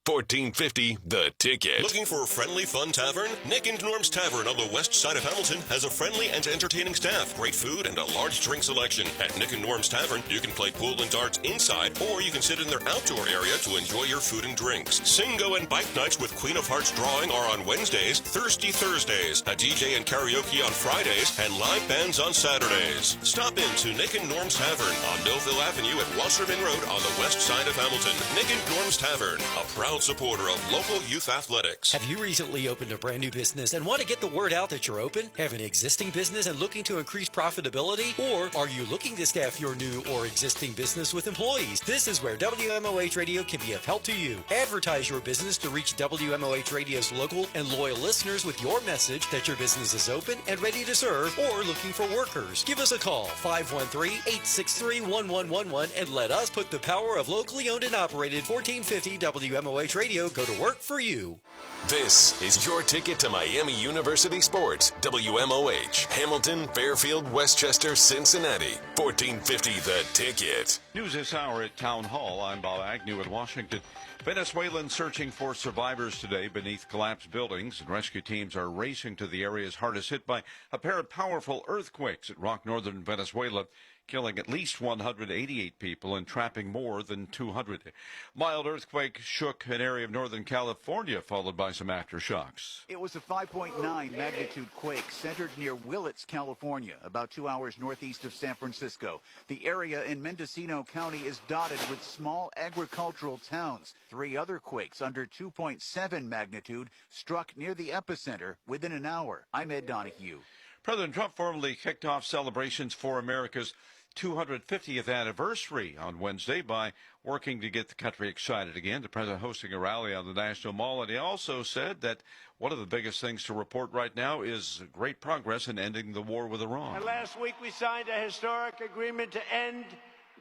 1450 The Ticket. Looking for a friendly, fun tavern? Nick and Norm's Tavern on the west side of Hamilton has a friendly and entertaining staff, great food, and a large drink selection. At Nick and Norm's Tavern, you can play pool and darts inside, or you can sit in their outdoor area to enjoy your food and drinks. Singo and bike nights with Queen of Hearts drawing are on Wednesdays, Thirsty Thursdays, a DJ and karaoke on Fridays, and live bands on Saturdays. Stop in to Nick and Norm's Tavern on Millville Avenue at Wasserman Road on the west side of Hamilton. Nick and Norm's Tavern, a proud supporter of local youth athletics. Have you recently opened a brand new business and want to get the word out that you're open? Have an existing business and looking to increase profitability? Or are you looking to staff your new or existing business with employees? This is where WMOH Radio can be of help to you. Advertise your business to reach WMOH Radio's local and loyal listeners with your message that your business is open and ready to serve or looking for workers. Give us a call, 513-863-1111, and let us put the power of locally owned and operated 1450 WMOH Radio go to work for you. This is your ticket to Miami University Sports. WMOH, Hamilton, Fairfield, Westchester, Cincinnati. 1450 The Ticket. News this hour at Town Hall. I'm Bob Agnew in Washington. Venezuelans searching for survivors today beneath collapsed buildings, and rescue teams are racing to the areas hardest hit by a pair of powerful earthquakes that rocked northern Venezuela killing at least 188 people and trapping more than 200. Mild earthquake shook an area of Northern California, followed by some aftershocks. It was a 5.9 magnitude quake centered near Willits, California, about 2 hours northeast of San Francisco. The area in Mendocino County is dotted with small agricultural towns. 3 other quakes under 2.7 magnitude struck near the epicenter within an hour. I'm Ed Donahue. President Trump formally kicked off celebrations for America's 250th anniversary on Wednesday by working to get the country excited again. The president hosting a rally on the National Mall, and he also said that one of the biggest things to report right now is great progress in ending the war with Iran. And last week we signed a historic agreement to end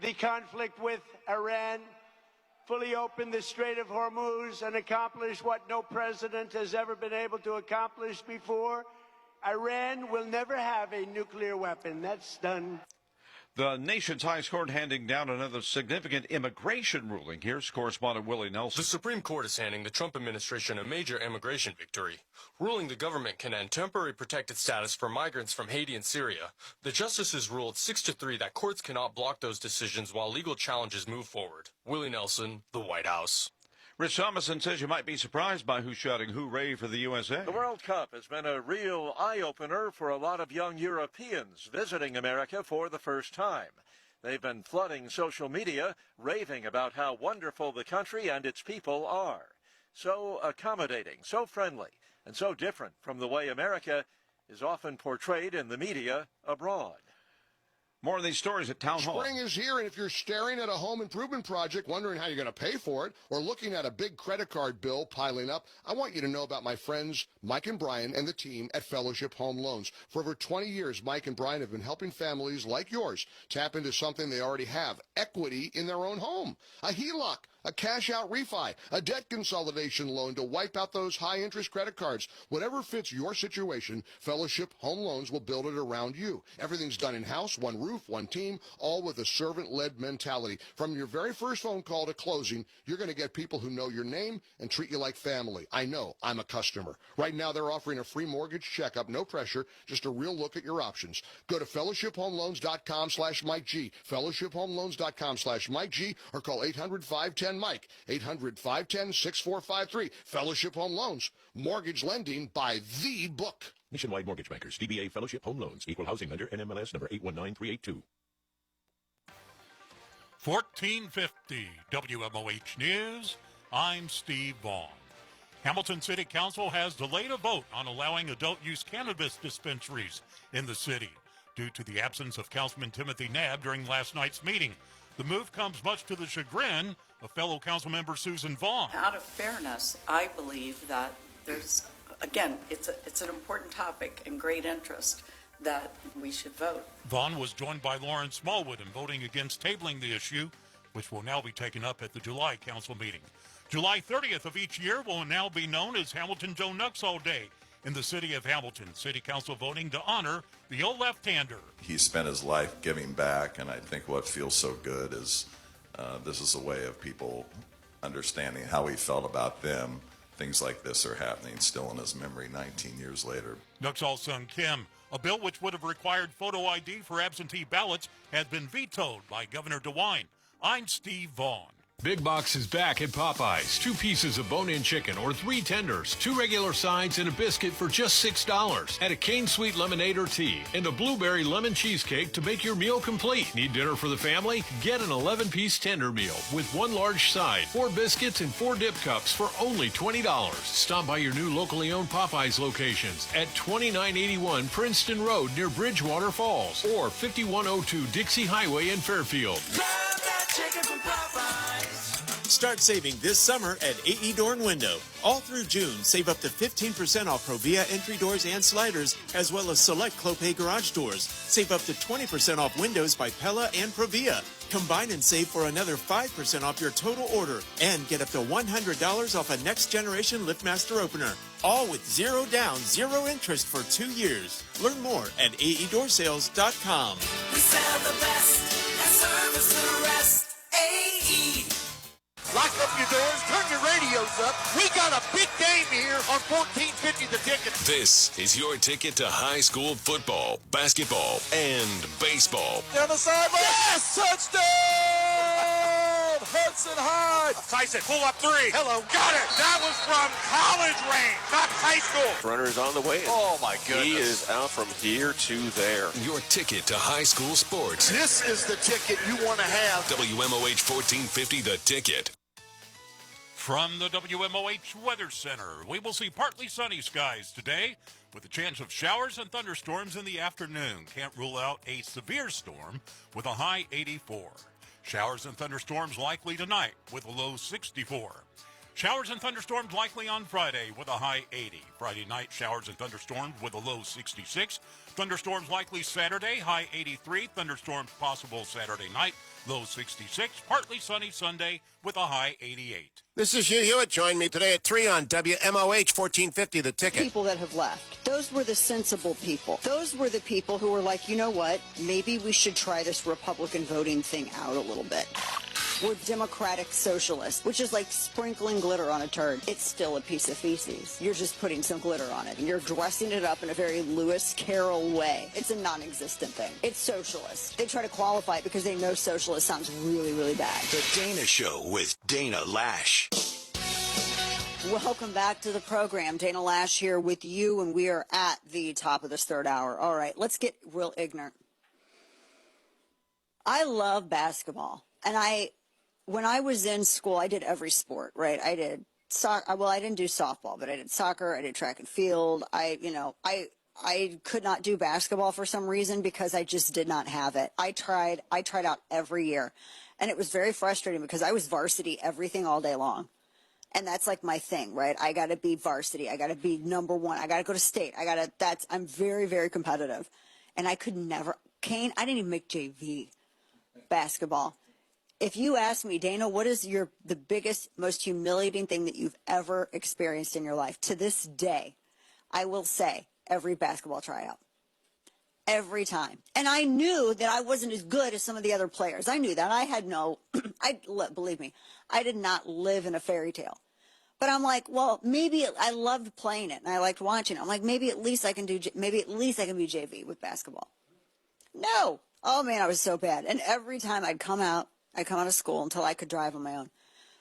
the conflict with Iran, fully open the Strait of Hormuz, and accomplish what no president has ever been able to accomplish before. Iran will never have a nuclear weapon. That's done. The nation's highest court handing down another significant immigration ruling. Here's correspondent Willie Nelson. The Supreme Court is handing the Trump administration a major immigration victory, ruling the government can end temporary protected status for migrants from Haiti and Syria. The justices ruled 6-3 that courts cannot block those decisions while legal challenges move forward. Willie Nelson, the White House. Rich Thomason says you might be surprised by who's shouting hooray for the USA. The World Cup has been a real eye-opener for a lot of young Europeans visiting America for the first time. They've been flooding social media, raving about how wonderful the country and its people are. So accommodating, so friendly, and so different from the way America is often portrayed in the media abroad. More of these stories at Town Hall. Spring is here, and if you're staring at a home improvement project, wondering how you're going to pay for it, or looking at a big credit card bill piling up, I want you to know about my friends Mike and Brian and the team at Fellowship Home Loans. For over 20 years, Mike and Brian have been helping families like yours tap into something they already have, equity in their own home. A HELOC, a cash-out refi, a debt consolidation loan to wipe out those high-interest credit cards. Whatever fits your situation, Fellowship Home Loans will build it around you. Everything's done in-house, one roof, one team, all with a servant-led mentality. From your very first phone call to closing, you're going to get people who know your name and treat you like family. I know. I'm a customer. Right now, they're offering a free mortgage checkup, no pressure, just a real look at your options. Go to fellowshiphomeloans.com/Mike G, fellowshiphomeloans.com/Mike G, or call 800-510-MIKE, 800-510-6453. Fellowship Home Loans, mortgage lending by the book. Nationwide Mortgage Bankers, DBA Fellowship Home Loans, Equal Housing Lender, NMLS number 819382. 1450 WMOH News. I'm Steve Vaughn. Hamilton City Council has delayed a vote on allowing adult-use cannabis dispensaries in the city due to the absence of Councilman Timothy Knabb during last night's meeting. The move comes much to the chagrin of fellow council member Susan Vaughn. Out of fairness, I believe that there's, again, it's an important topic and great interest that we should vote. Vaughn was joined by Lauren Smallwood in voting against tabling the issue, which will now be taken up at the July council meeting. July 30th of each year will now be known as Hamilton Joe Nuxall Day in the city of Hamilton. City Council voting to honor the old left-hander. He spent his life giving back, and I think what feels so good is this is a way of people understanding how he felt about them. Things like this are happening still in his memory 19 years later. Nuxall's son Kim, a bill which would have required photo ID for absentee ballots, has been vetoed by Governor DeWine. I'm Steve Vaughn. Big Box is back at Popeyes. 2 pieces of bone-in chicken or 3 tenders, 2 regular sides, and a biscuit for just $6. Add a cane sweet lemonade or tea and a blueberry lemon cheesecake to make your meal complete. Need dinner for the family? Get an 11-piece tender meal with 1 large side, 4 biscuits, and 4 dip cups for only $20. Stop by your new locally owned Popeyes locations at 2981 Princeton Road near Bridgewater Falls or 5102 Dixie Highway in Fairfield. Love that chicken from Popeyes. Start saving this summer at AE Door and Window. All through June, save up to 15% off Provia entry doors and sliders, as well as select Clopay garage doors. Save up to 20% off windows by Pella and Provia. Combine and save for another 5% off your total order and get up to $100 off a next generation LiftMaster opener. All with 0 down, 0 interest for 2 years. Learn more at aeDoorsales.com. We sell the best and service the rest. AE. Lock up your doors, turn your radios up. We got a big game here on 1450 The Ticket. This is your ticket to high school football, basketball, and baseball. Down the sideline. Yes! Touchdown! Hudson High. Tyson, pull up three. Hello. Got it. That was from college range, not high school. Runner's on the way. Oh, my goodness. He is out from here to there. Your ticket to high school sports. This is the ticket you want to have. WMOH 1450, The Ticket. From the WMOH Weather Center, we will see partly sunny skies today with a chance of showers and thunderstorms in the afternoon. Can't rule out a severe storm with a high 84. Showers and thunderstorms likely tonight with a low 64. Showers and thunderstorms likely on Friday with a high 80. Friday night, showers and thunderstorms with a low 66. Thunderstorms likely Saturday, high 83. Thunderstorms possible Saturday night, low 66. Partly sunny Sunday with a high 88. This is Hugh Hewitt. Join me today at 3 on WMOH 1450, The Ticket. People that have left, those were the sensible people. Those were the people who were like, you know what, maybe we should try this Republican voting thing out a little bit. We're democratic socialists, which is like sprinkling glitter on a turd. It's still a piece of feces. You're just putting some glitter on it, and you're dressing it up in a very Lewis Carroll way. It's a non-existent thing. It's socialist. They try to qualify it because they know socialist sounds really, really bad. The Dana Show with Dana Lash. Welcome back to the program. Dana Lash here with you, and we are at the top of this third hour. All right, let's get real ignorant. I love basketball, and when I was in school, I did every sport, right? I did soccer. Well, I didn't do softball, but I did soccer. I did track and field. I could not do basketball for some reason because I just did not have it. I tried out every year, and it was very frustrating because I was varsity everything all day long. And that's like my thing, right? I got to be varsity. I got to be number one. I got to go to state. I'm very, very competitive. And I could never, Kane, I didn't even make JV basketball. If you ask me, Dana, what is the biggest, most humiliating thing that you've ever experienced in your life? To this day, I will say every basketball tryout. Every time. And I knew that I wasn't as good as some of the other players. I knew that. I had believe me, I did not live in a fairy tale. But I'm like, well, maybe I loved playing it and I liked watching it. I'm like, maybe at least I can be JV with basketball. No. Oh man, I was so bad. And every time I'd come out of school until I could drive on my own.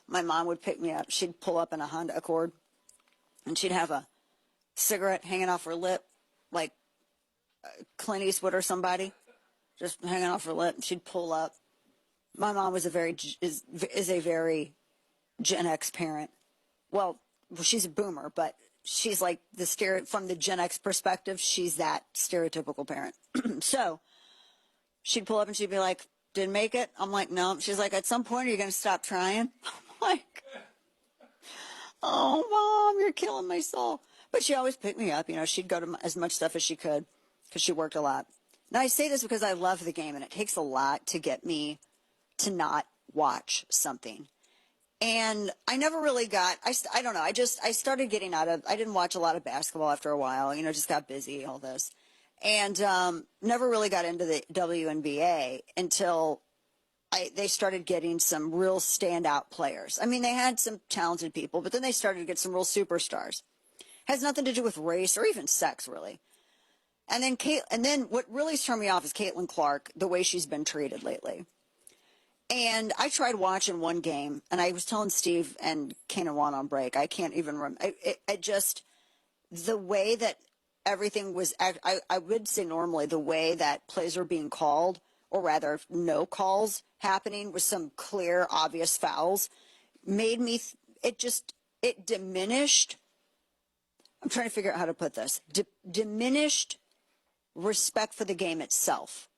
My mom would pick me up. She'd pull up in a Honda Accord, and she'd have a cigarette hanging off her lip, like Clint Eastwood or somebody, just hanging off her lip. And she'd pull up. My mom was a very Gen X parent. Well, she's a boomer, but she's like from the Gen X perspective, she's that stereotypical parent. So she'd pull up and she'd be like, didn't make it? I'm like, no. She's like, at some point, are you going to stop trying? I'm like, oh, Mom, you're killing my soul. But she always picked me up. You know, she'd go to as much stuff as she could because she worked a lot. Now, I say this because I love the game, and it takes a lot to get me to not watch something. And I never really got, I don't know, I started getting I didn't watch a lot of basketball after a while, you know, just got busy, all this. And never really got into the WNBA until they started getting some real standout players. I mean, they had some talented people, but then they started to get some real superstars. Has nothing to do with race or even sex, really. And then what really turned me off is Caitlin Clark, the way she's been treated lately. And I tried watching one game, and I was telling Steve and Kanan Juan on break, I can't even remember. The way that everything was, I would say normally the way that plays are being called, or rather no calls happening with some clear, obvious fouls, made me, it diminished, I'm trying to figure out how to put this, diminished respect for the game itself,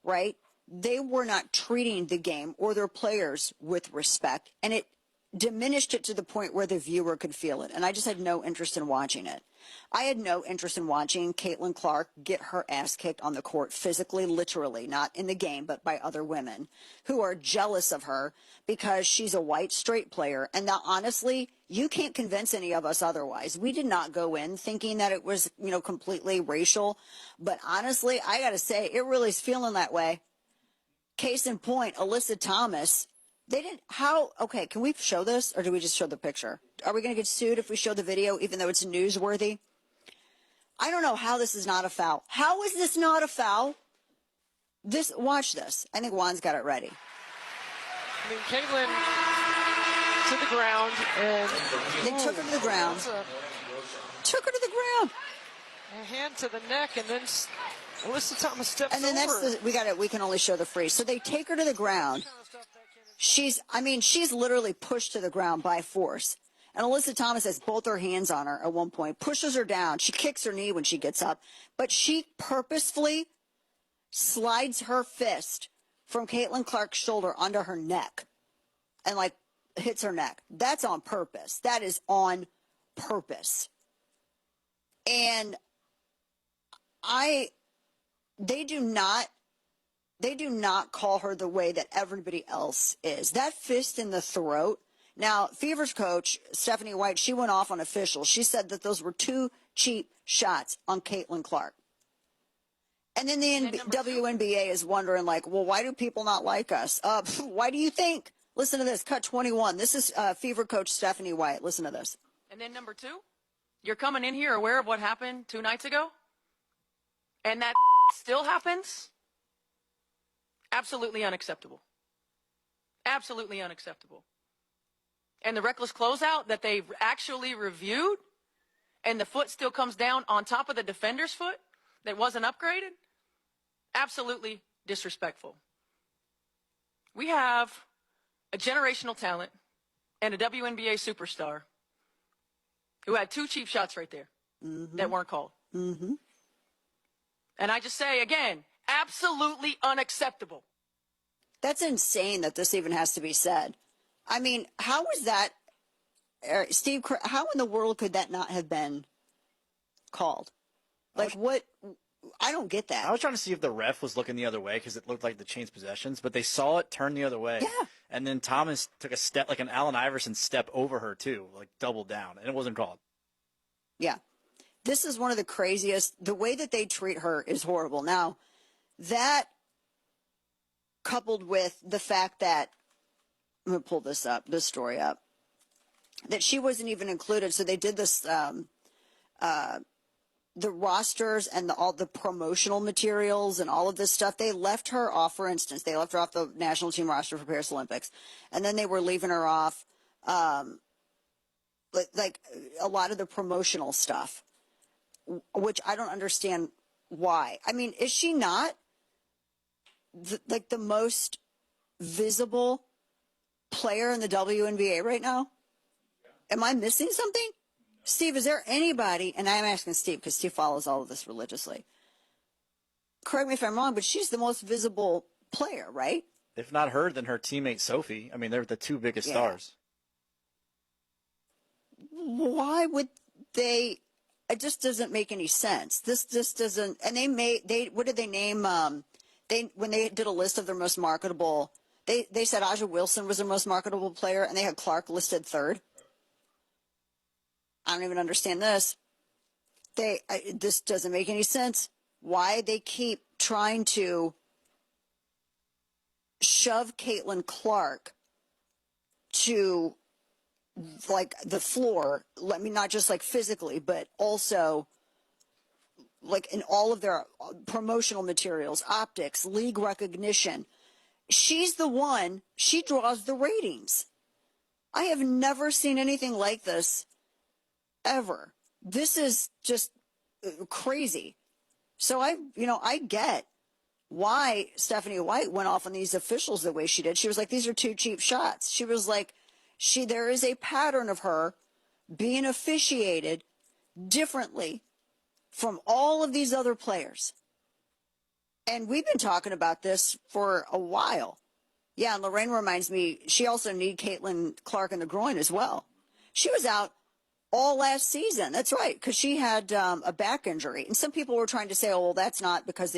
right? They were not treating the game or their players with respect, and it diminished it to the point where the viewer could feel it. And I just had no interest in watching it. I had no interest in watching Caitlin Clark get her ass kicked on the court physically, literally, not in the game, but by other women who are jealous of her because she's a white straight player. And now, honestly, you can't convince any of us otherwise. We did not go in thinking that it was, completely racial. But honestly, I got to say, it really is feeling that way. Case in point, Alyssa Thomas. Okay, can we show this, or do we just show the picture? Are we going to get sued if we show the video, even though it's newsworthy? I don't know how this is not a foul. How is this not a foul? Watch this. I think Juan's got it ready. I mean, Caitlin to the ground, and they took her to the ground. Took her to the ground. A hand to the neck, and then Alyssa Thomas steps and then over. We can only show the freeze. So they take her to the ground. She's literally pushed to the ground by force. And Alyssa Thomas has both her hands on her at one point, pushes her down. She kicks her knee when she gets up, but she purposefully slides her fist from Caitlin Clark's shoulder onto her neck and hits her neck. That's on purpose. That is on purpose. And they do not call her the way that everybody else is. That fist in the throat. Now, Fever's coach, Stephanie White, she went off on officials. She said that those were 2 cheap shots on Caitlin Clark. And then the WNBA is wondering, well, why do people not like us? Why do you think? Listen to this, cut 21. This is Fever coach Stephanie White. Listen to this. And then number 2, you're coming in here aware of what happened 2 nights ago? And that still happens? Absolutely unacceptable. Absolutely unacceptable. And the reckless closeout that they actually reviewed, and the foot still comes down on top of the defender's foot that wasn't upgraded? Absolutely disrespectful. We have a generational talent and a WNBA superstar who had 2 cheap shots right there that weren't called. Mm-hmm. And I just say, again, absolutely unacceptable. That's insane that this even has to be said. I mean, how was that, Steve, how in the world could that not have been called? What? I don't get that. I was trying to see if the ref was looking the other way because it looked like the changed possessions, but they saw it turn the other way. Yeah. And then Thomas took a step, like an Allen Iverson step over her too, doubled down, and it wasn't called. Yeah. This is one of the craziest. The way that they treat her is horrible. Now, that coupled with the fact that, I'm going to pull this story up, that she wasn't even included. So they did this, the rosters and all the promotional materials and all of this stuff. They left her off, for instance, they left her off the national team roster for Paris Olympics. And then they were leaving her off, like a lot of the promotional stuff, which I don't understand why. I mean, is she not the most visible player in the WNBA right now? Am I missing something? Steve, is there anybody, and I'm asking Steve because Steve follows all of this religiously. Correct me if I'm wrong, but she's the most visible player, right? If not her, then her teammate Sophie. I mean, they're the 2 biggest stars. Why would they? It just doesn't make any sense. This just doesn't. And what did they name? When they did a list of their most marketable, they said Aja Wilson was their most marketable player, and they had Clark listed 3rd. I don't even understand this. This doesn't make any sense. Why they keep trying to shove Caitlin Clark to the floor. Not just physically, but also in all of their promotional materials, optics, league recognition. She's the one. She draws the ratings. I have never seen anything like this. Ever. This is just crazy. So I get why Stephanie White went off on these officials the way she did. She was like, these are 2 cheap shots. She was like, there is a pattern of her being officiated differently from all of these other players. And we've been talking about this for a while. Yeah, and Lorraine reminds me, she also kneed Caitlin Clark in the groin as well. She was out all last season. That's right, because she had a back injury, and some people were trying to say, "Oh, well, that's not because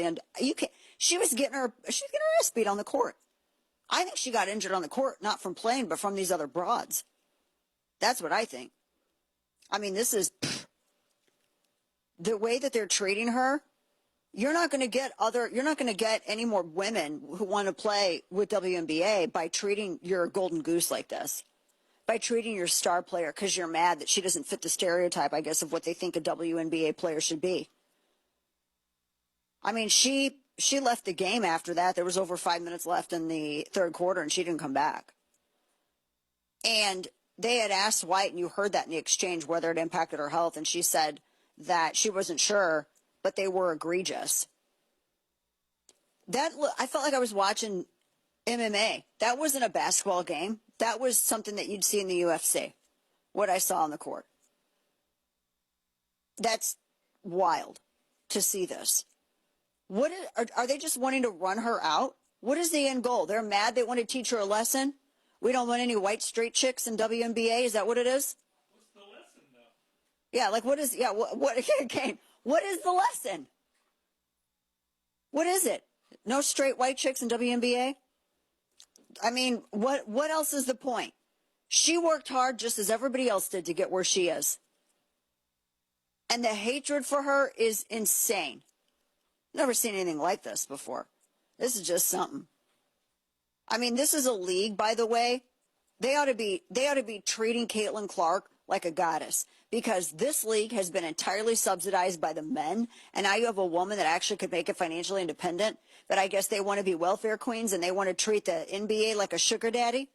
she was getting her ass beat on the court." I think she got injured on the court not from playing, but from these other broads. That's what I think. I mean, this is the way that they're treating her. You're not going to get any more women who want to play with WNBA by treating your golden goose like this. by treating your star player because you're mad that she doesn't fit the stereotype, I guess, of what they think a WNBA player should be. I mean, she left the game after that. There was over 5 minutes left in the third quarter, and she didn't come back. And they had asked White, and you heard that in the exchange, whether it impacted her health, and she said that she wasn't sure, but they were egregious. I felt like I was watching MMA. That wasn't a basketball game. That was something that you'd see in the UFC, what I saw on the court. That's wild to see this. Are they just wanting to run her out? What is the end goal? They're mad. They want to teach her a lesson. We don't want any white straight chicks in WNBA. Is that what it is? What's the lesson, though? Yeah, like what is? Yeah, what? Okay, what is the lesson? What is it? No straight white chicks in WNBA? I mean, what else is the point? She worked hard just as everybody else did to get where she is. And the hatred for her is insane. Never seen anything like this before. This is just something. I mean, this is a league, by the way. They ought to be treating Caitlin Clark like a goddess, because this league has been entirely subsidized by the men, and now you have a woman that actually could make it financially independent, but I guess they want to be welfare queens and they want to treat the NBA like a sugar daddy.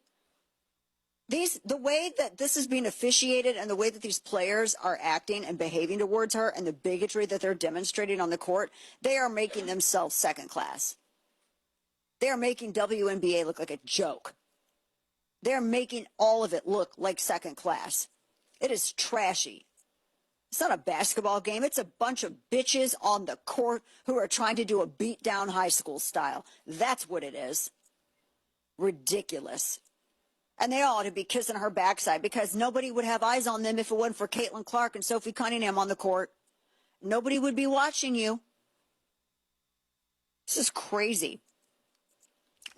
The way that this is being officiated and the way that these players are acting and behaving towards her and the bigotry that they're demonstrating on the court, they are making themselves second class. They are making WNBA look like a joke. They're making all of it look like second class. It is trashy. It's not a basketball game. It's a bunch of bitches on the court who are trying to do a beat-down high school style. That's what it is. Ridiculous. And they all ought to be kissing her backside, because nobody would have eyes on them if it wasn't for Caitlin Clark and Sophie Cunningham on the court. Nobody would be watching you. This is crazy.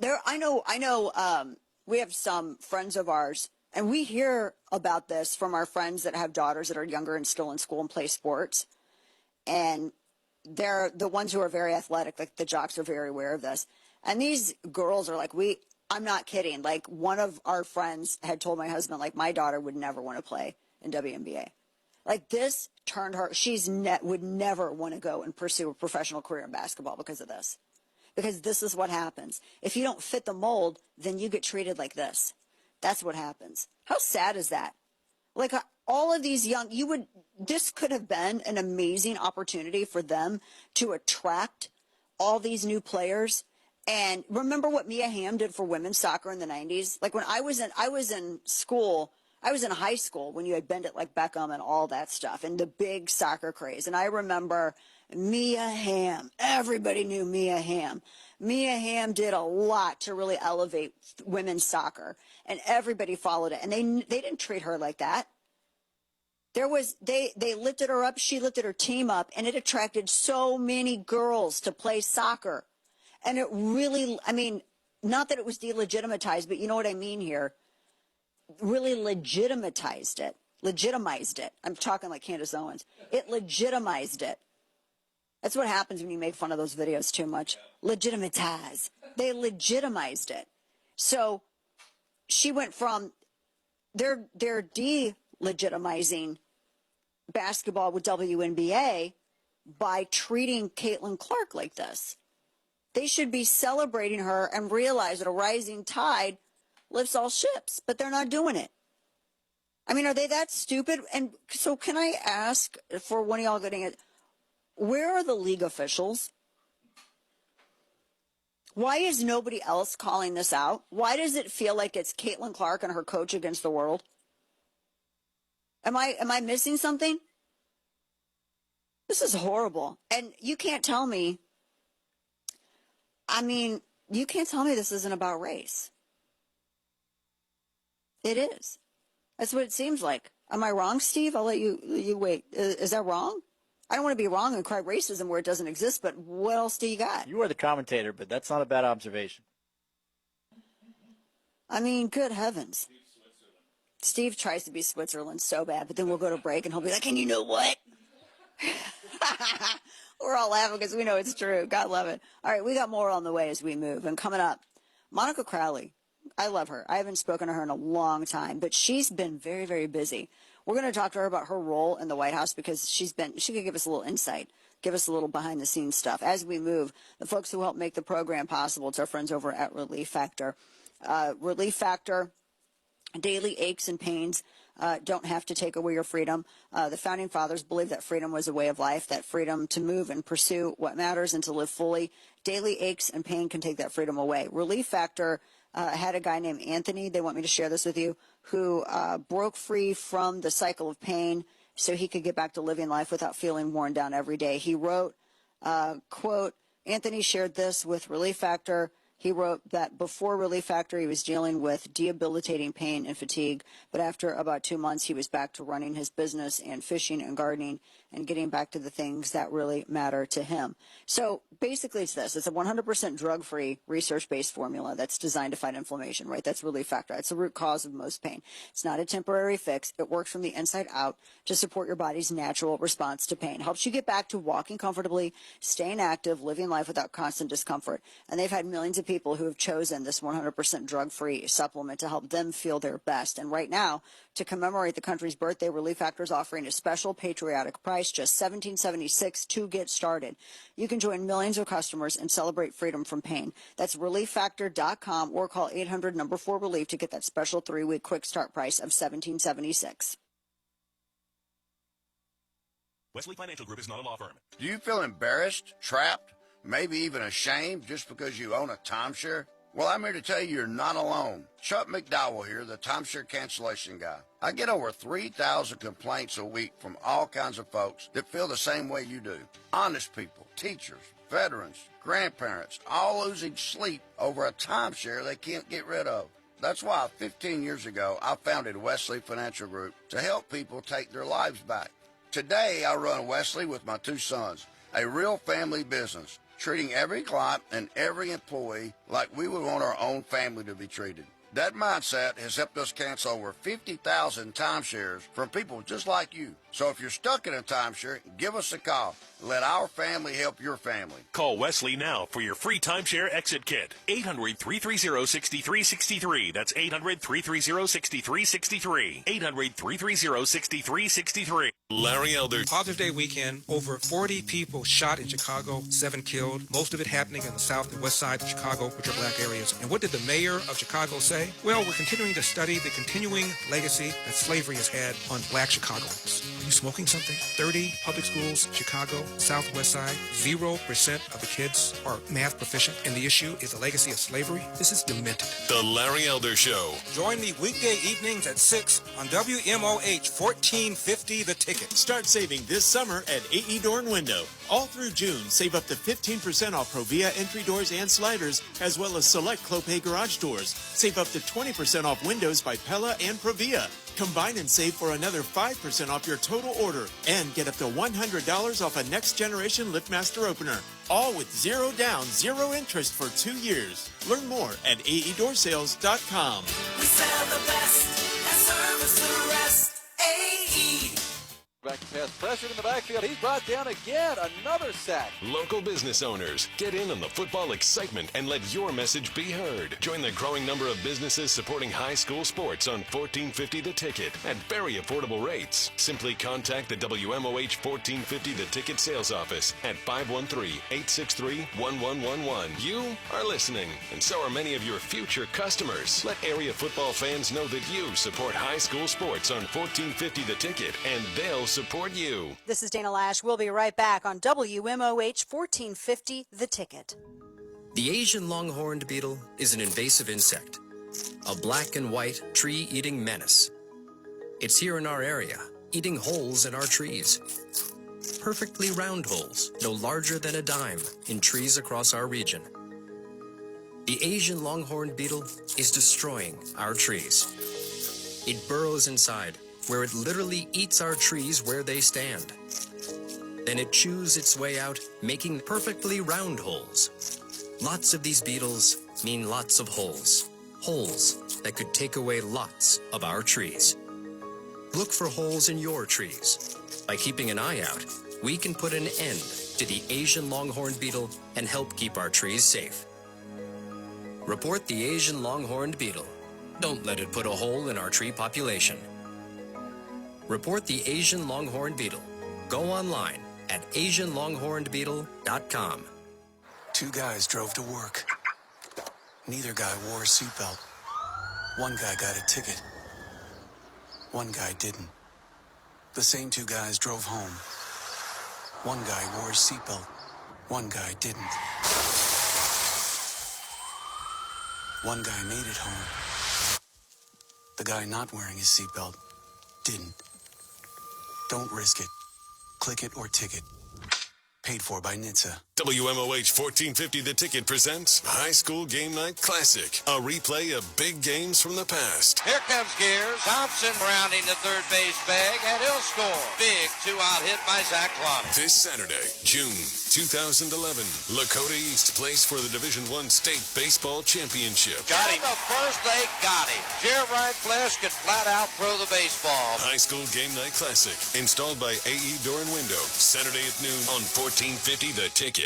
I know. We have some friends of ours, and we hear about this from our friends that have daughters that are younger and still in school and play sports. And they're the ones who are very athletic. Like, the jocks are very aware of this. And these girls are like, I'm not kidding. Like, one of our friends had told my husband, like, my daughter would never want to play in WNBA. Like, this turned her, would never want to go and pursue a professional career in basketball because of this. Because this is what happens. If you don't fit the mold, then you get treated like this. That's what happens. How sad is that? Like, all of these this could have been an amazing opportunity for them to attract all these new players. And remember what Mia Hamm did for women's soccer in the 90s? Like, when I was in high school when you had Bend It Like Beckham and all that stuff and the big soccer craze. And I remember Mia Hamm. Everybody knew Mia Hamm. Mia Hamm did a lot to really elevate women's soccer, and everybody followed it. And they didn't treat her like that. They lifted her up. She lifted her team up, and it attracted so many girls to play soccer. And it really, I mean, not that it was delegitimized, but you know what I mean here. Really legitimized it. I'm talking like Candace Owens. It legitimized it. That's what happens when you make fun of those videos too much. Legitimize. They legitimized it. So she went from, they're delegitimizing basketball with WNBA by treating Caitlin Clark like this. They should be celebrating her and realize that a rising tide lifts all ships, but they're not doing it. I mean, are they that stupid? And so can I ask for one of y'all getting it, where are the league officials? Why is nobody else calling this out? Why does it feel like it's Caitlin Clark and her coach against the world? Am I missing something? This is horrible. And you can't tell me, you can't tell me this isn't about race. It is. That's what it seems like. Am I wrong, Steve? I'll let you wait. Is that wrong? I don't want to be wrong and cry racism where it doesn't exist, but what else do you got? You are the commentator, but that's not a bad observation. I mean, good heavens. Steve tries to be Switzerland so bad, but then we'll go to break and he'll be like, and you know what? We're all laughing because we know it's true. God love it. All right, we got more on the way as we move. And coming up, Monica Crowley. I love her. I haven't spoken to her in a long time, but she's been very, very busy. We're going to talk to her about her role in the White House because she could give us a little insight, give us a little behind-the-scenes stuff. As we move, the folks who help make the program possible, it's our friends over at Relief Factor. Relief Factor, daily aches and pains don't have to take away your freedom. The Founding Fathers believed that freedom was a way of life, that freedom to move and pursue what matters and to live fully. Daily aches and pain can take that freedom away. Relief Factor had a guy named Anthony, they want me to share this with you, who broke free from the cycle of pain so he could get back to living life without feeling worn down every day. He wrote, quote, Anthony shared this with Relief Factor. He wrote that before Relief Factor, he was dealing with debilitating pain and fatigue, but after about 2 months, he was back to running his business and fishing and gardening and getting back to the things that really matter to him. So basically it's this. It's a 100% drug-free, research-based formula that's designed to fight inflammation, right? That's Relief Factor. It's the root cause of most pain. It's not a temporary fix. It works from the inside out to support your body's natural response to pain. Helps you get back to walking comfortably, staying active, living life without constant discomfort. And they've had millions of people who have chosen this 100% drug-free supplement to help them feel their best. And right now, to commemorate the country's birthday, Relief Factor is offering a special patriotic price, just $17.76 to get started. You can join millions of customers and celebrate freedom from pain. That's ReliefFactor.com or call 800-4RELIEF to get that special 3-week quick start price of $17.76. Wesley Financial Group is not a law firm. Do you feel embarrassed, trapped, maybe even ashamed just because you own a timeshare? Well, I'm here to tell you you're not alone. Chuck McDowell here, the timeshare cancellation guy. I get over 3,000 complaints a week from all kinds of folks that feel the same way you do. Honest people, teachers, veterans, grandparents, all losing sleep over a timeshare they can't get rid of. That's why 15 years ago, I founded Wesley Financial Group to help people take their lives back. Today, I run Wesley with my 2 sons, a real family business, treating every client and every employee like we would want our own family to be treated. That mindset has helped us cancel over 50,000 timeshares from people just like you. So if you're stuck in a timeshare, give us a call. Let our family help your family. Call Wesley now for your free timeshare exit kit. 800-330-6363. That's 800-330-6363. 800-330-6363. Larry Elder. Father's Day weekend, over 40 people shot in Chicago, 7 killed, most of it happening in the south and west side of Chicago, which are black areas. And what did the mayor of Chicago say? Well, we're continuing to study the continuing legacy that slavery has had on black Chicagoans. Are you smoking something? 30 public schools, Chicago, southwest side, 0% of the kids are math proficient, and the issue is the legacy of slavery. This is demented. The Larry Elder Show. Join me weekday evenings at 6 on WMOH 1450 The Ticket. Start saving this summer at AE Door and Window. All through June, save up to 15% off Provia entry doors and sliders, as well as select Clopay garage doors. Save up to 20% off windows by Pella and Provia. Combine and save for another 5% off your total order and get up to $100 off a next generation LiftMaster opener. All with 0 down, 0 interest for 2 years. Learn more at aedoorsales.com. We sell the best and service the rest. AE. Back to pass pressure in the backfield. He's brought down again. Another sack. Local business owners, get in on the football excitement and let your message be heard. Join the growing number of businesses supporting high school sports on 1450 The Ticket at very affordable rates. Simply contact the WMOH 1450 The Ticket sales office at 513-863-1111. You are listening, and so are many of your future customers. Let area football fans know that you support high school sports on 1450 The Ticket, and they'll support you. This is Dana Lash. We'll be right back on WMOH 1450 The Ticket. The Asian longhorned beetle is an invasive insect, a black and white tree-eating menace. It's here in our area, eating holes in our trees. Perfectly round holes, no larger than a dime, in trees across our region. The Asian longhorned beetle is destroying our trees. It burrows inside, where it literally eats our trees where they stand. Then it chews its way out, making perfectly round holes. Lots of these beetles mean lots of holes. Holes that could take away lots of our trees. Look for holes in your trees. By keeping an eye out, we can put an end to the Asian longhorn beetle and help keep our trees safe. Report the Asian longhorned beetle. Don't let it put a hole in our tree population. Report the Asian longhorned beetle. Go online at AsianLonghornedBeetle.com. Two guys drove to work. Neither guy wore a seatbelt. One guy got a ticket. One guy didn't. The same two guys drove home. One guy wore his seatbelt. One guy didn't. One guy made it home. The guy not wearing his seatbelt didn't. Don't risk it. Click it or ticket. Paid for by NHTSA. WMOH 1450 The Ticket presents High School Game Night Classic, a replay of big games from the past. Here comes Gears. Thompson rounding the third base bag, and he'll score. Big two-out hit by Zach Clough. This Saturday, June 2011, Lakota East plays for the Division I State Baseball Championship. Got him. The first they got him. Jeremiah Flesh could flat out throw the baseball. High School Game Night Classic, installed by AE Door and Window, Saturday at noon on 1450 The Ticket.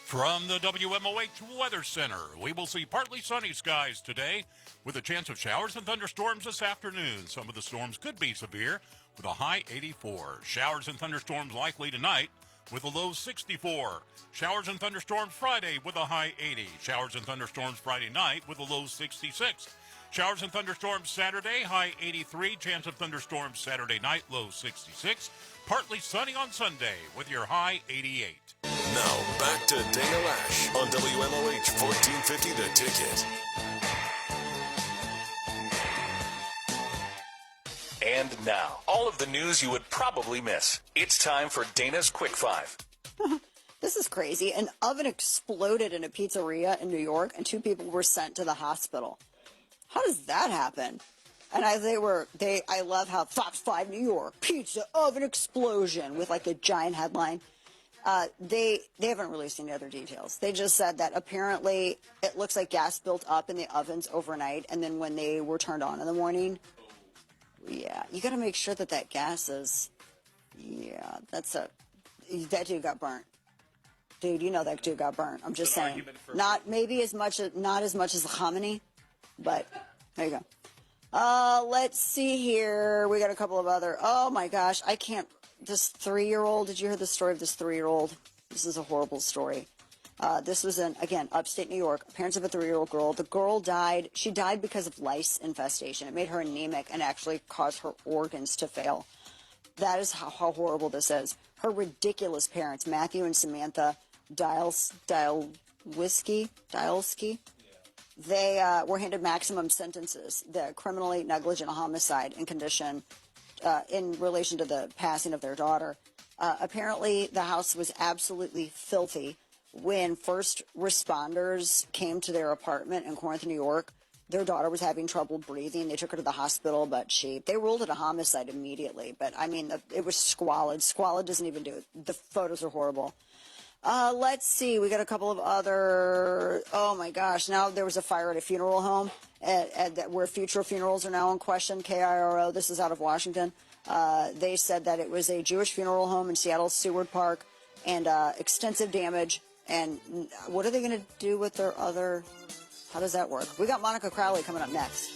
From the WMOH Weather Center, we will see partly sunny skies today with a chance of showers and thunderstorms this afternoon. Some of the storms could be severe with a high 84. Showers and thunderstorms likely tonight with a low 64. Showers and thunderstorms Friday with a high 80. Showers and thunderstorms Friday night with a low 66. Showers and thunderstorms Saturday, high 83. Chance of thunderstorms Saturday night, low 66. Partly sunny on Sunday with your high 88. Now, back to Dana Lash on WMOH 1450 The Ticket. And now, all of the news you would probably miss. It's time for Dana's Quick Five. This is crazy. An oven exploded in a pizzeria in New York, and 2 people were sent to the hospital. How does that happen? And I love how Fox 5 New York, pizza oven explosion with like a giant headline. They haven't released any other details. They just said that apparently it looks like gas built up in the ovens overnight, and then when they were turned on in the morning, yeah, you got to make sure that gas is, yeah, that dude got burnt. Dude, you know that dude got burnt. I'm just saying. Not as much as the Khamenei, but there you go. Let's see here. We got a couple of other. Oh my gosh, I can't. This 3-year-old. Did you hear the story of this 3-year-old? This is a horrible story. This was in, again, upstate New York. Parents of a 3-year-old girl. The girl died. She died because of lice infestation. It made her anemic and actually caused her organs to fail. That is how horrible this is. Her ridiculous parents, Matthew and Samantha Dialski. They were handed maximum sentences. The criminally negligent homicide in condition in relation to the passing of their daughter. Apparently, the house was absolutely filthy. When first responders came to their apartment in Corinth, New York, their daughter was having trouble breathing. They took her to the hospital, but they ruled it a homicide immediately. But, I mean, it was squalid. Squalid doesn't even do it. The photos are horrible. Let's see. We got a couple of other. Oh my gosh! Now there was a fire at a funeral home, where future funerals are now in question. KIRO. This is out of Washington. They said that it was a Jewish funeral home in Seattle's Seward Park, and extensive damage. And what are they going to do with their other? How does that work? We got Monica Crowley coming up next.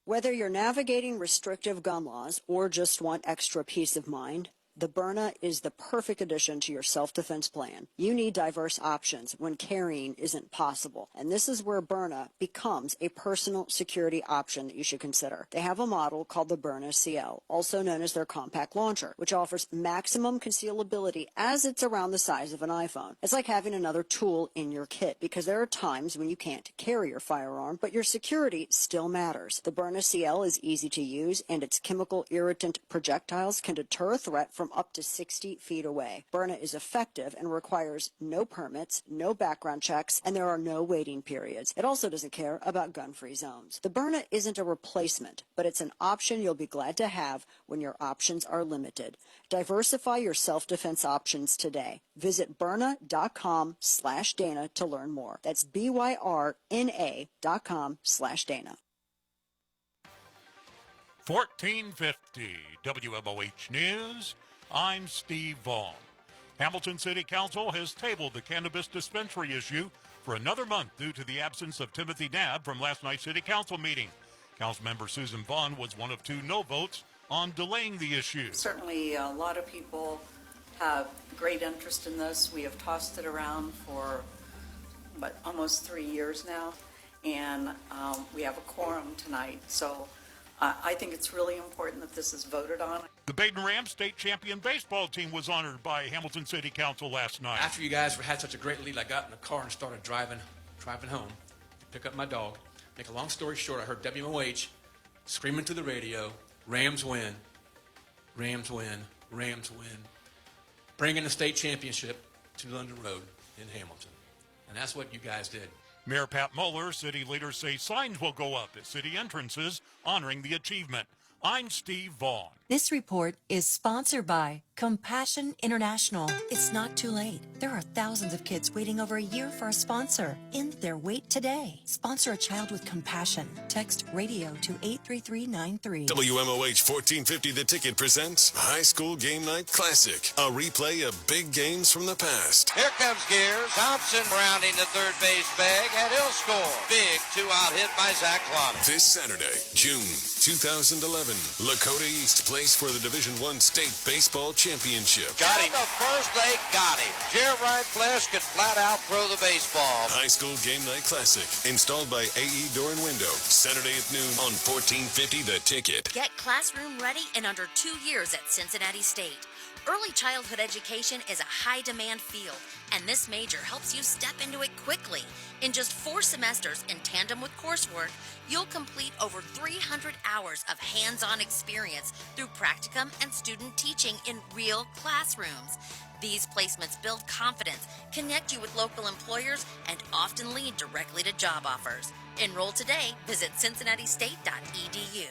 Whether you're navigating restrictive gun laws or just want extra peace of mind, the Byrna is the perfect addition to your self-defense plan. You need diverse options when carrying isn't possible, and this is where Byrna becomes a personal security option that you should consider. They have a model called the Byrna CL, also known as their compact launcher, which offers maximum concealability as it's around the size of an iPhone. It's like having another tool in your kit, because there are times when you can't carry your firearm, but your security still matters. The Byrna CL is easy to use, and its chemical irritant projectiles can deter a threat from up to 60 feet away. Byrna is effective and requires no permits, no background checks, and there are no waiting periods. It also doesn't care about gun-free zones. The Byrna isn't a replacement, but it's an option you'll be glad to have when your options are limited. Diversify your self-defense options today. Visit Byrna.com/Dana to learn more. That's BYRNA.com/Dana. 1450 WMOH News. I'm Steve Vaughn. Hamilton City Council has tabled the cannabis dispensary issue for another month due to the absence of Timothy Knabb from last night's City Council meeting. Councilmember Susan Vaughn was one of 2 no votes on delaying the issue. Certainly a lot of people have great interest in this. We have tossed it around for almost 3 years now, and we have a quorum tonight. So I think it's really important that this is voted on. The Baden Rams state champion baseball team was honored by Hamilton City Council last night. After you guys had such a great lead, I got in the car and started driving home to pick up my dog. Make a long story short, I heard WMOH screaming to the radio, Rams win, Rams win, Rams win, bringing the state championship to London Road in Hamilton. And that's what you guys did. Mayor Pat Mueller, city leaders say signs will go up at city entrances honoring the achievement. I'm Steve Vaughn. This report is sponsored by Compassion International. It's not too late. There are thousands of kids waiting over a year for a sponsor. End their wait today. Sponsor a child with compassion. Text radio to 83393. WMOH 1450 The Ticket presents High School Game Night Classic, a replay of big games from the past. Here comes Gears. Thompson rounding the third base bag, and he'll score. Big 2-out hit by Zach Klon. This Saturday, June 2011, Lakota East plays for the Division I State Baseball Championship. Got him. The first they got him. Jeremiah Flesh could flat out throw the baseball. High School Game Night Classic, installed by AE Door and Window, Saturday at noon on 1450 The Ticket. Get classroom ready in under 2 years at Cincinnati State. Early childhood education is a high-demand field, and this major helps you step into it quickly. In just 4 semesters, in tandem with coursework, you'll complete over 300 hours of hands-on experience through practicum and student teaching in real classrooms. These placements build confidence, connect you with local employers, and often lead directly to job offers. Enroll today. Visit cincinnati-state.edu.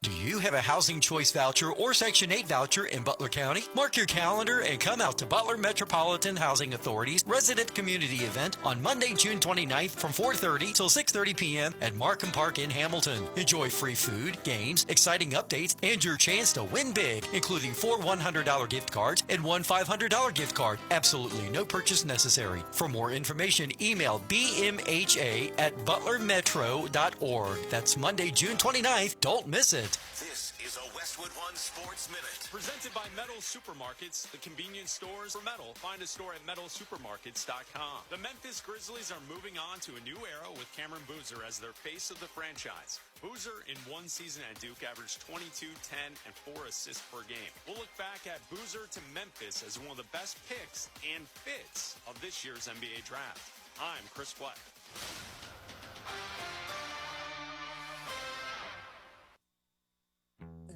Do you have a Housing Choice Voucher or Section 8 voucher in Butler County? Mark your calendar and come out to Butler Metropolitan Housing Authority's Resident Community Event on Monday, June 29th from 4:30 till 6:30 p.m. at Markham Park in Hamilton. Enjoy free food, games, exciting updates, and your chance to win big, including 4 $100 gift cards and 1 $500 gift card. Absolutely no purchase necessary. For more information, email bmha@butlermetro.org. That's Monday, June 29th. Don't miss it. This is a Westwood One Sports Minute. Presented by Metal Supermarkets, the convenience stores for metal. Find a store at metalsupermarkets.com. The Memphis Grizzlies are moving on to a new era with Cameron Boozer as their face of the franchise. Boozer in 1 season at Duke averaged 22, 10, and 4 assists per game. We'll look back at Boozer to Memphis as one of the best picks and fits of this year's NBA draft. I'm Chris Fleck.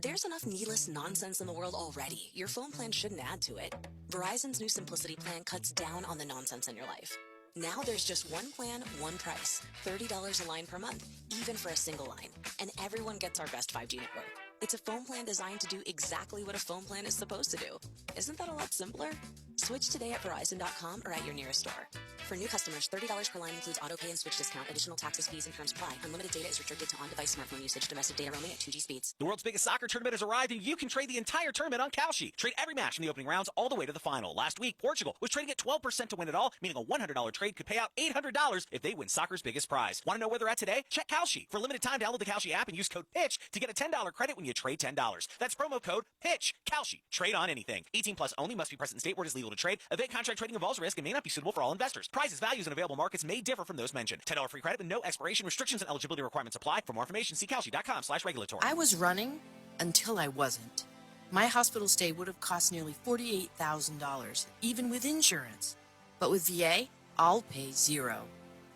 There's enough needless nonsense in the world already. Your phone plan shouldn't add to it. Verizon's new Simplicity plan cuts down on the nonsense in your life. Now there's just one plan, one price. $30 a line per month, even for a single line. And everyone gets our best 5G network. It's a phone plan designed to do exactly what a phone plan is supposed to do. Isn't that a lot simpler? Switch today at Verizon.com or at your nearest store. For new customers, $30 per line includes auto pay and switch discount. Additional taxes, fees, and terms apply. Unlimited data is restricted to on-device smartphone usage. Domestic data roaming at 2G speeds. The world's biggest soccer tournament has arrived, and you can trade the entire tournament on Kalshi. Trade every match from the opening rounds all the way to the final. Last week, Portugal was trading at 12% to win it all, meaning a $100 trade could pay out $800 if they win soccer's biggest prize. Want to know where they're at today? Check Kalshi. For a limited time, download the Kalshi app and use code PITCH to get a $10 credit when you trade $10. That's promo code PITCH. Kalshi. Trade on anything. 18 plus only. Must be present in state where it is legal to trade. Event contract trading involves risk and may not be suitable for all investors. Prizes, values, and available markets may differ from those mentioned. $10 free credit with no expiration. Restrictions and eligibility requirements apply. For more information, see kalshi.com/regulatory. I was running until I wasn't. My hospital stay would have cost nearly $48,000, even with insurance. But with VA, I'll pay $0.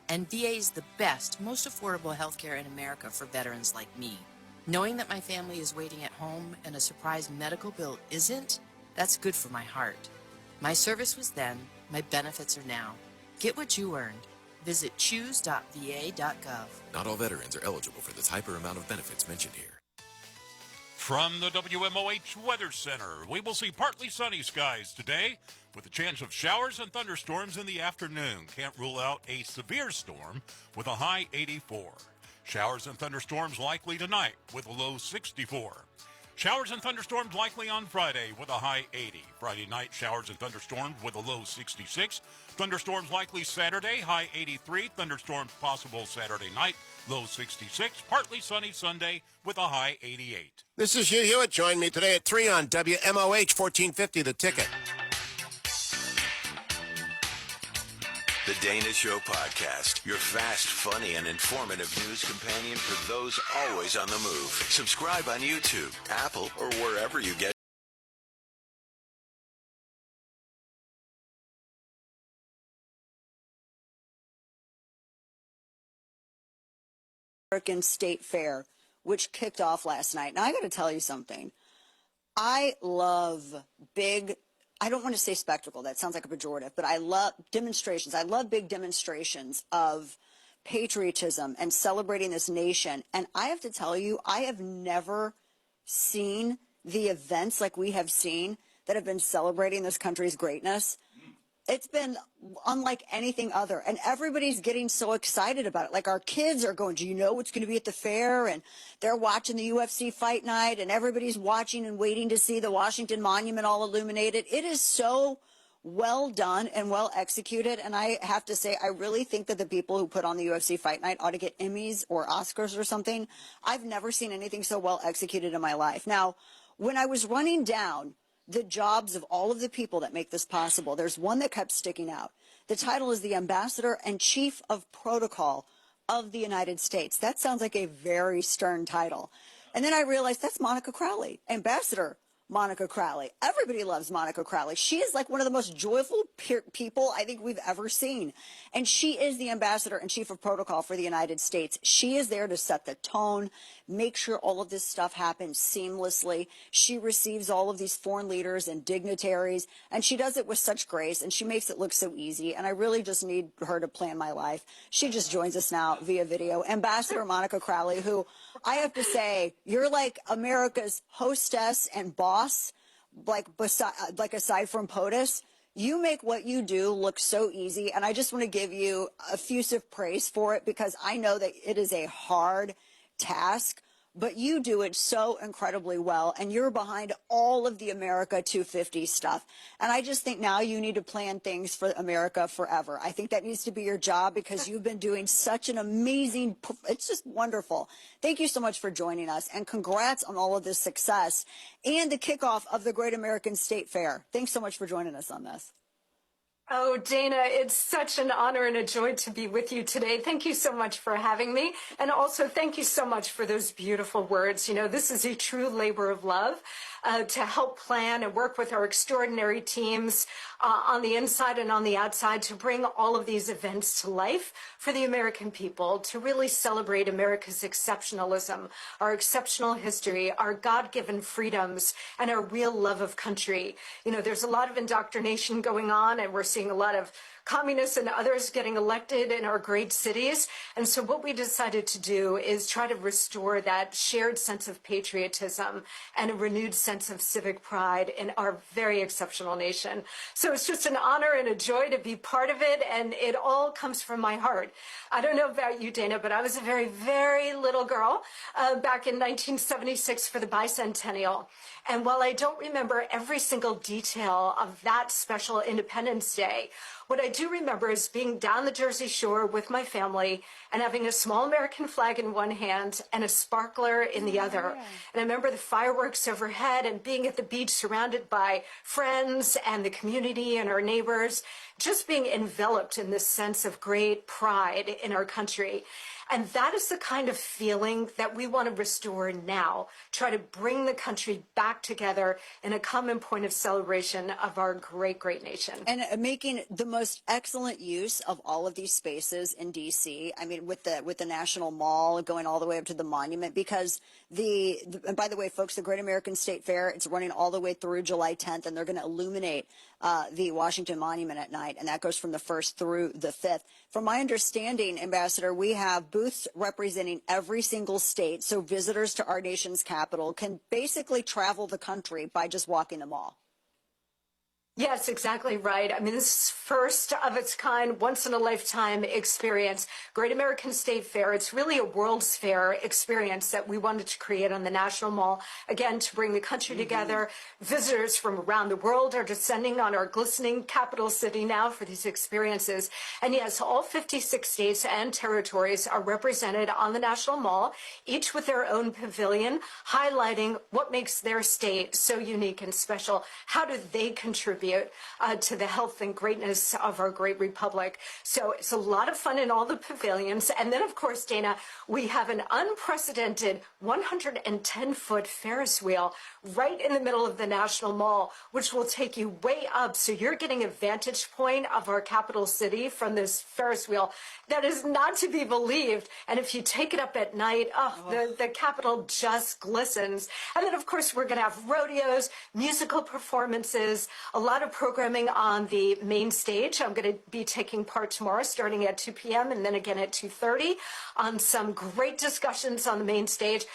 And VA is the best, most affordable healthcare in America for veterans like me. Knowing that my family is waiting at home and a surprise medical bill isn't, that's good for my heart. My service was then, my benefits are now. Get what you earned. Visit choose.va.gov. Not all veterans are eligible for the type or amount of benefits mentioned here. From the WMOH Weather Center, we will see partly sunny skies today with a chance of showers and thunderstorms in the afternoon. Can't rule out a severe storm with a high 84. Showers and thunderstorms likely tonight with a low 64. Showers and thunderstorms likely on Friday with a high 80. Friday night, showers and thunderstorms with a low 66. Thunderstorms likely Saturday, high 83. Thunderstorms possible Saturday night, low 66. Partly sunny Sunday with a high 88. This is Hugh Hewitt. Join me today at 3 on WMOH 1450 The Ticket. The Dana Show Podcast, your fast, funny, and informative news companion for those always on the move. Subscribe on YouTube, Apple, or wherever you get American State Fair, which kicked off last night. Now, I got to tell you something. I love big, I don't want to say spectacle. That sounds like a pejorative, but I love demonstrations. I love big demonstrations of patriotism and celebrating this nation. And I have to tell you, I have never seen the events like we have seen that have been celebrating this country's greatness. It's been unlike anything other. And everybody's getting so excited about it. Like our kids are going, do you know what's going to be at the fair? And they're watching the UFC fight night and everybody's watching and waiting to see the Washington Monument all illuminated. It is so well done and well executed. And I have to say, I really think that the people who put on the UFC fight night ought to get Emmys or Oscars or something. I've never seen anything so well executed in my life. Now, when I was running down the jobs of all of the people that make this possible, there's one that kept sticking out. The title is the Ambassador and Chief of Protocol of the United States. That sounds like a very stern title. And then I realized that's Monica Crowley, Ambassador Monica Crowley. Everybody loves Monica Crowley. She is like one of the most joyful people I think we've ever seen. And she is the Ambassador and Chief of Protocol for the United States. She is there to set the tone, make sure all of this stuff happens seamlessly. She receives all of these foreign leaders and dignitaries, and she does it with such grace, and she makes it look so easy. And I really just need her to plan my life. She just joins us now via video. Ambassador Monica Crowley, who I have to say, you're like America's hostess and boss, like aside from POTUS. You make what you do look so easy, and I just want to give you effusive praise for it because I know that it is a hard task, but you do it so incredibly well, and you're behind all of the America 250 stuff. And I just think now you need to plan things for America forever. I think that needs to be your job because you've been doing such an amazing, it's just wonderful. Thank you so much for joining us, and congrats on all of this success and the kickoff of the Great American State Fair. Thanks so much for joining us on this. Oh, Dana, it's such an honor and a joy to be with you today. Thank you so much for having me. And also, thank you so much for those beautiful words. You know, this is a true labor of love to help plan and work with our extraordinary teams on the inside and on the outside to bring all of these events to life for the American people, to really celebrate America's exceptionalism, our exceptional history, our God-given freedoms, and our real love of country. You know, there's a lot of indoctrination going on, and we're seeing a lot of communists and others getting elected in our great cities. And so what we decided to do is try to restore that shared sense of patriotism and a renewed sense of civic pride in our very exceptional nation. So it's just an honor and a joy to be part of it, and it all comes from my heart. I don't know about you, Dana, but I was a very, very little girl back in 1976 for the bicentennial. And while I don't remember every single detail of that special Independence Day, what I do remember is being down the Jersey Shore with my family and having a small American flag in one hand and a sparkler in the other. And I remember the fireworks overhead and being at the beach surrounded by friends and the community and our neighbors, just being enveloped in this sense of great pride in our country. And that is the kind of feeling that we want to restore now, try to bring the country back together in a common point of celebration of our great, great nation. And making the most excellent use of all of these spaces in D.C. I mean, with the National Mall going all the way up to the monument, because and by the way, folks, the Great American State Fair, it's running all the way through July 10th, and they're going to illuminate the Washington Monument at night, and that goes from the 1st through the 5th. From my understanding, Ambassador, we have booths representing every single state, so visitors to our nation's capital can basically travel the country by just walking the mall. Yes, exactly right. I mean, this is first of its kind, once in a lifetime experience. Great American State Fair. It's really a World's Fair experience that we wanted to create on the National Mall. Again, to bring the country together. Visitors from around the world are descending on our glistening capital city now for these experiences. And yes, all 56 states and territories are represented on the National Mall, each with their own pavilion, highlighting what makes their state so unique and special. How do they contribute to the health and greatness of our great republic? So it's a lot of fun in all the pavilions. And then, of course, Dana, we have an unprecedented 110-foot Ferris wheel right in the middle of the National Mall, which will take you way up. So you're getting a vantage point of our capital city from this Ferris wheel that is not to be believed. And if you take it up at night, the Capitol just glistens. And then, of course, we're going to have rodeos, musical performances, a lot of programming on the main stage. I'm going to be taking part tomorrow starting at 2 p.m. and then again at 2:30 on some great discussions on the main stage.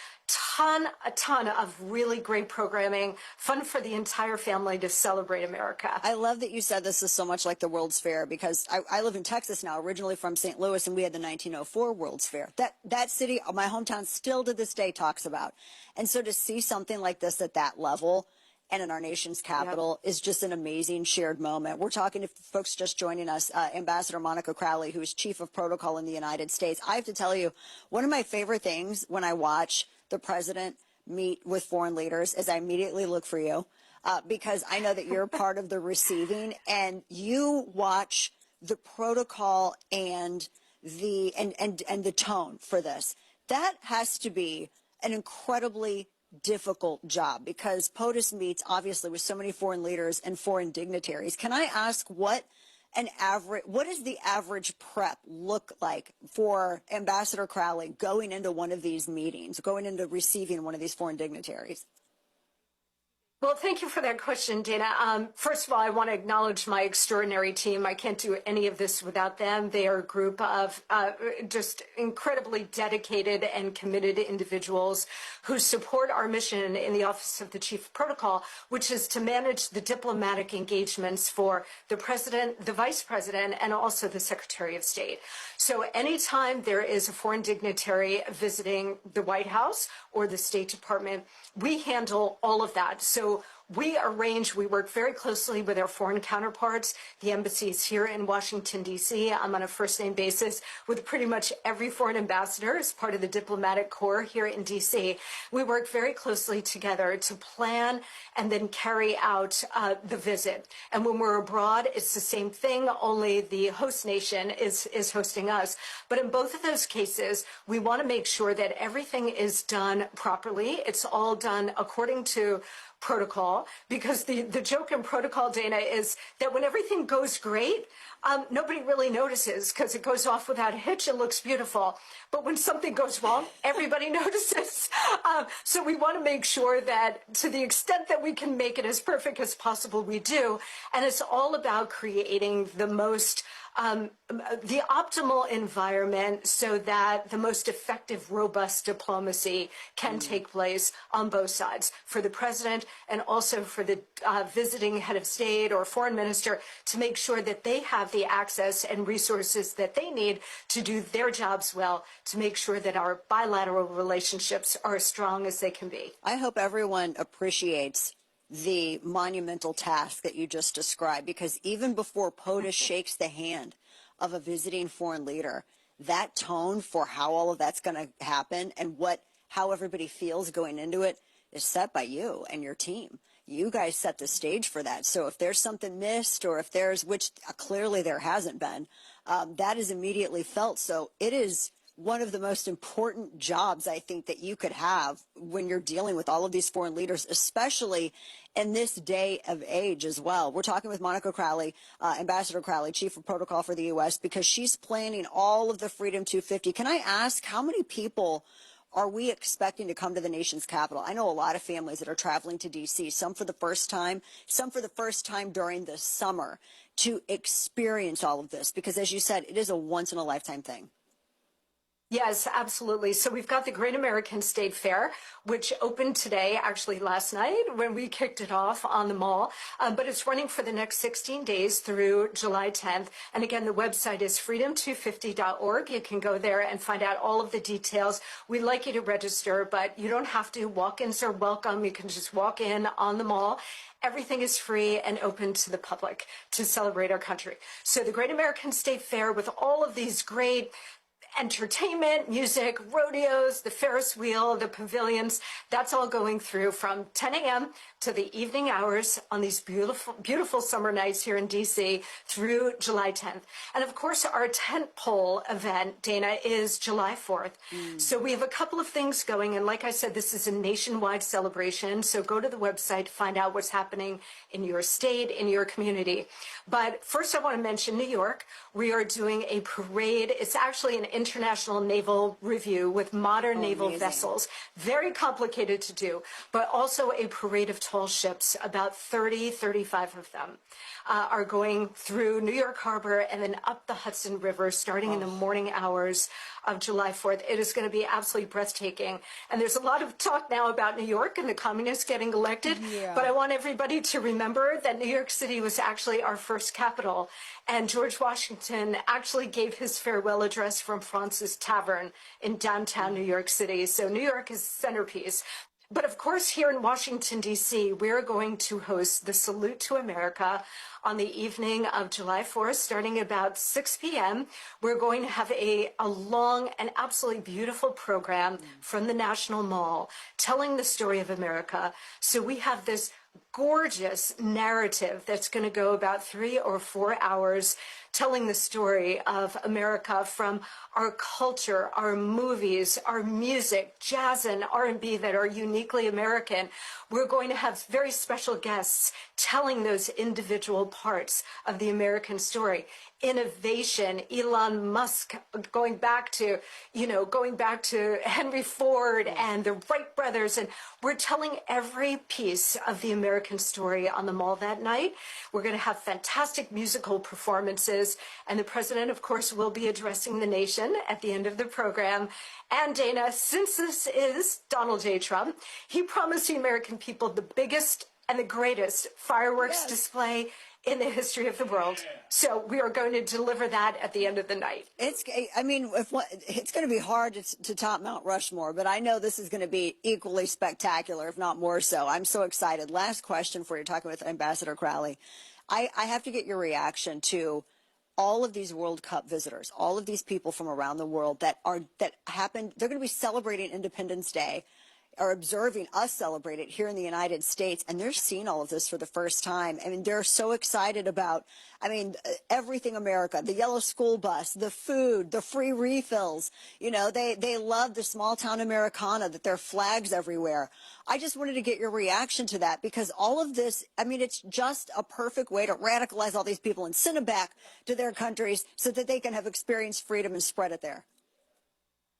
A ton of really great programming, fun for the entire family to celebrate America. I love that you said this is so much like the World's Fair, because I live in Texas now, originally from St. Louis, and we had the 1904 World's Fair. That city, my hometown, still to this day talks about. And so to see something like this at that level and in our nation's capital is just an amazing shared moment. We're talking to folks just joining us, Ambassador Monica Crowley, who is Chief of Protocol in the United States. I have to tell you, one of my favorite things when I watch the president meet with foreign leaders is I immediately look for you, because I know that you're part of the receiving, and you watch the protocol and the tone for this. That has to be an incredibly difficult job, because POTUS meets obviously with so many foreign leaders and foreign dignitaries. Can I ask what does the average prep look like for Ambassador Crowley going into one of these meetings, going into receiving one of these foreign dignitaries? Well, thank you for that question, Dana. First of all, I want to acknowledge my extraordinary team. I can't do any of this without them. They are a group of just incredibly dedicated and committed individuals who support our mission in the Office of the Chief of Protocol, which is to manage the diplomatic engagements for the President, the Vice President, and also the Secretary of State. So anytime there is a foreign dignitary visiting the White House or the State Department, we handle all of that. So we work very closely with our foreign counterparts, the embassies here in Washington, D.C. I'm on a first-name basis with pretty much every foreign ambassador as part of the diplomatic corps here in D.C. We work very closely together to plan and then carry out the visit. And when we're abroad, it's the same thing, only the host nation is hosting us. But in both of those cases, we want to make sure that everything is done properly. It's all done according to protocol, because the joke in protocol, Dana, is that when everything goes great, nobody really notices because it goes off without a hitch and looks beautiful. But when something goes wrong, everybody notices. So we want to make sure that to the extent that we can make it as perfect as possible, we do. And it's all about creating the most the optimal environment so that the most effective, robust diplomacy can take place on both sides, for the president and also for the visiting head of state or foreign minister, to make sure that they have the access and resources that they need to do their jobs well, to make sure that our bilateral relationships are as strong as they can be. I hope everyone appreciates the monumental task that you just described, because even before POTUS shakes the hand of a visiting foreign leader, that tone for how all of that's going to happen and how everybody feels going into it is set by you and your team. You guys set the stage for that. So if there's something missed, or if there's, which clearly there hasn't been, that is immediately felt. So it is one of the most important jobs I think that you could have when you're dealing with all of these foreign leaders, especially in this day of age as well. We're talking with Monica Crowley, Ambassador Crowley, Chief of Protocol for the U.S., because she's planning all of the Freedom 250. Can I ask, how many people are we expecting to come to the nation's capital? I know a lot of families that are traveling to D.C., some for the first time during the summer, to experience all of this, because as you said, it is a once-in-a-lifetime thing. Yes, absolutely. So we've got the Great American State Fair, which opened today, actually last night when we kicked it off on the mall. But it's running for the next 16 days through July 10th. And again, the website is freedom250.org. You can go there and find out all of the details. We'd like you to register, but you don't have to. Walk-ins are welcome. You can just walk in on the mall. Everything is free and open to the public to celebrate our country. So the Great American State Fair with all of these great entertainment, music, rodeos, the Ferris wheel, the pavilions, that's all going through from 10 a.m. to the evening hours on these beautiful, beautiful summer nights here in DC through July 10th. And of course, our tentpole event, Dana, is July 4th. So we have a couple of things going. And like I said, this is a nationwide celebration. So go to the website to find out what's happening in your state, in your community. But first, I want to mention New York. We are doing a parade. It's actually an international naval review with modern naval vessels. Very complicated to do, but also a parade of tall ships. About 35 of them are going through New York Harbor and then up the Hudson River, starting in the morning hours of July 4th. It is going to be absolutely breathtaking. And there's a lot of talk now about New York and the communists getting elected. But I want everybody to remember that New York City was actually our first capital. And George Washington actually gave his farewell address from Fraunces Tavern in downtown New York City. So New York is centerpiece. But of course, here in Washington, D.C., we're going to host the Salute to America on the evening of July 4th, starting about 6 p.m. We're going to have a long and absolutely beautiful program from the National Mall telling the story of America. So we have this gorgeous narrative that's going to go about 3 or 4 hours telling the story of America from our culture, our movies, our music, jazz and R&B that are uniquely American. We're going to have very special guests telling those individual parts of the American story. Innovation, Elon Musk, going back to Henry Ford and the Wright brothers. And we're telling every piece of the American story on the mall that night. We're going to have fantastic musical performances. And the president, of course, will be addressing the nation at the end of the program. And Dana, since this is Donald J. Trump, he promised the American people the biggest and the greatest fireworks display in the history of the world. So we are going to deliver that at the end of the night. It's going to be hard to top Mount Rushmore, but I know this is going to be equally spectacular, if not more so. I'm so excited. Last question for you, talking with Ambassador Crowley. I have to get your reaction to all of these World Cup visitors, all of these people from around the world that happened. They're going to be celebrating Independence Day, are observing us celebrate it here in the United States, and they're seeing all of this for the first time. I mean, they're so excited about, everything America, the yellow school bus, the food, the free refills. You know, they love the small town Americana, that there are flags everywhere. I just wanted to get your reaction to that, because all of this, it's just a perfect way to radicalize all these people and send them back to their countries so that they can have experienced freedom and spread it there.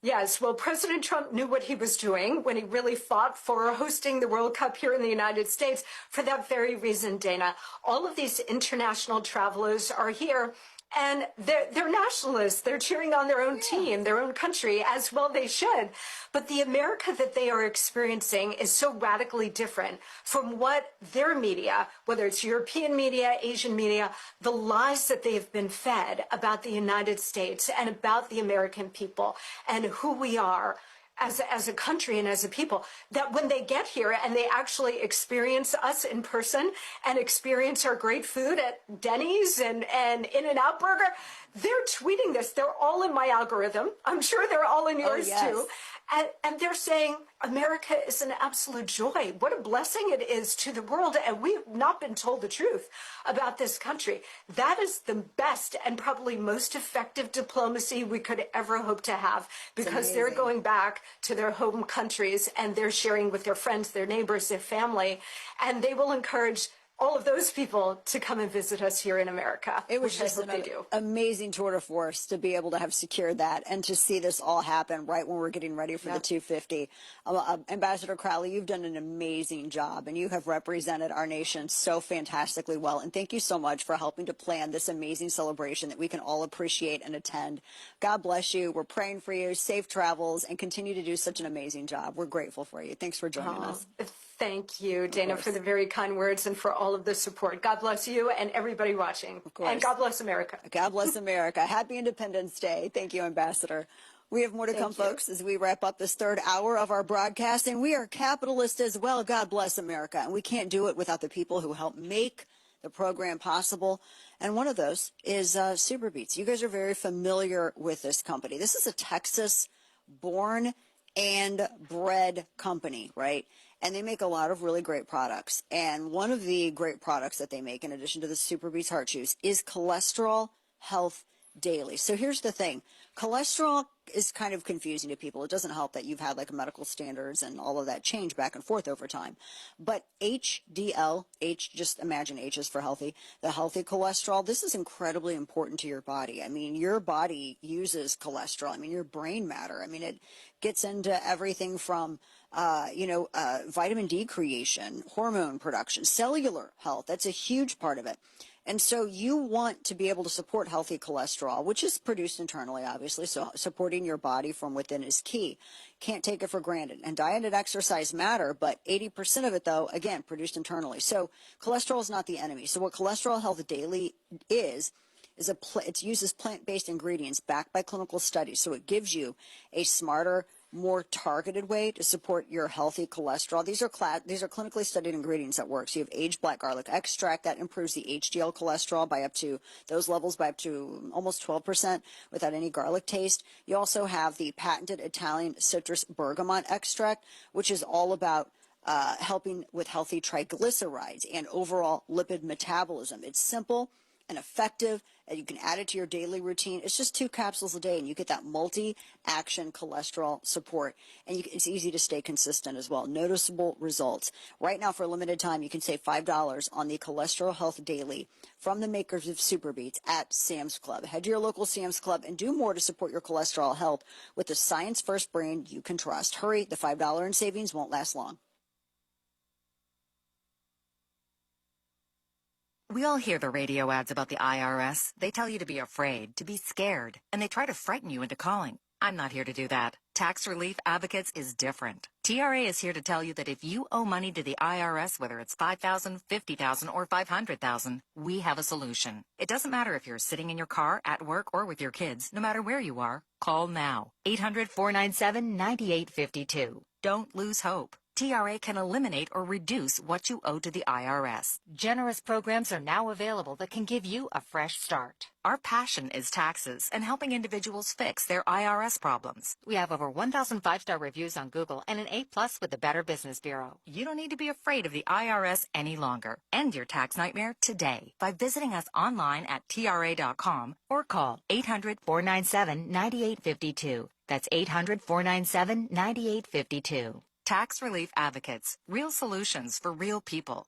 Yes, well, President Trump knew what he was doing when he really fought for hosting the World Cup here in the United States for that very reason, Dana. All of these international travelers are here, and they're nationalists. They're cheering on their own team, their own country, as well they should. But the America that they are experiencing is so radically different from what their media, whether it's European media, Asian media, the lies that they have been fed about the United States and about the American people and who we are as a country and as a people, that when they get here and they actually experience us in person and experience our great food at Denny's and In-N-Out Burger, they're tweeting this. They're all in my algorithm. I'm sure they're all in yours too. And they're saying America is an absolute joy. What a blessing it is to the world. And we've not been told the truth about this country. That is the best and probably most effective diplomacy we could ever hope to have, because they're going back to their home countries and they're sharing with their friends, their neighbors, their family, and they will encourage all of those people to come and visit us here in America. It was which just I hope an they do. amazing tour de force to be able to have secured that and to see this all happen right when we're getting ready for the 250. Ambassador Crowley, you've done an amazing job, and you have represented our nation so fantastically well. And thank you so much for helping to plan this amazing celebration that we can all appreciate and attend. God bless you. We're praying for you. Safe travels, and continue to do such an amazing job. We're grateful for you. Thanks for joining us. Thank you, Dana, for the very kind words and for all of the support. God bless you and everybody watching. Of course. And God bless America. God bless America. Happy Independence Day. Thank you, Ambassador. We have more to come, folks, as we wrap up this third hour of our broadcast. And we are capitalist as well. God bless America. And we can't do it without the people who help make the program possible. And one of those is Super Beets. You guys are very familiar with this company. This is a Texas-born and bred company, right? And they make a lot of really great products. And one of the great products that they make, in addition to the Super Beets Heart Chews, is Cholesterol Health Daily. So here's the thing. Cholesterol is kind of confusing to people. It doesn't help that you've had like medical standards and all of that change back and forth over time. But HDL, just imagine H is for healthy, the healthy cholesterol, this is incredibly important to your body. I mean, your body uses cholesterol. I mean, your brain matter. I mean, it gets into everything from vitamin D creation, hormone production, cellular health. That's a huge part of it. And so you want to be able to support healthy cholesterol, which is produced internally, obviously. So supporting your body from within is key. Can't take it for granted. And diet and exercise matter, but 80% of it, though, again, produced internally. So cholesterol is not the enemy. So what Cholesterol Health Daily is it uses plant-based ingredients backed by clinical studies. So it gives you a smarter, more targeted way to support your healthy cholesterol. These are clinically studied ingredients that work. So you have aged black garlic extract that improves the HDL cholesterol by up to those levels by up to almost 12% without any garlic taste. You also have the patented Italian citrus bergamot extract, which is all about helping with healthy triglycerides and overall lipid metabolism. It's simple and effective, and you can add it to your daily routine. It's just 2 capsules a day, and you get that multi-action cholesterol support. And it's easy to stay consistent as well. Noticeable results. Right now, for a limited time, you can save $5 on the Cholesterol Health Daily from the makers of Super Beets at Sam's Club. Head to your local Sam's Club and do more to support your cholesterol health with the science-first brand you can trust. Hurry, the $5 in savings won't last long. We all hear the radio ads about the IRS. They tell you to be afraid, to be scared, and they try to frighten you into calling. I'm not here to do that. Tax Relief Advocates is different. TRA is here to tell you that if you owe money to the IRS, whether it's $5,000, $50,000, or $500,000, we have a solution. It doesn't matter if you're sitting in your car, at work, or with your kids. No matter where you are, call now. 800-497-9852. Don't lose hope. TRA can eliminate or reduce what you owe to the IRS. Generous programs are now available that can give you a fresh start. Our passion is taxes and helping individuals fix their IRS problems. We have over 1,000 5-star reviews on Google and an A+ with the Better Business Bureau. You don't need to be afraid of the IRS any longer. End your tax nightmare today by visiting us online at TRA.com or call 800-497-9852. That's 800-497-9852. Tax Relief Advocates. Real solutions for real people.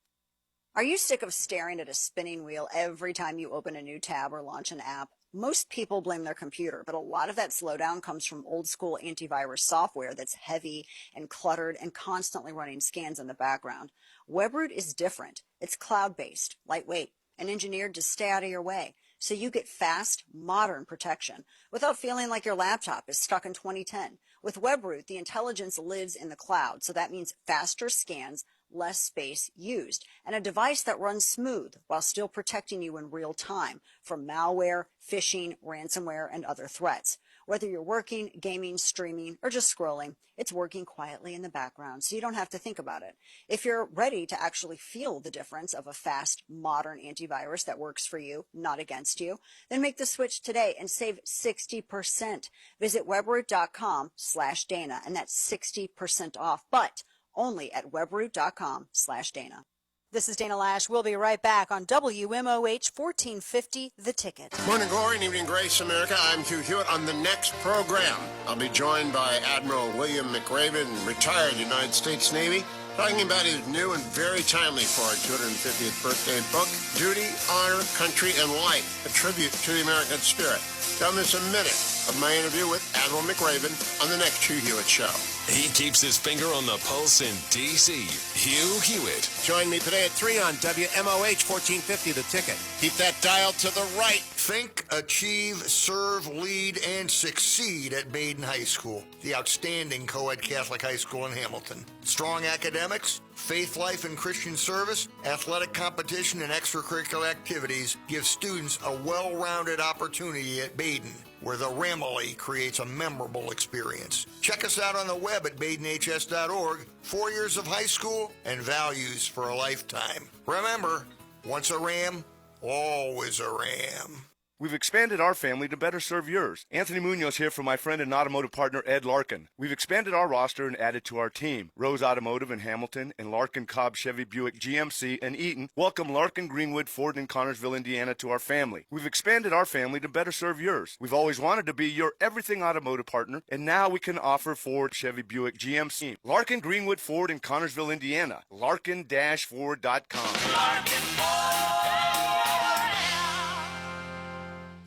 Are you sick of staring at a spinning wheel every time you open a new tab or launch an app? Most people blame their computer, but a lot of that slowdown comes from old school antivirus software that's heavy and cluttered and constantly running scans in the background. WebRoot is different. It's cloud-based, lightweight, and engineered to stay out of your way. So you get fast, modern protection without feeling like your laptop is stuck in 2010. With WebRoot, the intelligence lives in the cloud, so that means faster scans, less space used, and a device that runs smooth while still protecting you in real time from malware, phishing, ransomware, and other threats. Whether you're working, gaming, streaming, or just scrolling, it's working quietly in the background, so you don't have to think about it. If you're ready to actually feel the difference of a fast, modern antivirus that works for you, not against you, then make the switch today and save 60%. Visit webroot.com/Dana, and that's 60% off, but only at webroot.com/Dana. This is Dana Lash. We'll be right back on WMOH 1450, The Ticket. Morning glory and evening grace, America. I'm Hugh Hewitt. On the next program, I'll be joined by Admiral William McRaven, retired United States Navy, Talking about his new and very timely for our 250th birthday book, Duty, Honor, Country, and Life, a tribute to the American spirit. Don't miss a minute of my interview with Admiral McRaven on the next Hugh Hewitt Show. He keeps his finger on the pulse in D.C. Hugh Hewitt. Join me today at 3 on WMOH 1450, The Ticket. Keep that dial to the right. Think, achieve, serve, lead, and succeed at Baden High School, the outstanding co-ed Catholic high school in Hamilton. Strong academics, faith life and Christian service, athletic competition, and extracurricular activities give students a well-rounded opportunity at Baden, where the Ramily creates a memorable experience. Check us out on the web at badenhs.org. 4 years of high school and values for a lifetime. Remember, once a Ram, always a Ram. We've expanded our family to better serve yours. Anthony Munoz here for my friend and automotive partner Ed Larkin. We've expanded our roster and added to our team. Rose Automotive in Hamilton and Larkin Cobb Chevy Buick GMC in Eaton welcome Larkin Greenwood Ford in Connersville, Indiana to our family. We've expanded our family to better serve yours. We've always wanted to be your everything automotive partner, and now we can offer Ford, Chevy Buick GMC. Larkin Greenwood Ford in Connersville, Indiana. Larkin-Ford.com. Larkin Ford.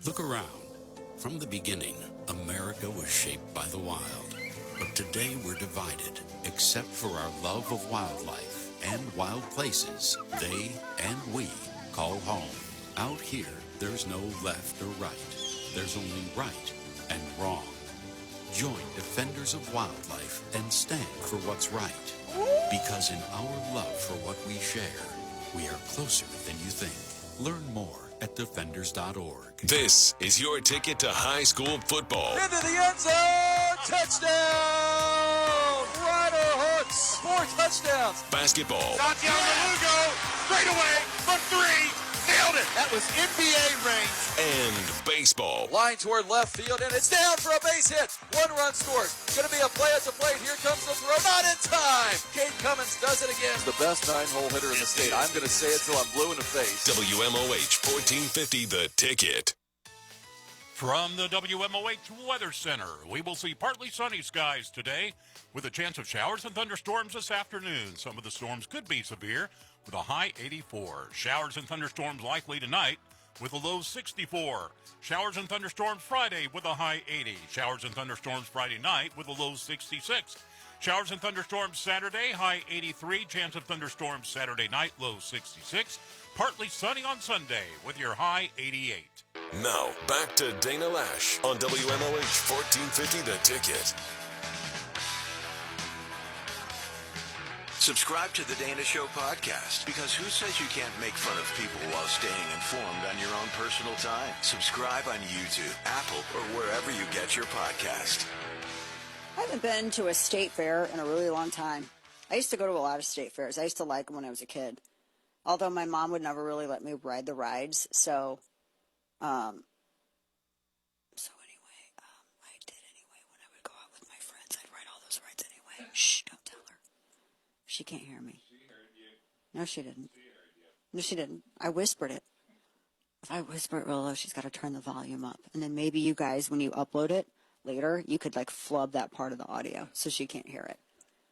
Look around. From the beginning, America was shaped by the wild. But today we're divided, except for our love of wildlife and wild places they and we call home. Out here, there's no left or right. There's only right and wrong. Join Defenders of Wildlife and stand for what's right. Because in our love for what we share, we are closer than you think. Learn more at defenders.org. This is your ticket to high school football. Into the end zone! Touchdown! Ryder Hooks! 4 touchdowns! Basketball. Santiago Lugo! Straight away from 3! Nailed it! That was NBA range. And baseball. Line toward left field, and it's down for a base hit. 1 run scores. Going to be a play at the plate. Here comes the throw. Not in time. Kate Cummins does it again. The best 9-hole hitter in the state. I'm going to say it till I'm blue in the face. WMOH 1450, The Ticket. From the WMOH Weather Center, we will see partly sunny skies today with a chance of showers and thunderstorms this afternoon. Some of the storms could be severe with a high 84. Showers and thunderstorms likely tonight with a low 64. Showers and thunderstorms Friday with a high 80. Showers and thunderstorms Friday night with a low 66. Showers and thunderstorms Saturday, high 83. Chance of thunderstorms Saturday night, low 66. Partly sunny on Sunday with your high 88. Now, back to Dana Lash on WMOH 1450, The Ticket. Subscribe to the Dana Show podcast, because who says you can't make fun of people while staying informed on your own personal time? Subscribe on YouTube, Apple, or wherever you get your podcast. I haven't been to a state fair in a really long time. I used to go to a lot of state fairs. I used to like them when I was a kid. Although my mom would never really let me ride the rides, so I did anyway. When I would go out with my friends, I'd ride all those rides anyway. Shh, don't tell her. She can't hear me. She heard you. No, she didn't. She heard you. No, she didn't. I whispered it. If I whisper it real low, she's got to turn the volume up. And then maybe you guys, when you upload it later, you could like flub that part of the audio so she can't hear it.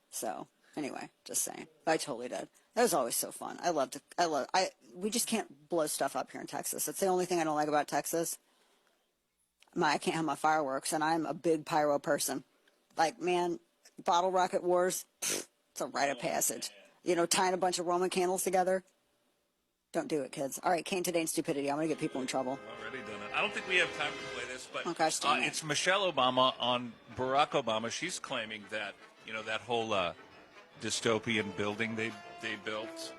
So anyway, just saying. I totally did. That was always so fun. We just can't blow stuff up here in Texas. It's the only thing I don't like about Texas. I can't have my fireworks, and I'm a big pyro person. Like, man, bottle rocket wars, it's a rite of passage. You know, tying a bunch of Roman candles together. Don't do it, kids. All right, Kane Today and Stupidity. I'm going to get people in trouble. Already done it. I don't think we have time to play this, but Oh, gosh, dang it. it's Michelle Obama on Barack Obama. She's claiming that, that whole dystopian building they built,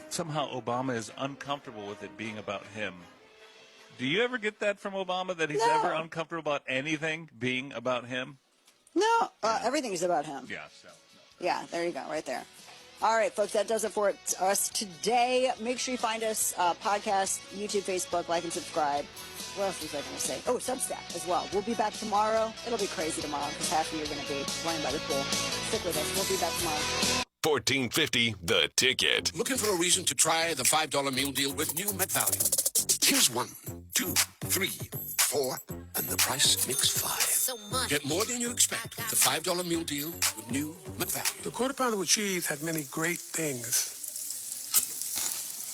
somehow Obama is uncomfortable with it being about him. Do you ever get that from Obama, that he's ever uncomfortable about anything being about him? No, everything is about him. Yeah, so. Yeah, there you go, right there. All right, folks, that does it for us today. Make sure you find us, podcast, YouTube, Facebook, like and subscribe. What else was I going to say? Oh, Substack as well. We'll be back tomorrow. It'll be crazy tomorrow because half of you are going to be playing by the pool. Stick with us. We'll be back tomorrow. 1450, The Ticket. Looking for a reason to try the $5 meal deal with new MedValue? Here's 1, 2, 3, 4, And the price makes 5. So much. Get more than you expect with the $5 meal deal with new McValue. The Quarter Pounder with Cheese had many great things.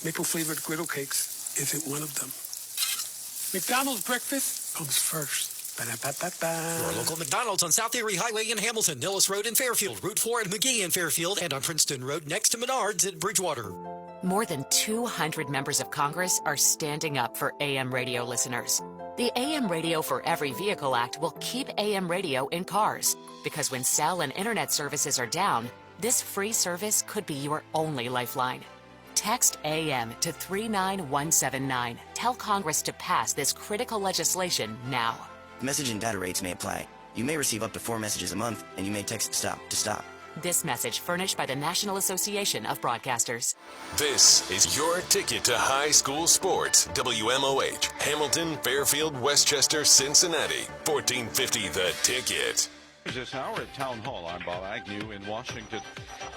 Maple-flavored griddle cakes isn't one of them. McDonald's breakfast comes first. Ba-da-ba-ba-ba. Your local McDonald's on South Erie Highway in Hamilton, Nellis Road in Fairfield, Route 4 in McGee in Fairfield, and on Princeton Road next to Menards at Bridgewater. More than 200 members of Congress are standing up for AM radio listeners. The AM Radio for Every Vehicle Act will keep AM radio in cars, because when cell and internet services are down, this free service could be your only lifeline. Text AM to 39179. Tell Congress to pass this critical legislation now. Message and data rates may apply. You may receive up to 4 messages a month, and you may text STOP to stop. This message furnished by the National Association of Broadcasters. This is your ticket to high school sports. WMOH, Hamilton, Fairfield, Westchester, Cincinnati. 1450 The Ticket. This hour at Town Hall. I'm Bob Agnew in Washington.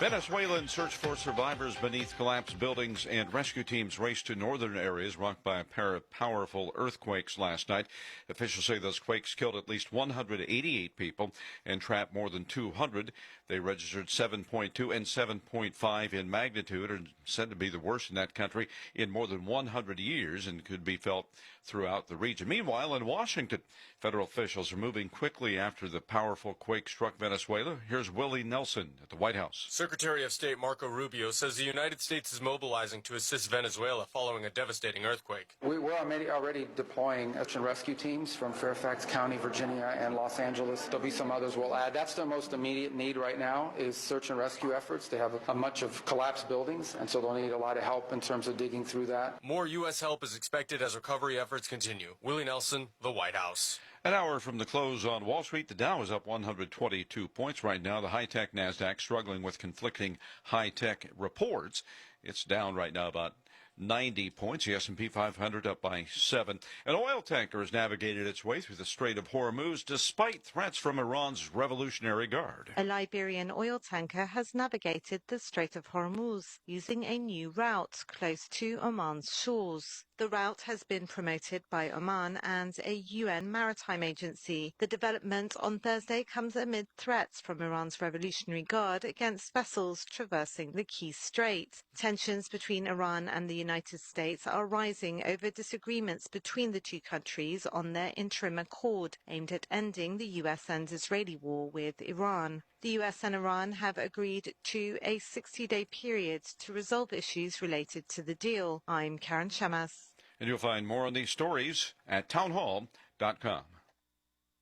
Venezuelan search for survivors beneath collapsed buildings, and rescue teams raced to northern areas rocked by a pair of powerful earthquakes last night. Officials say those quakes killed at least 188 people and trapped more than 200. They registered 7.2 and 7.5 in magnitude, and said to be the worst in that country in more than 100 years, and could be felt throughout the region. Meanwhile, in Washington, federal officials are moving quickly after the powerful quake struck Venezuela. Here's Willie Nelson at the White House. Secretary of State Marco Rubio says the United States is mobilizing to assist Venezuela following a devastating earthquake. We're already deploying search and rescue teams from Fairfax County, Virginia, and Los Angeles. There'll be some others we'll add. That's the most immediate need right now is search and rescue efforts. They have a much of collapsed buildings, and so they'll need a lot of help in terms of digging through that. More U.S. help is expected as recovery efforts continue. Willie Nelson, the White House. An hour from the close on Wall Street, the Dow is up 122 points right now. The high-tech NASDAQ struggling with conflicting high-tech reports. It's down right now about 90 points. The S&P 500 up by 7. An oil tanker has navigated its way through the Strait of Hormuz despite threats from Iran's Revolutionary Guard. A Liberian oil tanker has navigated the Strait of Hormuz using a new route close to Oman's shores. The route has been promoted by Oman and a UN maritime agency. The development on Thursday comes amid threats from Iran's Revolutionary Guard against vessels traversing the key strait. Tensions between Iran and the United States are rising over disagreements between the two countries on their interim accord aimed at ending the US and Israeli war with Iran. The US and Iran have agreed to a 60-day period to resolve issues related to the deal. I'm Karen Shamas. And you'll find more on these stories at townhall.com.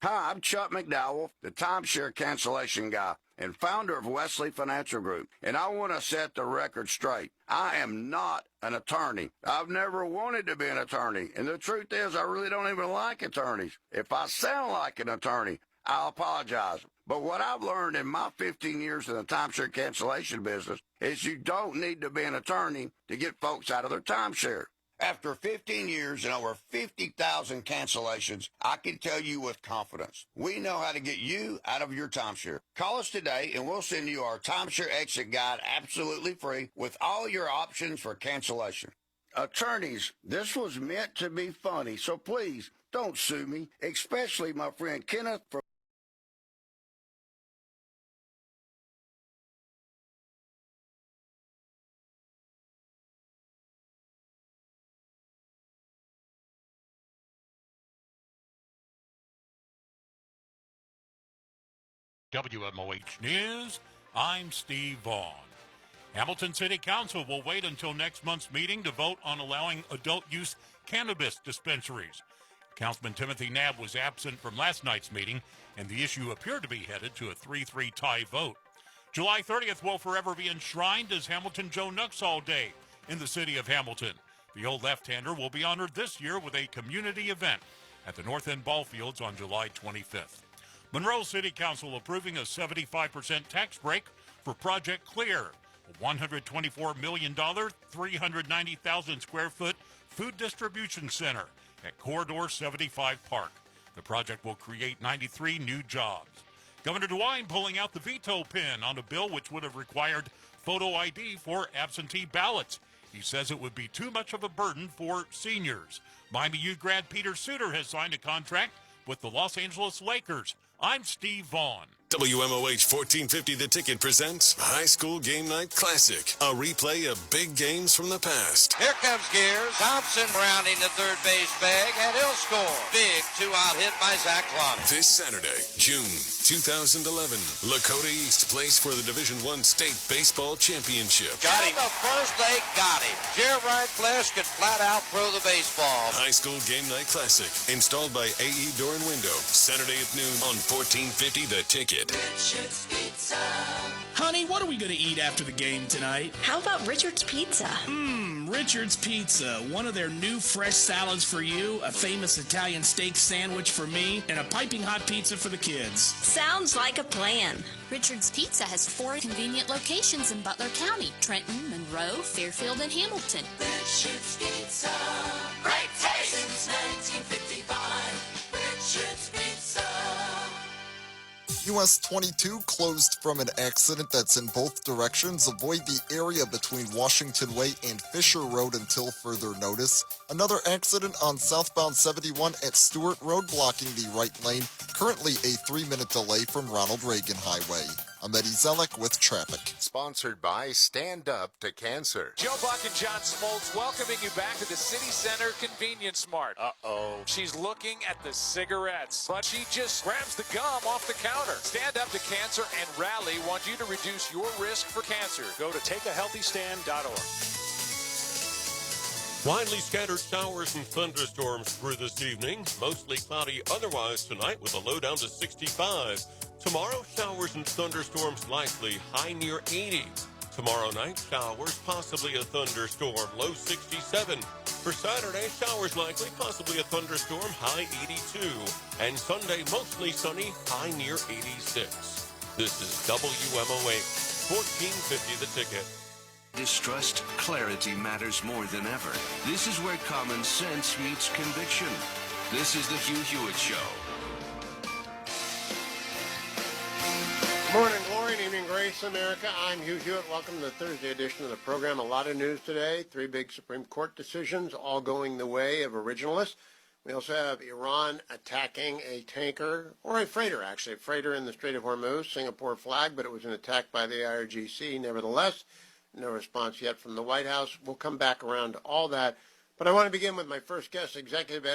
Hi, I'm Chuck McDowell, the timeshare cancellation guy and founder of Wesley Financial Group. And I want to set the record straight. I am not an attorney. I've never wanted to be an attorney. And the truth is, I really don't even like attorneys. If I sound like an attorney, I'll apologize. But what I've learned in my 15 years in the timeshare cancellation business is you don't need to be an attorney to get folks out of their timeshare. After 15 years and over 50,000 cancellations, I can tell you with confidence, we know how to get you out of your timeshare. Call us today and we'll send you our timeshare exit guide absolutely free with all your options for cancellation. Attorneys, this was meant to be funny, so please don't sue me, especially my friend Kenneth from WMOH News, I'm Steve Vaughn. Hamilton City Council will wait until next month's meeting to vote on allowing adult-use cannabis dispensaries. Councilman Timothy Knabb was absent from last night's meeting, and the issue appeared to be headed to a 3-3 tie vote. July 30th will forever be enshrined as Hamilton Joe Nuxall Day in the city of Hamilton. The old left-hander will be honored this year with a community event at the North End Ball Fields on July 25th. Monroe City Council approving a 75% tax break for Project Clear, a $124 million, 390,000 square foot food distribution center at Corridor 75 Park. The project will create 93 new jobs. Governor DeWine pulling out the veto pen on a bill which would have required photo ID for absentee ballots. He says it would be too much of a burden for seniors. Miami U grad Peter Suter has signed a contract with the Los Angeles Lakers. I'm Steve Vaughn. WMOH 1450 The Ticket presents High School Game Night Classic, a replay of big games from the past. Here comes Gears. Thompson rounding the third base bag, and he'll score. Big two-out hit by Zach Clowney. This Saturday, June 2011, Lakota East plays for the Division I State Baseball Championship. Got him. The first they got him. Jeremiah Flesh could flat out throw the baseball. High School Game Night Classic, installed by AE Door and Window, Saturday at noon on 1450 The Ticket. Richard's Pizza. Honey, what are we going to eat after the game tonight? How about Richard's Pizza? Richard's Pizza. One of their new fresh salads for you, a famous Italian steak sandwich for me, and a piping hot pizza for the kids. Sounds like a plan. Richard's Pizza has 4 convenient locations in Butler County: Trenton, Monroe, Fairfield, and Hamilton. Richard's Pizza. Great taste since 1955. Richard's Pizza. US 22 closed from an accident that's in both directions. Avoid the area between Washington Way and Fisher Road until further notice. Another accident on southbound 71 at Stewart Road blocking the right lane. Currently a 3-minute delay from Ronald Reagan Highway. I'm Eddie Zellick with traffic. Sponsored by Stand Up to Cancer. Joe Buck and John Smoltz welcoming you back to the City Center Convenience Mart. Uh-oh. She's looking at the cigarettes, but she just grabs the gum off the counter. Stand Up to Cancer and Rally want you to reduce your risk for cancer. Go to takeahealthystand.org. Widely scattered showers and thunderstorms through this evening. Mostly cloudy otherwise tonight with a low down to 65. Tomorrow, showers and thunderstorms likely, high near 80. Tomorrow night, showers, possibly a thunderstorm, low 67. For Saturday, showers likely, possibly a thunderstorm, high 82. And Sunday, mostly sunny, high near 86. This is WMOH 1450 The Ticket. Distrust, clarity matters more than ever. This is where common sense meets conviction. This is the Hugh Hewitt Show. Morning glory and evening grace, America. I'm Hugh Hewitt. Welcome to the Thursday edition of the program. A lot of news today. 3 big Supreme Court decisions, all going the way of originalists. We also have Iran attacking a tanker, or a freighter, actually. A freighter in the Strait of Hormuz, Singapore flag, but it was an attack by the IRGC. Nevertheless, no response yet from the White House. We'll come back around to all that. But I want to begin with my first guest, Executive